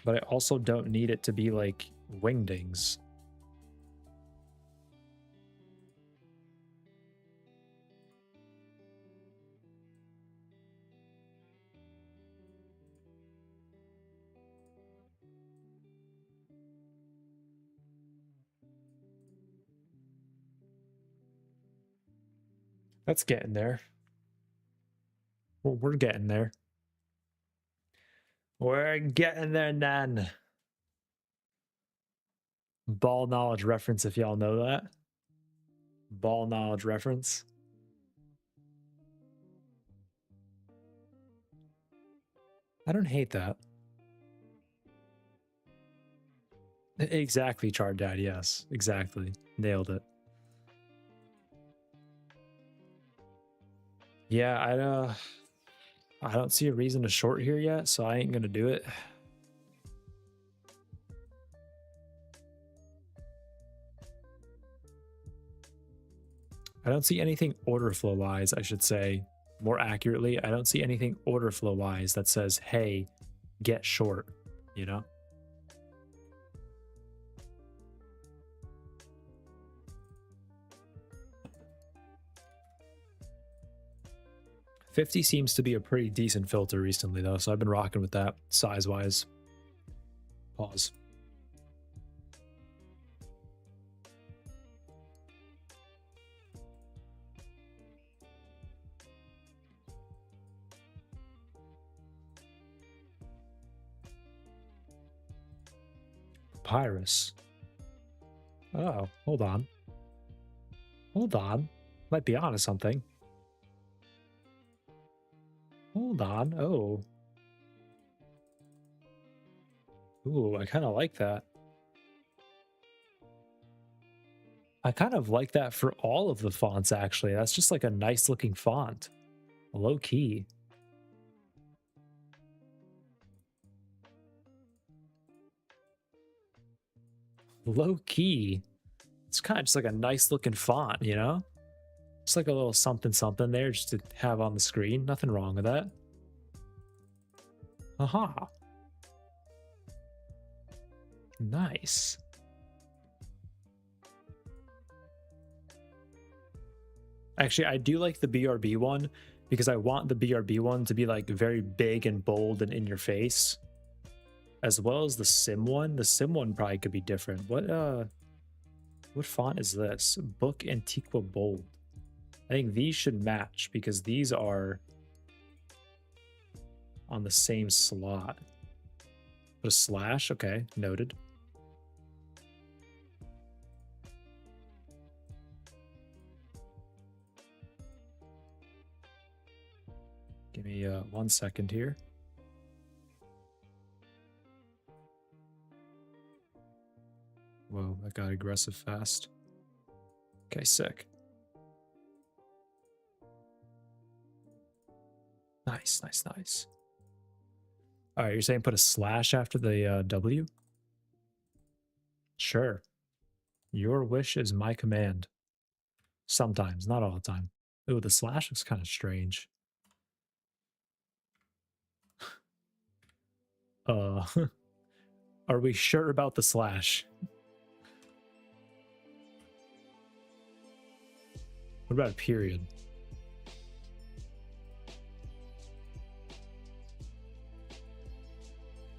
but I also don't need it to be like wingdings. That's getting there. Well, we're getting there. We're getting there, Nan. Ball knowledge reference, if y'all know that. Ball knowledge reference. I don't hate that. Exactly, Chart Dad. Yes, exactly. Nailed it. Yeah, I don't see a reason to short here yet, so I ain't gonna do it. I don't see anything order flow wise, I should say more accurately. I don't see anything order flow wise that says, hey, get short, you know? $50 seems to be a pretty decent filter recently, though, so I've been rocking with that size-wise. Pause. Papyrus. Oh, hold on. Hold on. Might be onto something. Hold on. Oh. Ooh, I kind of like that. I kind of like that for all of the fonts, actually. That's just like a nice looking font. Low key. Low key. It's kind of just like a nice looking font, you know? Just like a little something something there just to have on the screen. Nothing wrong with that. Aha. Nice. Actually, I do like the BRB one because I want the BRB one to be like very big and bold and in your face, as well as the Sim one. The Sim one probably could be different. What font is this? Book Antiqua Bold. I think these should match because these are on the same slot. Put a slash. Okay, noted. Give me 1 second here. that got aggressive fast. Okay, sick. Nice, nice, nice. All right, you're saying put a slash after the W? Sure. Your wish is my command. Sometimes, not all the time. Ooh, the slash looks kind of strange. Are we sure about the slash? What about a period?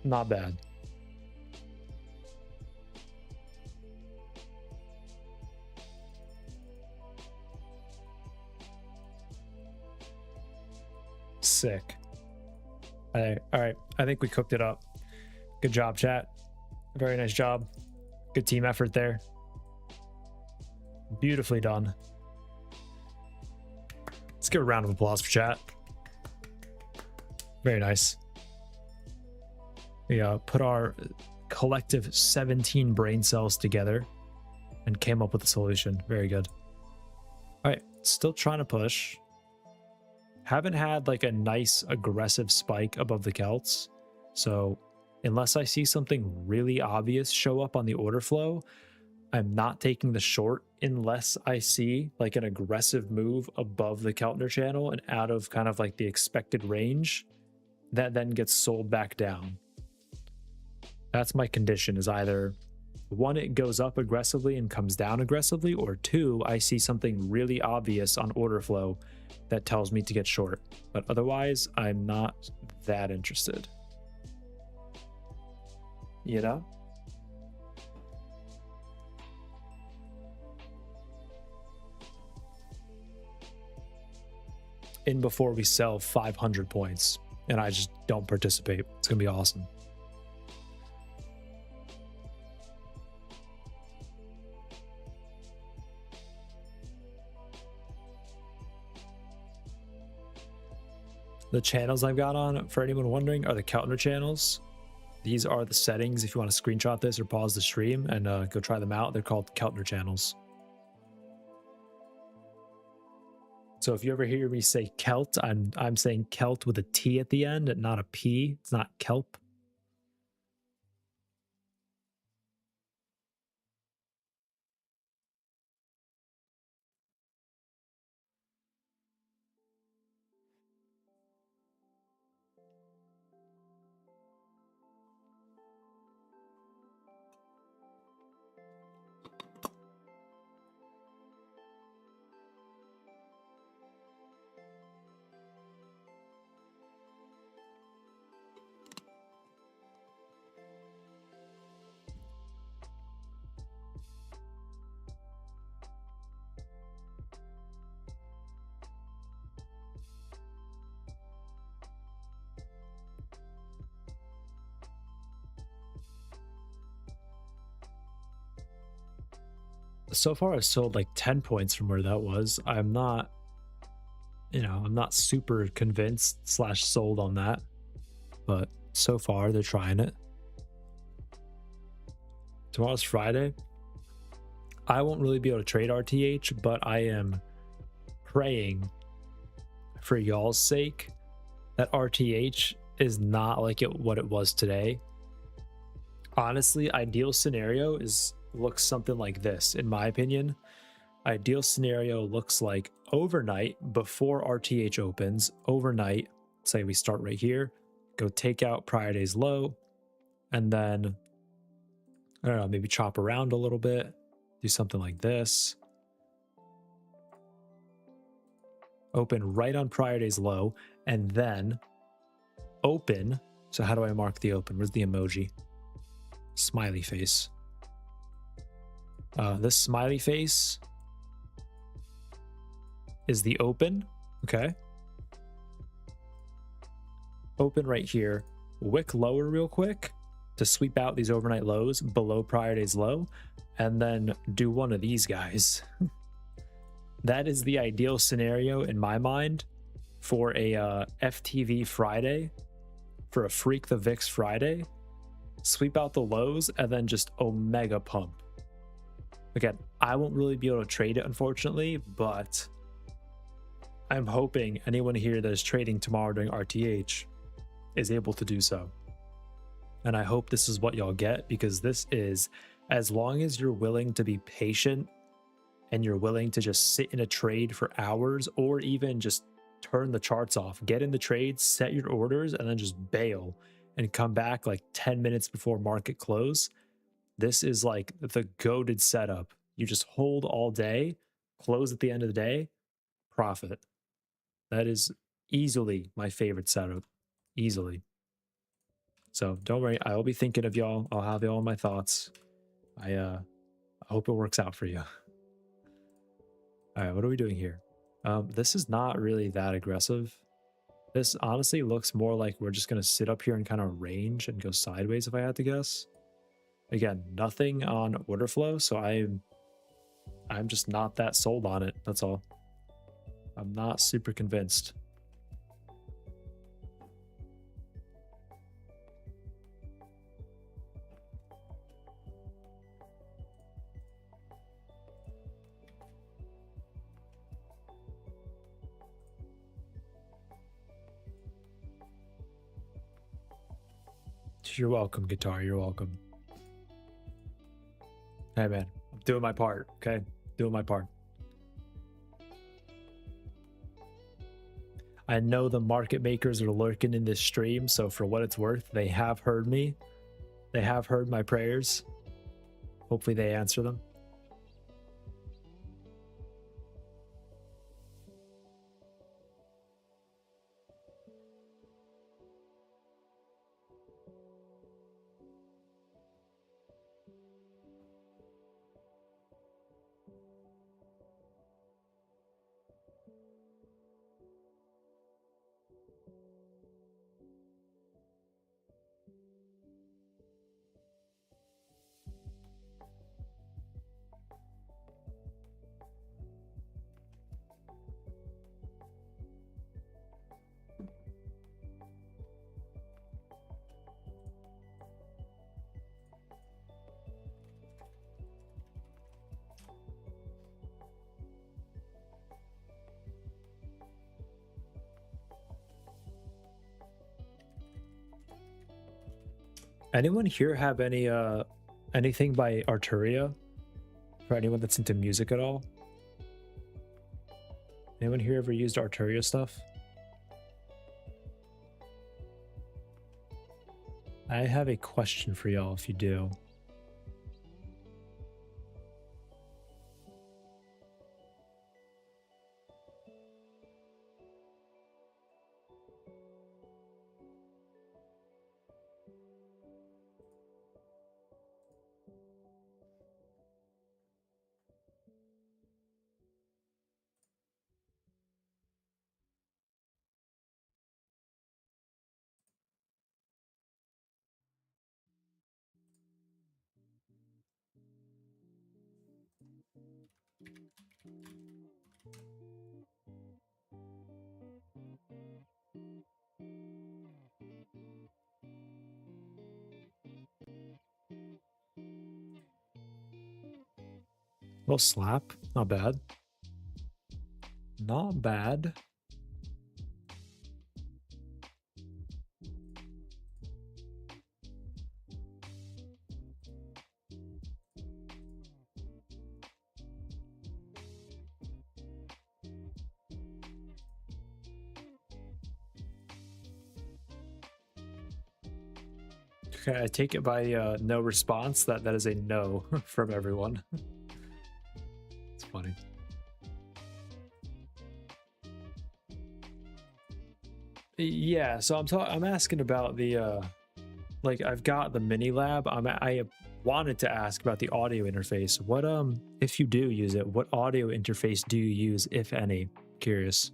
Not bad. Sick. All right. I think we cooked it up. Good job, chat. Very nice job. Good team effort there. Beautifully done. Let's give a round of applause for chat. Very nice. We put our collective 17 brain cells together and came up with a solution. Very good. All right, still trying to push. Haven't had like a nice aggressive spike above the Celts. So unless I see something really obvious show up on the order flow, I'm not taking the short unless I see like an aggressive move above the Keltner channel and out of kind of like the expected range that then gets sold back down. That's my condition, is either one, it goes up aggressively and comes down aggressively, or two, I see something really obvious on order flow that tells me to get short. But otherwise, I'm not that interested. You know? In before we sell 500 points, and I just don't participate. It's gonna be awesome. The channels I've got on, for anyone wondering, are the Keltner channels. These are the settings if you want to screenshot this or pause the stream and go try them out. They're called Keltner channels. So if you ever hear me say Kelt, I'm saying Kelt with a T at the end and not a P. It's not kelp. So far I've sold like 10 points from where that was. I'm not, I'm not super convinced / sold on that, but so far they're trying it. Tomorrow's Friday. I won't really be able to trade RTH, but I am praying for y'all's sake that RTH is not like what it was today. Honestly, ideal scenario looks something like this, in my opinion. Ideal scenario looks like overnight, before RTH opens, overnight, say we start right here, go take out prior day's low, and then, I don't know, maybe chop around a little bit, do something like this. Open right on prior day's low, and then open. So how do I mark the open? Where's the emoji? Smiley face. This smiley face is the open. Okay. Open right here. Wick lower real quick to sweep out these overnight lows below prior day's low, and then do one of these guys. That is the ideal scenario in my mind for a FTV Friday, for a Freak the VIX Friday. Sweep out the lows and then just omega pump. Again, I won't really be able to trade it, unfortunately, but I'm hoping anyone here that is trading tomorrow during RTH is able to do so. And I hope this is what y'all get, because this is, as long as you're willing to be patient and you're willing to just sit in a trade for hours, or even just turn the charts off, get in the trade, set your orders, and then just bail and come back like 10 minutes before market close. This is like the goated setup. You just hold all day, close at the end of the day, profit. That is easily my favorite setup. Easily. So don't worry, I will be thinking of y'all. I'll have y'all in my thoughts. I hope it works out for you. All right, what are we doing here? This is not really that aggressive. This honestly looks more like we're just gonna sit up here and kind of range and go sideways if I had to guess. Again, nothing on order flow, so I'm just not that sold on it. That's all. I'm not super convinced. You're welcome, guitar. You're welcome. Hey, man. I'm doing my part, okay? Doing my part. I know the market makers are lurking in this stream, so for what it's worth, they have heard me. They have heard my prayers. Hopefully they answer them. Anyone here have any anything by Arturia? For anyone that's into music at all? Anyone here ever used Arturia stuff? I have a question for y'all if you do. Little slap, not bad. Not bad. Okay, I take it by no response. That is a no from everyone. It's funny. Yeah, so I'm asking about the like I've got the mini lab. I wanted to ask about the audio interface. What if you do use it, what audio interface do you use, if any? Curious.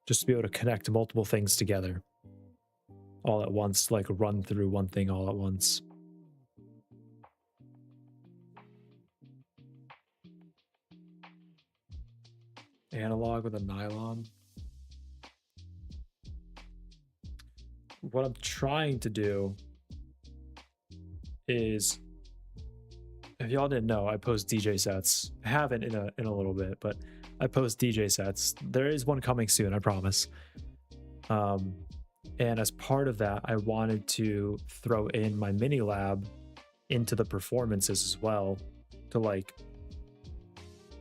Just to be able to connect multiple things together all at once, like run through one thing all at once. Analog with a nylon. What I'm trying to do is If y'all didn't know, I post DJ sets. I haven't in a little bit, but I post DJ sets. There is one coming soon, I promise. And as part of that, I wanted to throw in my mini lab into the performances as well, to like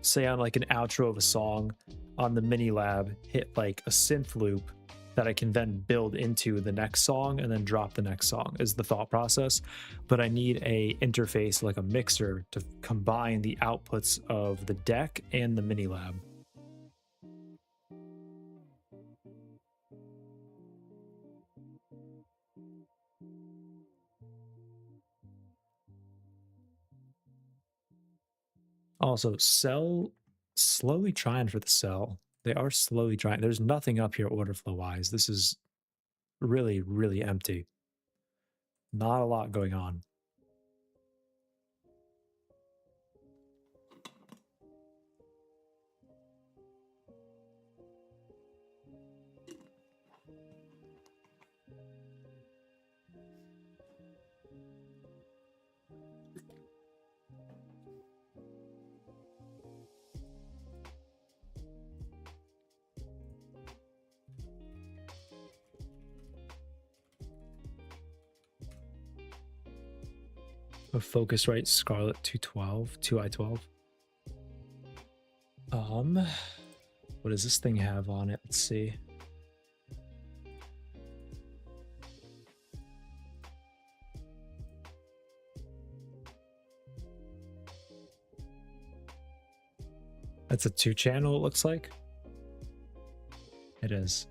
say on like an outro of a song on the mini lab, hit like a synth loop that I can then build into the next song and then drop the next song is the thought process. But I need a interface like a mixer to combine the outputs of the deck and the mini lab. Also, sell, slowly trying for the sell. They are slowly trying. There's nothing up here order flow wise. This is really, really empty. Not a lot going on. A Focusrite Scarlett 212, 2i12. What does this thing have on it? Let's see. That's a 2-channel, it looks like. It is.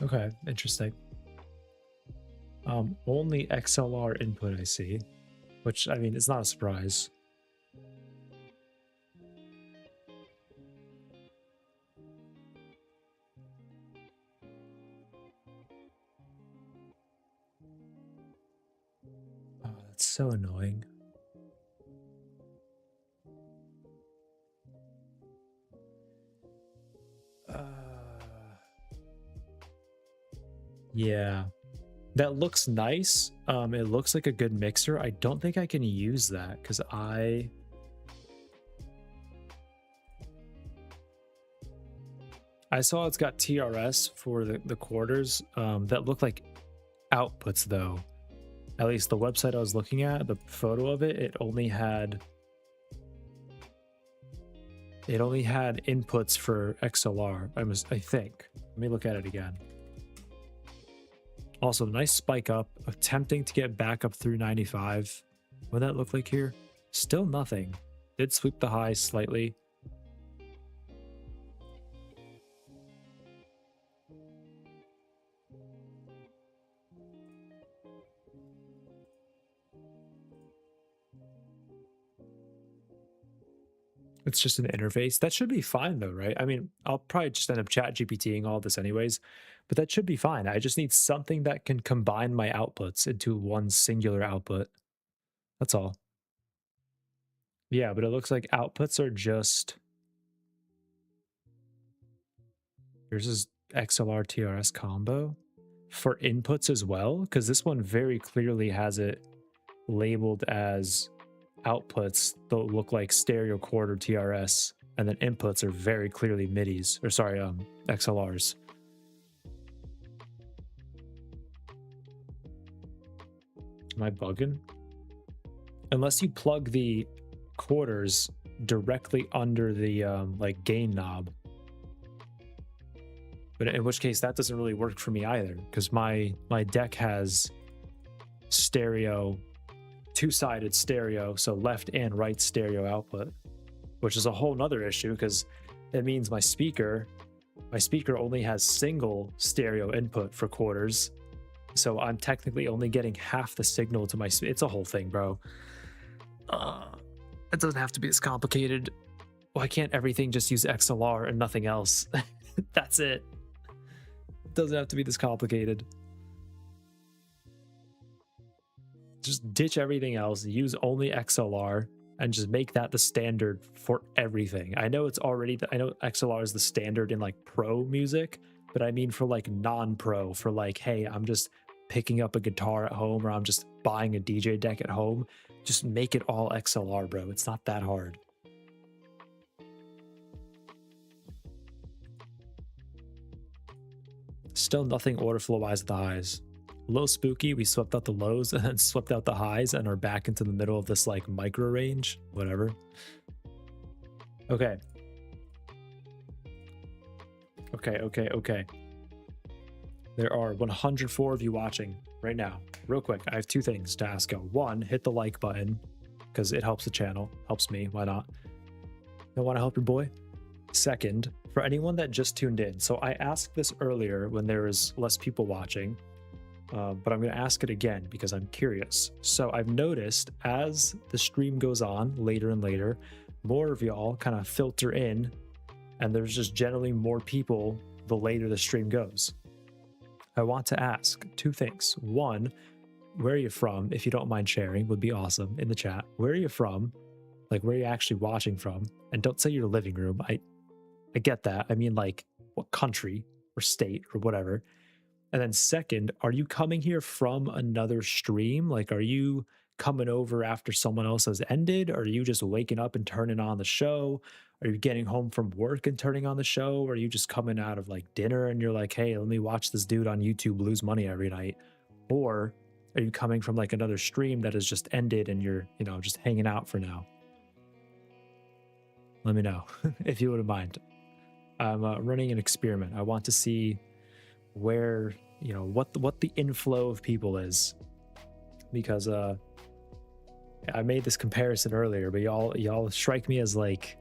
Okay, interesting. Only XLR input I see, which I mean, it's not a surprise. Oh, that's so annoying. Yeah, that looks nice. It looks like a good mixer. I don't think I can use that because I saw it's got TRS for the quarters that look like outputs though. At least the website I was looking at, the photo of it, it only had inputs for XLR. I think. Let me look at it again. Also, nice spike up, attempting to get back up through 95. What that look like here? Still nothing. Did sweep the high slightly. It's just an interface. That should be fine though, right? I mean, I'll probably just end up chat GPTing all this anyways, but that should be fine. I just need something that can combine my outputs into one singular output. That's all. Yeah, but it looks like outputs are just... Here's this XLR TRS combo for inputs as well, because this one very clearly has it labeled as outputs that look like stereo quarter TRS, and then inputs are very clearly MIDIs, or sorry, XLRs. Am I bugging? Unless you plug the quarters directly under the like gain knob, but in which case that doesn't really work for me either, because my deck has stereo, two-sided stereo, so left and right stereo output, which is a whole nother issue because it means my speaker only has single stereo input for quarters, so I'm technically only getting half the signal to my it's a whole thing, bro. It doesn't have to be this complicated. Why can't everything just use XLR and nothing else? That's it. It doesn't have to be this complicated. Just ditch everything else, use only XLR, and just make that the standard for everything. I know it's already, I know XLR is the standard in like pro music, but I mean for like non-pro, for like, hey, I'm just picking up a guitar at home, or I'm just buying a DJ deck at home. Just make it all XLR, bro. It's not that hard. Still nothing order flow wise at the highs. A little spooky. We swept out the lows and then swept out the highs and are back into the middle of this like micro range. Whatever. Okay. Okay. There are 104 of you watching right now. Real quick, I have two things to ask you. One, hit the like button because it helps the channel, helps me. Why not? I want to help your boy. Second, for anyone that just tuned in, so I asked this earlier when there was less people watching, but I'm going to ask it again because I'm curious. So I've noticed as the stream goes on later and later, more of y'all kind of filter in, and there's just generally more people the later the stream goes. I want to ask two things. One, where are you from? If you don't mind sharing, would be awesome in the chat. Where are you from? Like, where are you actually watching from? And don't say your living room. I get that. I mean, like, what country or state or whatever. And then second, are you coming here from another stream? Like, are you coming over after someone else has ended? Or are you just waking up and turning on the show? Are you getting home from work and turning on the show? Or are you just coming out of like dinner and you're like, hey, let me watch this dude on YouTube lose money every night? Or are you coming from like another stream that has just ended and you're, you know, just hanging out for now? Let me know if you wouldn't mind. I'm running an experiment. I want to see where, you know, what the inflow of people is, because I made this comparison earlier, but y'all strike me as like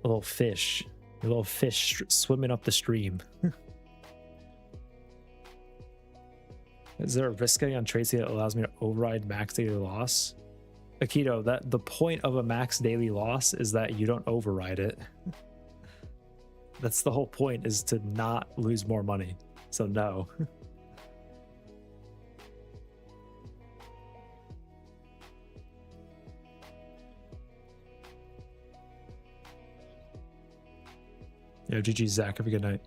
a little fish swimming up the stream. Is there a risk getting on trades that allows me to override max daily loss? Akito, that the point of a max daily loss is that you don't override it. That's the whole point, is to not lose more money. So no. Yo, GG, Zach. Have a good night.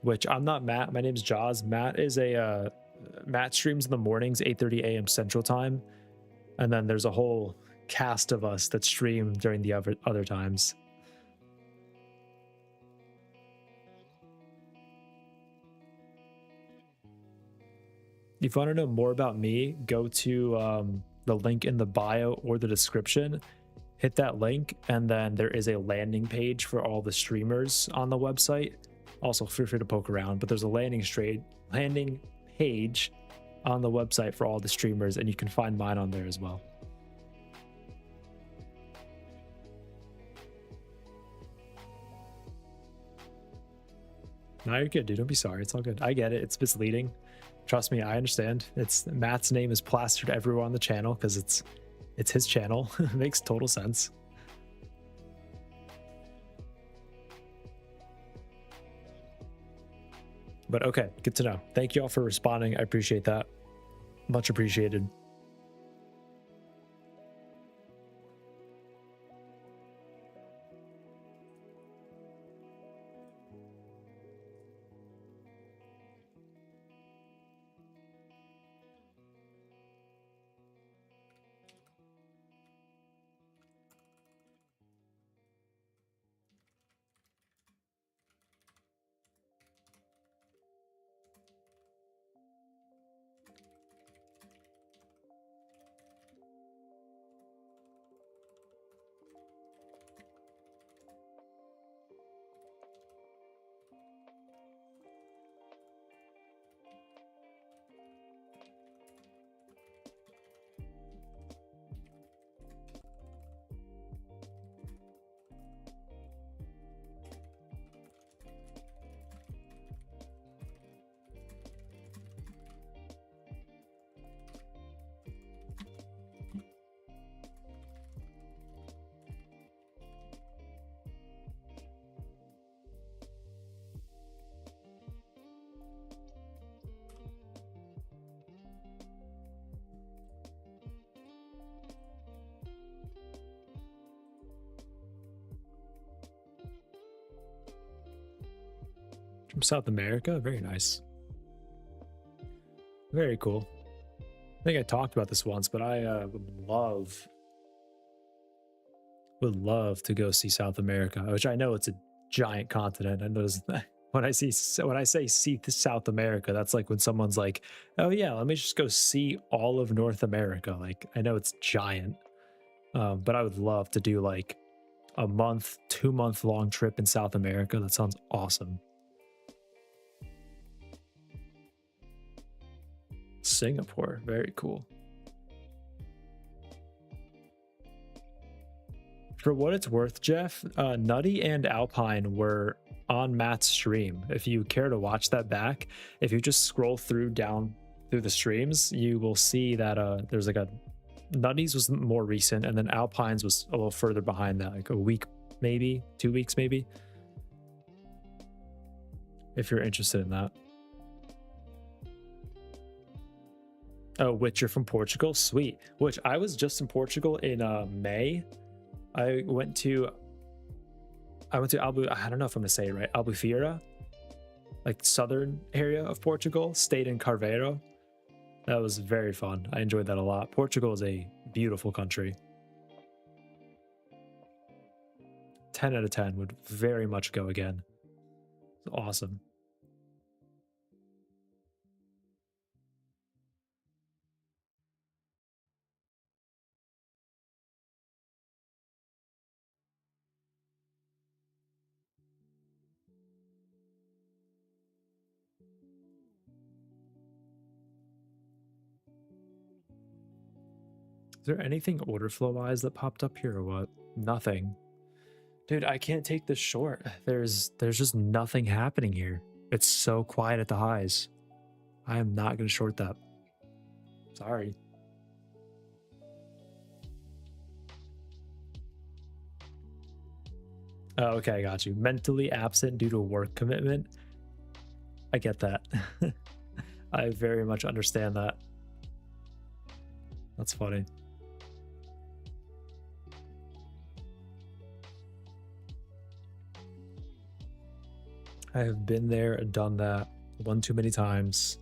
Which, I'm not Matt. My name's Jaws. Matt is a Matt streams in the mornings, 8:30 a.m. Central Time, and then there's a whole cast of us that stream during the other times. If you want to know more about me, go to the link in the bio or the description. Hit that link, and then there is a landing page for all the streamers on the website. Also, feel free to poke around, but there's a landing page on the website for all the streamers, and you can find mine on there as well. No, you're good, dude. Don't be sorry. It's all good. I get it. It's misleading. Trust me, I understand. It's Matt's name is plastered everywhere on the channel because it's his channel. It makes total sense. But okay, good to know. Thank you all for responding. I appreciate that. Much appreciated. from South America. Very nice. Very cool. I think I talked about this once, but I would love to go see South America, which I know it's a giant continent. I know when I say see South America, that's like when someone's like, "Oh yeah, let me just go see all of North America." Like I know it's giant, but I would love to do like a month, 2 month long trip in South America. That sounds awesome. Singapore, very cool. For what it's worth, Jeff, Nutty and Alpine were on Matt's stream. If you care to watch that back, if you just scroll down through the streams, you will see that there's like a Nutty's was more recent, and then Alpine's was a little further behind that, like a week, maybe 2 weeks, maybe. If you're interested in that. Oh, Witch, you're from Portugal? Sweet. Which I was just in Portugal in May. I went to I don't know if I'm gonna say it right, Albufeira, like southern area of Portugal, stayed in Carveiro. That was very fun. I enjoyed that a lot. Portugal is a beautiful country. 10 out of 10, would very much go again. It's awesome. Is there anything order flow wise that popped up here or what? Nothing. Dude, I can't take this short. There's just nothing happening here. It's so quiet at the highs. I am not gonna short that. Sorry. Oh, okay, I got you. Mentally absent due to work commitment. I get that. I very much understand that. That's funny. I have been there and done that one too many times.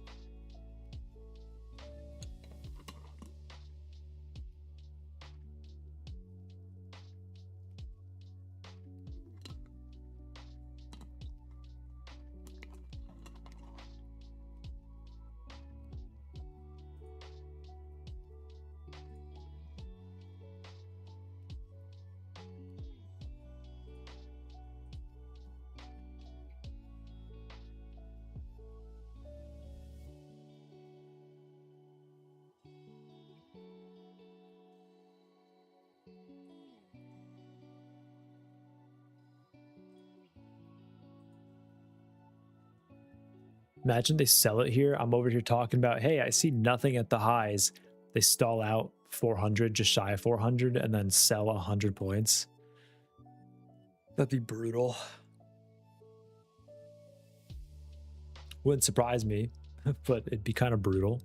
Imagine they sell it here. I'm over here talking about, hey, I see nothing at the highs. They stall out 400, just shy of 400, and then sell 100 points. That'd be brutal. Wouldn't surprise me, but it'd be kind of brutal.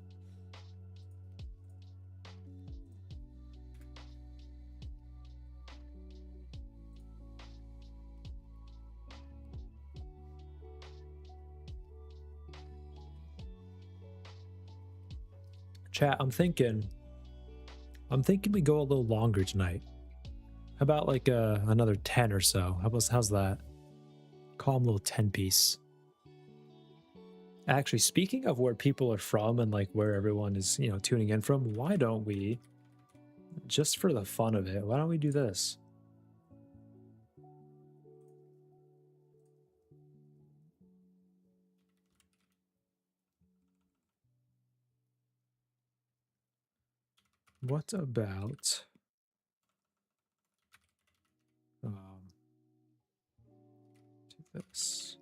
Chat, I'm thinking we go a little longer tonight. How about like another 10 or so? How's that? Calm little 10 piece. Actually, speaking of where people are from and like where everyone is, tuning in from, why don't we, just for the fun of it, why don't we do this? What about do this?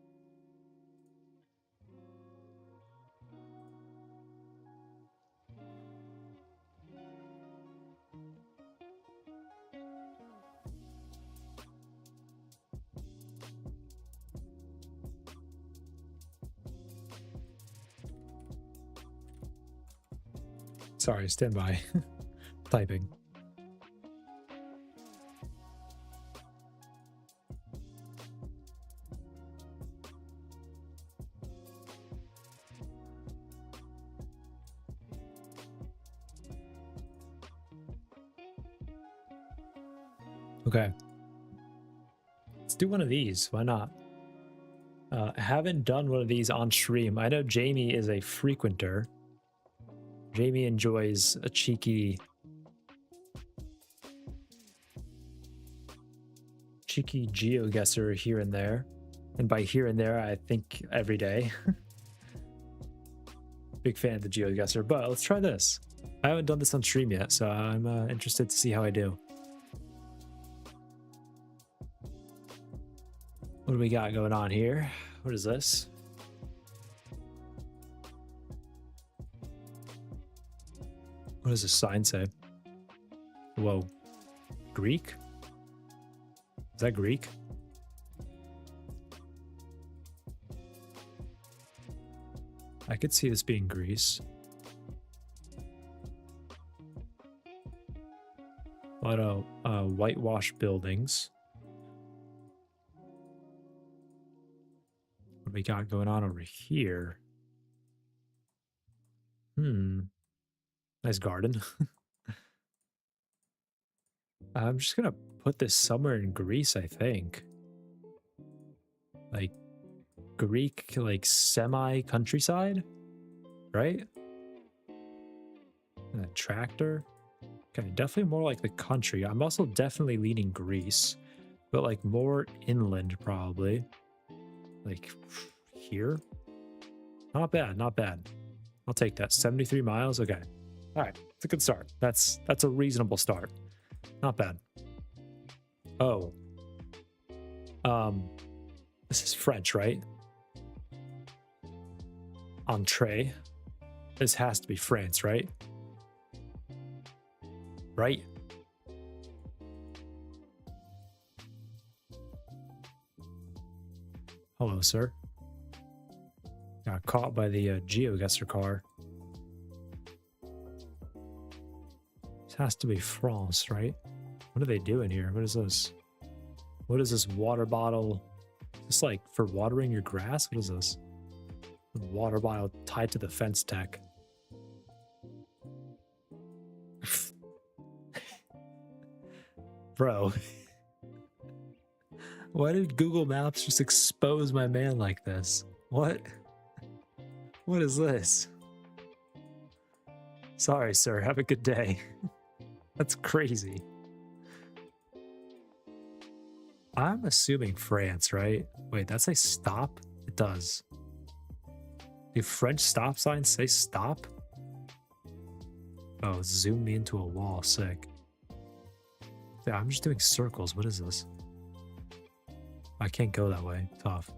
Sorry, stand by. Typing. Okay. Let's do one of these. Why not? I haven't done one of these on stream. I know Jamie is a frequenter. Jamie enjoys a cheeky GeoGuessr here and there. And by here and there, I think every day. Big fan of the GeoGuessr, but let's try this. I haven't done this on stream yet, so I'm interested to see how I do. What do we got going on here? What is this? What does this sign say? Whoa. Greek? Is that Greek? I could see this being Greece. A lot of whitewashed buildings. What do we got going on over here? Nice garden. I'm just gonna put this somewhere in Greece, I think. Like Greek, like semi countryside, right? And a tractor. Okay, definitely more like the country. I'm also definitely leaning Greece, but like more inland probably. Like here. Not bad, not bad. I'll take that. 73 miles. Okay. All right. It's a good start. That's a reasonable start. Not bad. Oh. This is French, right? Entree. This has to be France, right? Right? Hello, sir. Got caught by the GeoGuessr car. This has to be France, right? What are they doing here? What is this? What is this water bottle? Is this like for watering your grass? What is this? Water bottle tied to the fence tech. Bro. Why did Google Maps just expose my man like this? What? What is this? Sorry, sir. Have a good day. That's crazy. I'm assuming France, right? Wait, that say stop? It does. Do French stop signs say stop? Oh, zoom me into a wall. Sick. Yeah, I'm just doing circles. What is this? I can't go that way. Tough.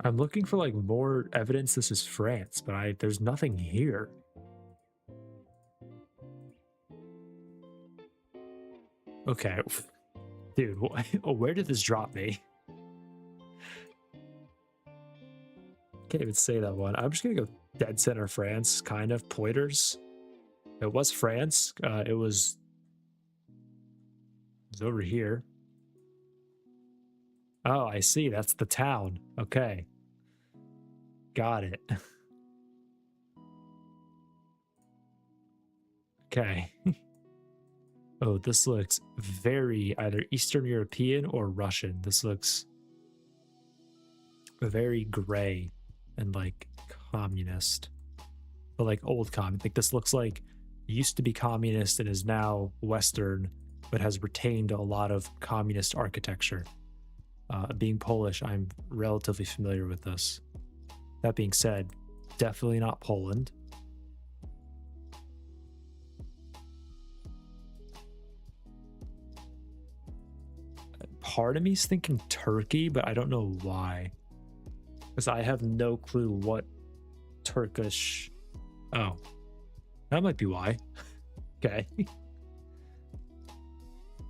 I'm looking for like more evidence this is France, but there's nothing here. Okay. Dude, where did this drop me? Can't even say that one. I'm just gonna go dead center France, kind of. Pointers. It was France. It was over here. Oh, I see. That's the town. Okay. Got it. Okay. Oh, this looks very either Eastern European or Russian. This looks very gray and like communist. But like old communist. Like this looks like used to be communist and is now Western, but has retained a lot of communist architecture. Being Polish, I'm relatively familiar with this. That being said, definitely not Poland. Part of me is thinking Turkey, but I don't know why. Because I have no clue what Turkish... Oh. That might be why. Okay.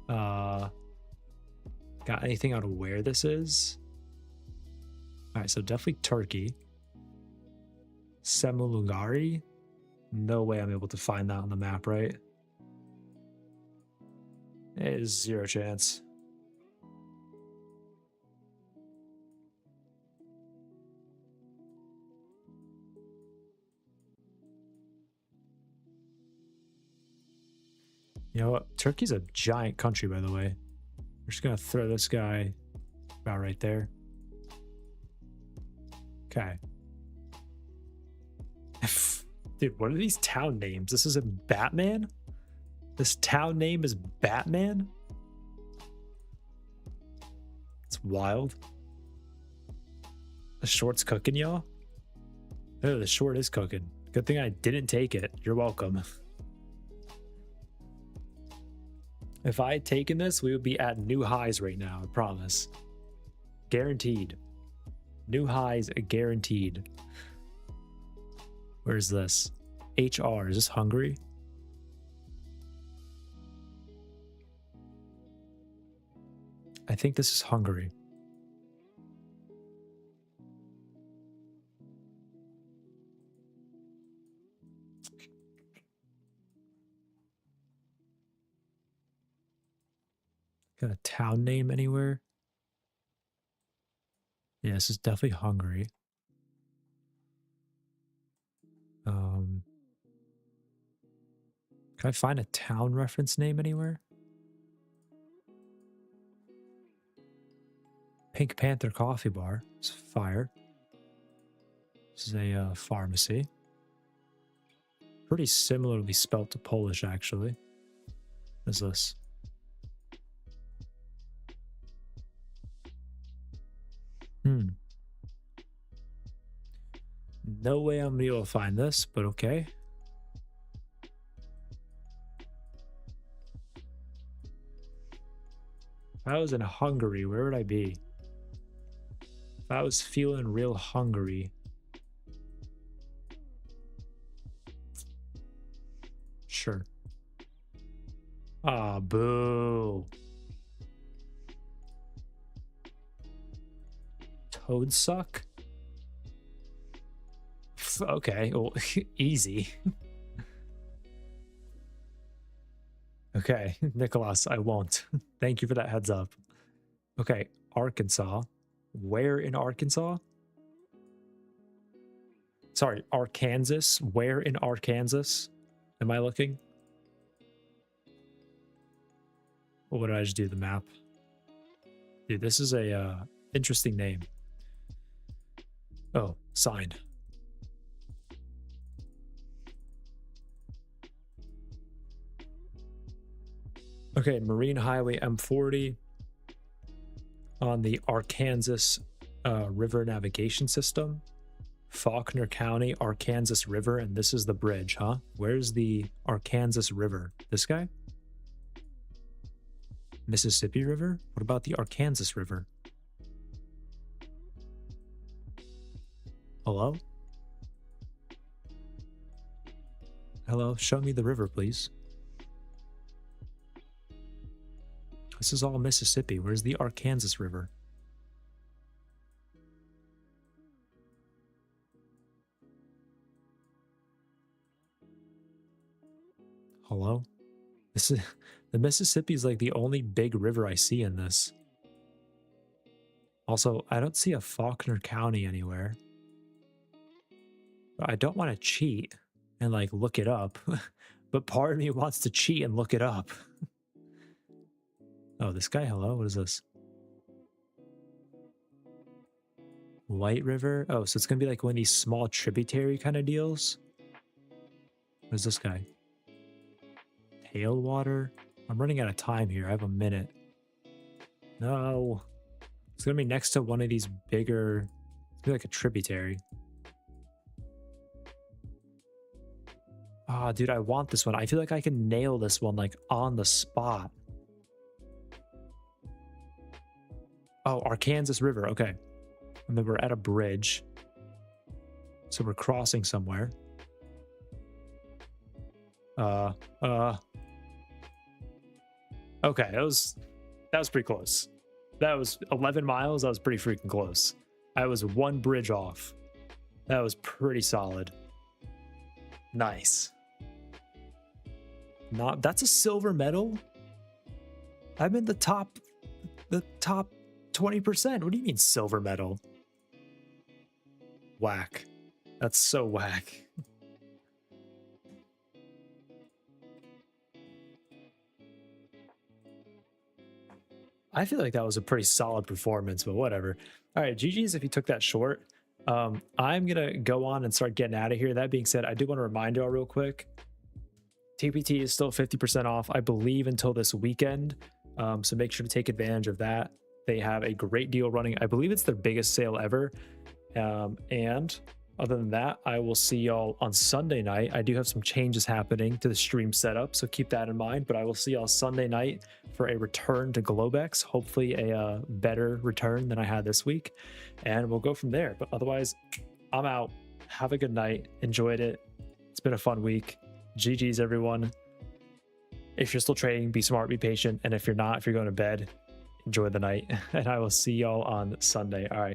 Got anything out of where this is? Alright, so definitely Turkey. Semilungari? No way I'm able to find that on the map, right? It is 0 chance. You know what? Turkey's a giant country, by the way. We're just gonna throw this guy about right there. Okay. Dude, what are these town names? This is a Batman? This town name is Batman? It's wild. The short's cooking, y'all? Oh, the short is cooking. Good thing I didn't take it. You're welcome. If I had taken this, we would be at new highs right now, I promise. Guaranteed. New highs, guaranteed. Where's this? HR, is this Hungary? I think this is Hungary. Got a town name anywhere? Yeah, this is definitely Hungary. Can I find a town reference name anywhere? Pink Panther Coffee Bar. It's fire. This is a pharmacy. Pretty similarly spelt to Polish, actually. What is this? No way I'm gonna be able to find this, but okay. If I was in Hungary, where would I be? If I was feeling real hungry. Sure. Ah, boo. Toad suck? Okay, well, easy. Okay, Nicholas, I won't. Thank you for that heads up. Okay, Arkansas. Where in Arkansas? Sorry, Arkansas. Where in Arkansas am I looking? What did I just do? The map? Dude, this is a interesting name. Oh, signed. Okay, Marine Highway M40 on the Arkansas River Navigation System. Faulkner County, Arkansas River, and this is the bridge, huh? Where's the Arkansas River? This guy? Mississippi River? What about the Arkansas River? Hello? Hello, show me the river, please. This is all Mississippi. Where's the Arkansas River? Hello? This is the Mississippi is like the only big river I see in this. Also, I don't see a Faulkner County anywhere. I don't want to cheat and like look it up, but part of me wants to cheat and look it up. Oh, this guy, hello? What is this? White River? Oh, so it's gonna be like one of these small tributary kind of deals? What is this guy? Tailwater? I'm running out of time here. I have a minute. No. It's gonna be next to one of these bigger, it's gonna be like a tributary. Ah, dude, I want this one. I feel like I can nail this one like on the spot. Oh, Arkansas River. Okay. And then we're at a bridge. So we're crossing somewhere. Okay, that was pretty close. That was 11 miles. That was pretty freaking close. I was one bridge off. That was pretty solid. Nice. That's a silver medal? I'm in the top 20%. What do you mean silver medal? Whack. That's so whack. I feel like that was a pretty solid performance, but whatever. All right, GG's if you took that short. I'm gonna go on and start getting out of here. That being said, I do want to remind y'all real quick, TPT is still 50% off, I believe, until this weekend. So make sure to take advantage of that. They have a great deal running. I believe it's their biggest sale ever. And other than that, I will see y'all on Sunday night. I do have some changes happening to the stream setup, so keep that in mind. But I will see y'all Sunday night for a return to Globex, hopefully a better return than I had this week. And we'll go from there. But otherwise, I'm out. Have a good night. Enjoyed it. It's been a fun week. GG's, everyone. If you're still trading, be smart, be patient. And if you're not, if you're going to bed, enjoy the night. And I will see y'all on Sunday. All right.